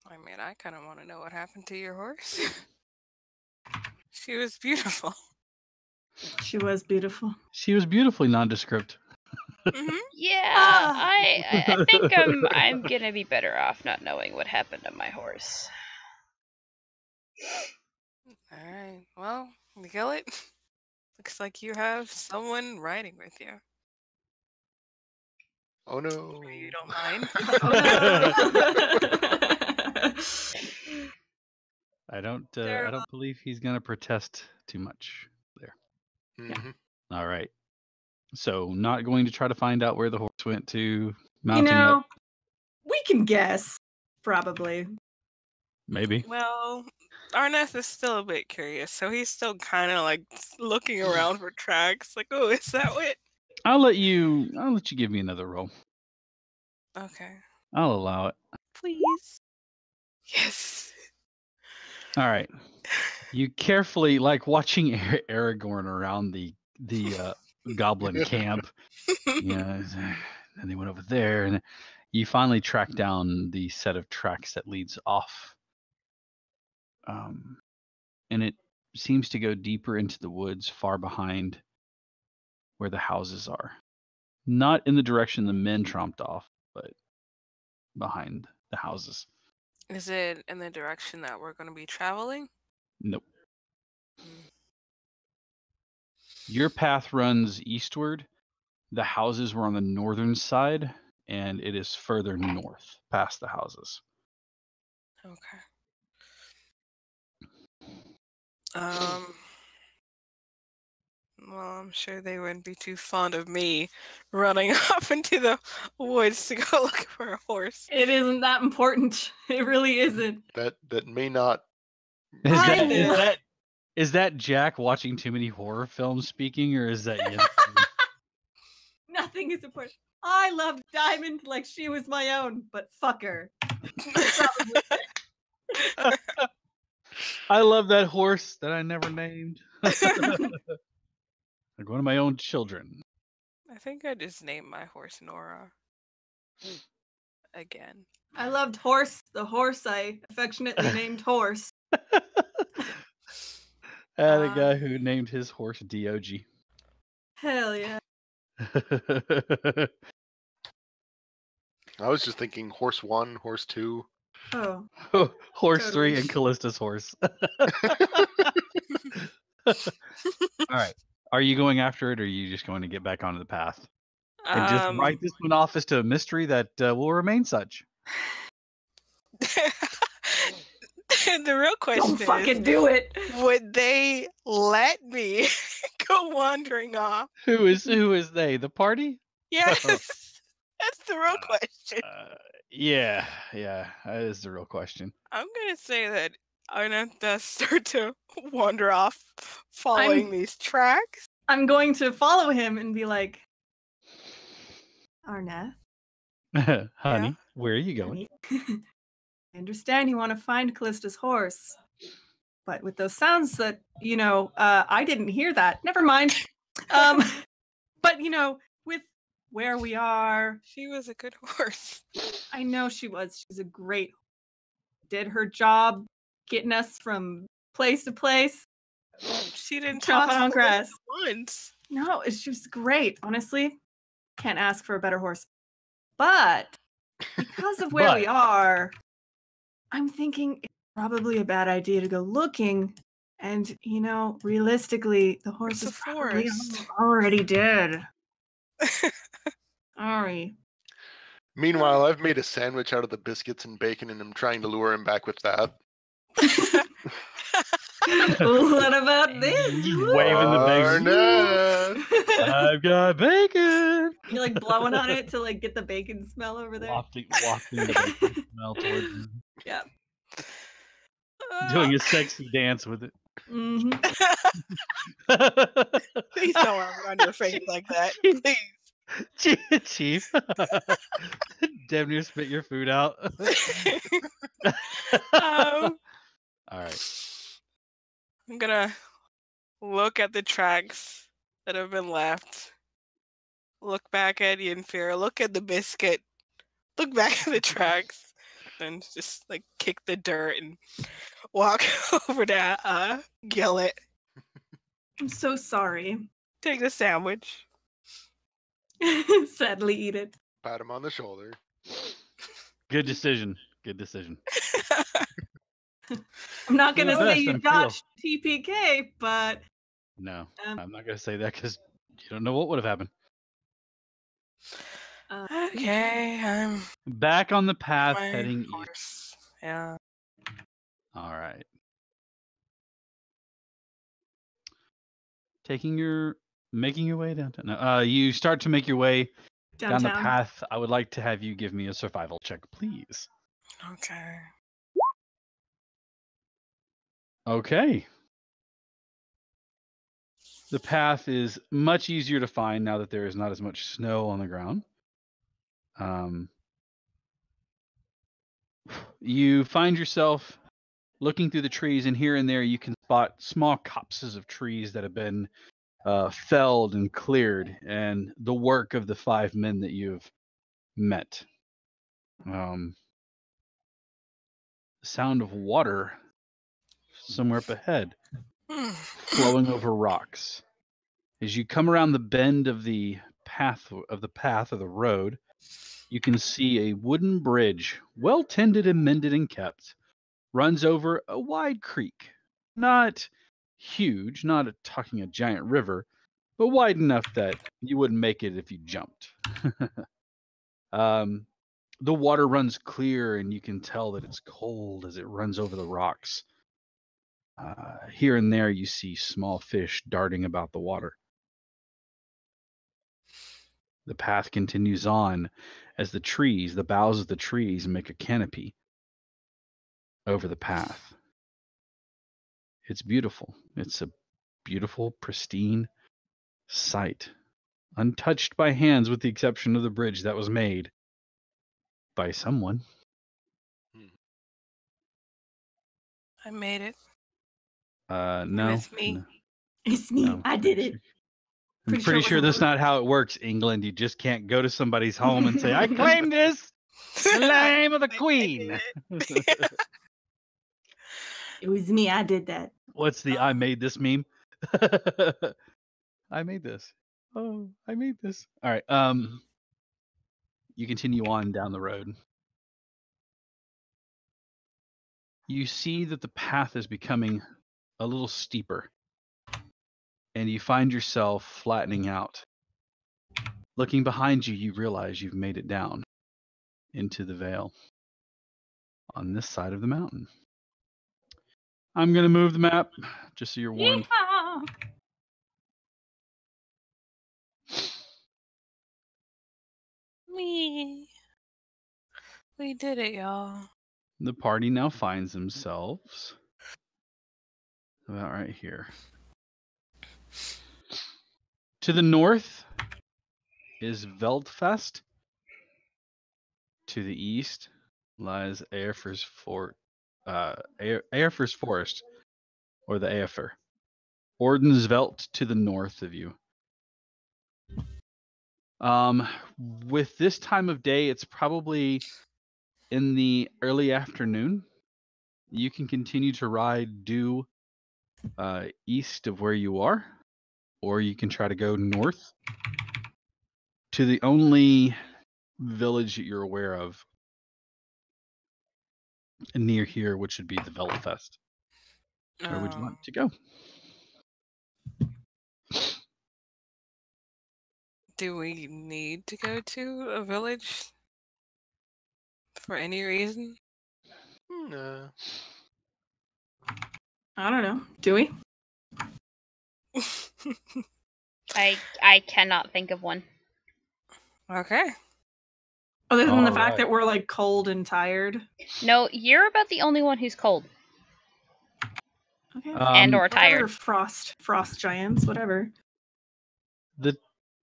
I mean, I kind of want to know what happened to your horse. She was beautiful. She was beautiful. She was beautifully nondescript. Hmm. Yeah, Ah. I think I'm gonna be better off not knowing what happened to my horse. All right. Well, Miguel, looks like you have someone riding with you. Oh no. You don't mind? I don't Terrible. believe he's gonna protest too much there. Mhm. All right. So not going to try to find out where the horse went to, You mounting know, up, we can guess. Probably. maybe. Well, Arneth is still a bit curious, so he's still kind of like looking around for tracks. Like, oh, is that what? I'll let you give me another roll. Okay, I'll allow it. please. Yes. All right. You carefully, like watching Aragorn around the goblin camp. Yeah, and they went over there, and you finally track down the set of tracks that leads off. And it seems to go deeper into the woods, far behind where the houses are. Not in the direction the men tromped off, but behind the houses. Is it in the direction that we're going to be traveling? Nope. Mm. Your path runs eastward. The houses were on the northern side, and it is further north past the houses. Okay. Well, I'm sure they wouldn't be too fond of me running off into the woods to go look for a horse. It isn't that important. It really isn't. That may not. Is I that, is know. that is that Jack watching too many horror films speaking, or is that you? Nothing is important. I loved Diamond like she was my own, but fuck her. I love that horse that I never named. Like one of my own children. I think I just named my horse Nora. Again. I loved Horse, the horse I affectionately named Horse. I had a guy who named his horse Dog. Hell yeah. I was just thinking horse 1, horse 2. Oh. Horse Totally. 3 and Callista's horse. All right. Are you going after it, or are you just going to get back onto the path? And just write this one off as to a mystery that will remain such. The real question Don't fucking is, do it. would they let me go wandering off? Who is they? The party? Yes. That's the real question. Yeah, that is the real question. I'm going to say that Arneth does start to wander off following these tracks. I'm going to follow him and be like, Arneth, Honey, where are you going? honey, I understand you want to find Callista's horse, but with those sounds that, I didn't hear that. Never mind. But But with where we are, She was a good horse. I know she was. She's a great. Did her job, getting us from place to place. She didn't Chomping toss on us grass. once. No, she was great. Honestly, can't ask for a better horse. But because of where we are, I'm thinking it's probably a bad idea to go looking. And realistically, the horse It's is a probably forest. already dead. Sorry. Meanwhile, I've made a sandwich out of the biscuits and bacon, and I'm trying to lure him back with that. What about this? You waving the bacon. Arnett! I've got bacon. You're like blowing on it to like get the bacon smell over there. Wafting the bacon smell towards you. Yeah. Doing a sexy dance with it. hmm Please don't rub it on your face like that. Please. Chief. Damn near spit your food out. Um, All right. I'm gonna look at the tracks that have been left. Look back at Yinfir. Look at the biscuit. Look back at the tracks. And just like kick the dirt and walk over to Gillet. I'm so sorry. Take the sandwich. Sadly, eat it. Pat him on the shoulder. Good decision. Good decision. I'm not Do gonna the say best you and feel. dodged TPK, but No, Um, I'm not going to say that because you don't know what would have happened. Okay, I'm Back on the path my heading east. horse. Yeah. All right. Making your way downtown. No, you start to make your way down downtown. the path. I would like to have you give me a survival check, please. Okay. Okay. The path is much easier to find now that there is not as much snow on the ground. You find yourself looking through the trees, and here and there you can spot small copses of trees that have been felled and cleared, and the work of the 5 men that you've met. The sound of water somewhere up ahead, flowing over rocks. As you come around the bend of the path of the road, you can see a wooden bridge, well tended and mended and kept, runs over a wide creek. Not huge, not talking a giant river, but wide enough that you wouldn't make it if you jumped. The water runs clear, and you can tell that it's cold as it runs over the rocks. Here and there, you see small fish darting about the water. The path continues on as the boughs of the trees make a canopy over the path. It's beautiful. It's a beautiful, pristine sight, untouched by hands with the exception of the bridge that was made by someone. I made it. No. It's me. no, It's me. no, I did pretty it. sure- I'm Pretty pretty sure sure it that's wasn't not how it works, England. You just can't go to somebody's home and say, I claim this in the name of the queen. It was me. I did that. What's the I made this meme? I made this. Oh, I made this. All right. You continue on down the road. You see that the path is becoming a little steeper, and you find yourself flattening out. Looking behind you, you realize you've made it down into the vale on this side of the mountain. I'm going to move the map just so you're warned. Yeehaw! We did it, y'all. The party now finds themselves about right here. To the north is Veldfest. To the east lies Aerfir's Forest, or the Aerfir. Ordensvelt to the north of you. With this time of day, it's probably in the early afternoon. You can continue to ride due east of where you are, or you can try to go north to the only village that you're aware of near here, which would be the Velafest. Where would you Um, like to go? do we need to go to a village for any reason? No. I don't know. Do we? I cannot think of one. Okay. Other than the All fact right. that we're like cold and tired. No, you're about the only one who's cold Okay. and or Whatever, tired. frost giants, whatever. The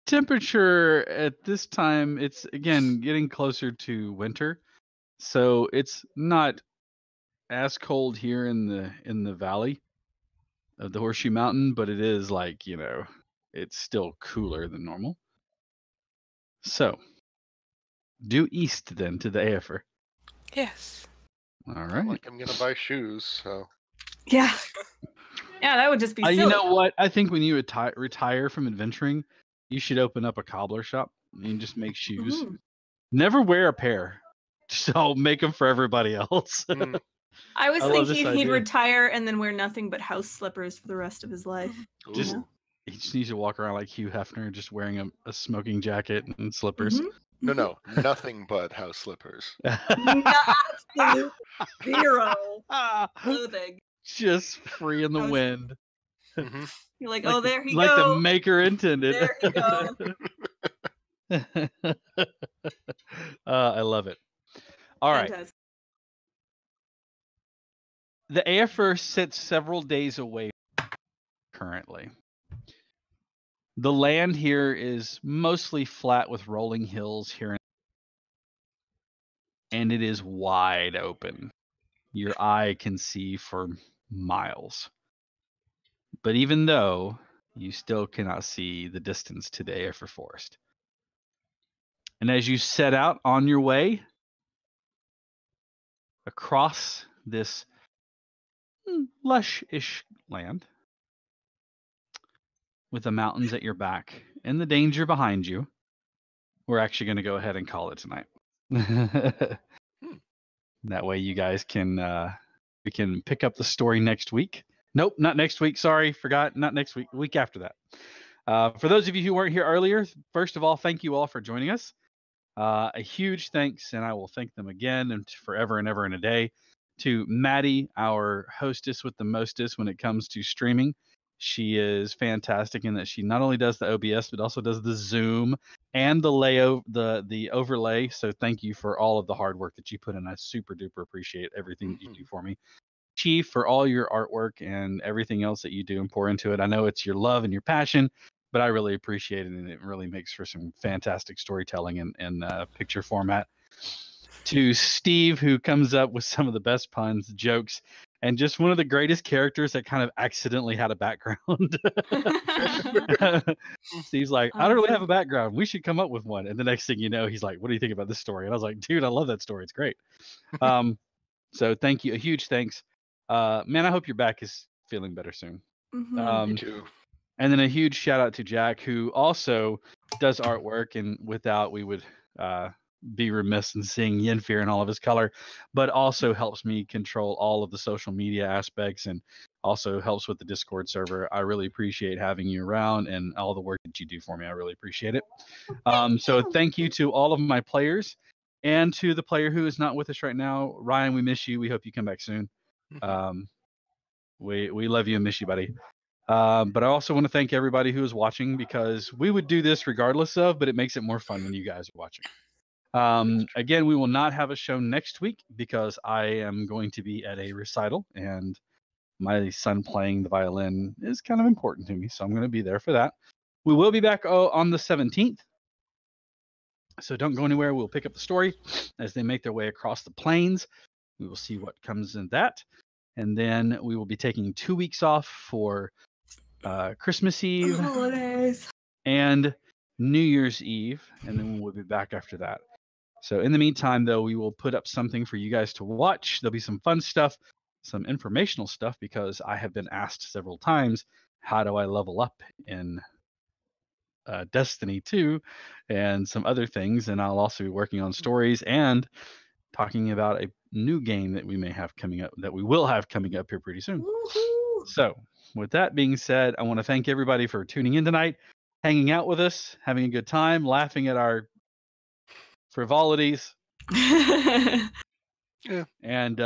temperature at this time, it's again getting closer to winter, so it's not as cold here in the valley of the Horseshoe Mountain, but it is like, it's still cooler than normal. So, due east then to the Aefer. Yes. All Not right. like I'm gonna buy shoes, so Yeah. Yeah, that would just be silly. You know what? I think when you retire from adventuring, you should open up a cobbler shop and just make shoes. Mhm. Never wear a pair. So make them for everybody else. mm, I was I love this thinking he'd idea. retire and then wear nothing but house slippers for the rest of his life. Just- ooh. He just needs to walk around like Hugh Hefner, just wearing a smoking jacket and slippers. Mhm. No, nothing but house slippers. Absolute zero clothing. Just free in the House- wind. hmm You're like, Like oh, the- there he like goes. the maker intended. There he goes. I love it. All right. Fantastic. The Aefer sits several days away currently. The land here is mostly flat with rolling hills here, and it is wide open. Your eye can see for miles. But even though, you still cannot see the distance to the Aefer Forest. And as you set out on your way across this lush-ish land, with the mountains at your back and the danger behind you, we're actually going to go ahead and call it tonight. That way you guys can we can pick up the story next week. Nope, not next week. Sorry, forgot. Not next week. Week after that. For those of you who weren't here earlier, first of all, thank you all for joining us. A huge thanks, and I will thank them again and forever and ever and a day, to Maddie, our hostess with the mostest when it comes to streaming. She is fantastic in that she not only does the OBS but also does the Zoom and the overlay. So thank you for all of the hard work that you put in. I super duper appreciate everything that you do for me. Chief, for all your artwork and everything else that you do and pour into it. I know it's your love and your passion, but I really appreciate it, and it really makes for some fantastic storytelling in picture format. To Steve, who comes up with some of the best puns, jokes, and just one of the greatest characters that kind of accidentally had a background. Steve's like, I don't really have a background. We should come up with one. And the next thing you know, he's like, what do you think about this story? And I was like, dude, I love that story. It's great. So thank you. A huge thanks. Man, I hope your back is feeling better soon. Mhm. Me too. And then a huge shout out to Jack, who also does artwork, and without we would be remiss in seeing Yenfear in all of his color, but also helps me control all of the social media aspects and also helps with the Discord server. I really appreciate having you around and all the work that you do for me. I really appreciate it. So thank you to all of my players and to the player who is not with us right now. Ryan, we miss you. We hope you come back soon. We love you and miss you, buddy. But I also want to thank everybody who is watching, because we would do this regardless of, but it makes it more fun when you guys are watching. Again, we will not have a show next week because I am going to be at a recital, and my son playing the violin is kind of important to me, so I'm going to be there for that. We will be back on the 17th, so don't go anywhere. We'll pick up the story as they make their way across the plains. We will see what comes in that, and then we will be taking 2 weeks off for Christmas Eve Holidays. and New Year's Eve, and then we'll be back after that. So in the meantime, though, we will put up something for you guys to watch. There'll be some fun stuff, some informational stuff, because I have been asked several times, how do I level up in Destiny 2 and some other things. And I'll also be working on stories and talking about a new game that we may have coming up, that we will have coming up here pretty soon. Woohoo! So with that being said, I want to thank everybody for tuning in tonight, hanging out with us, having a good time, laughing at our frivolities, and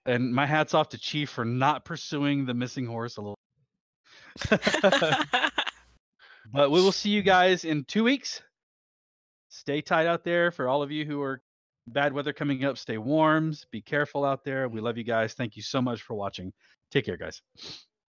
my hat's off to Chief for not pursuing the missing horse a little. But we will see you guys in 2 weeks. Stay tight out there. For all of you who are bad weather coming up, stay warm. Be careful out there. We love you guys. Thank you so much for watching. Take care, guys.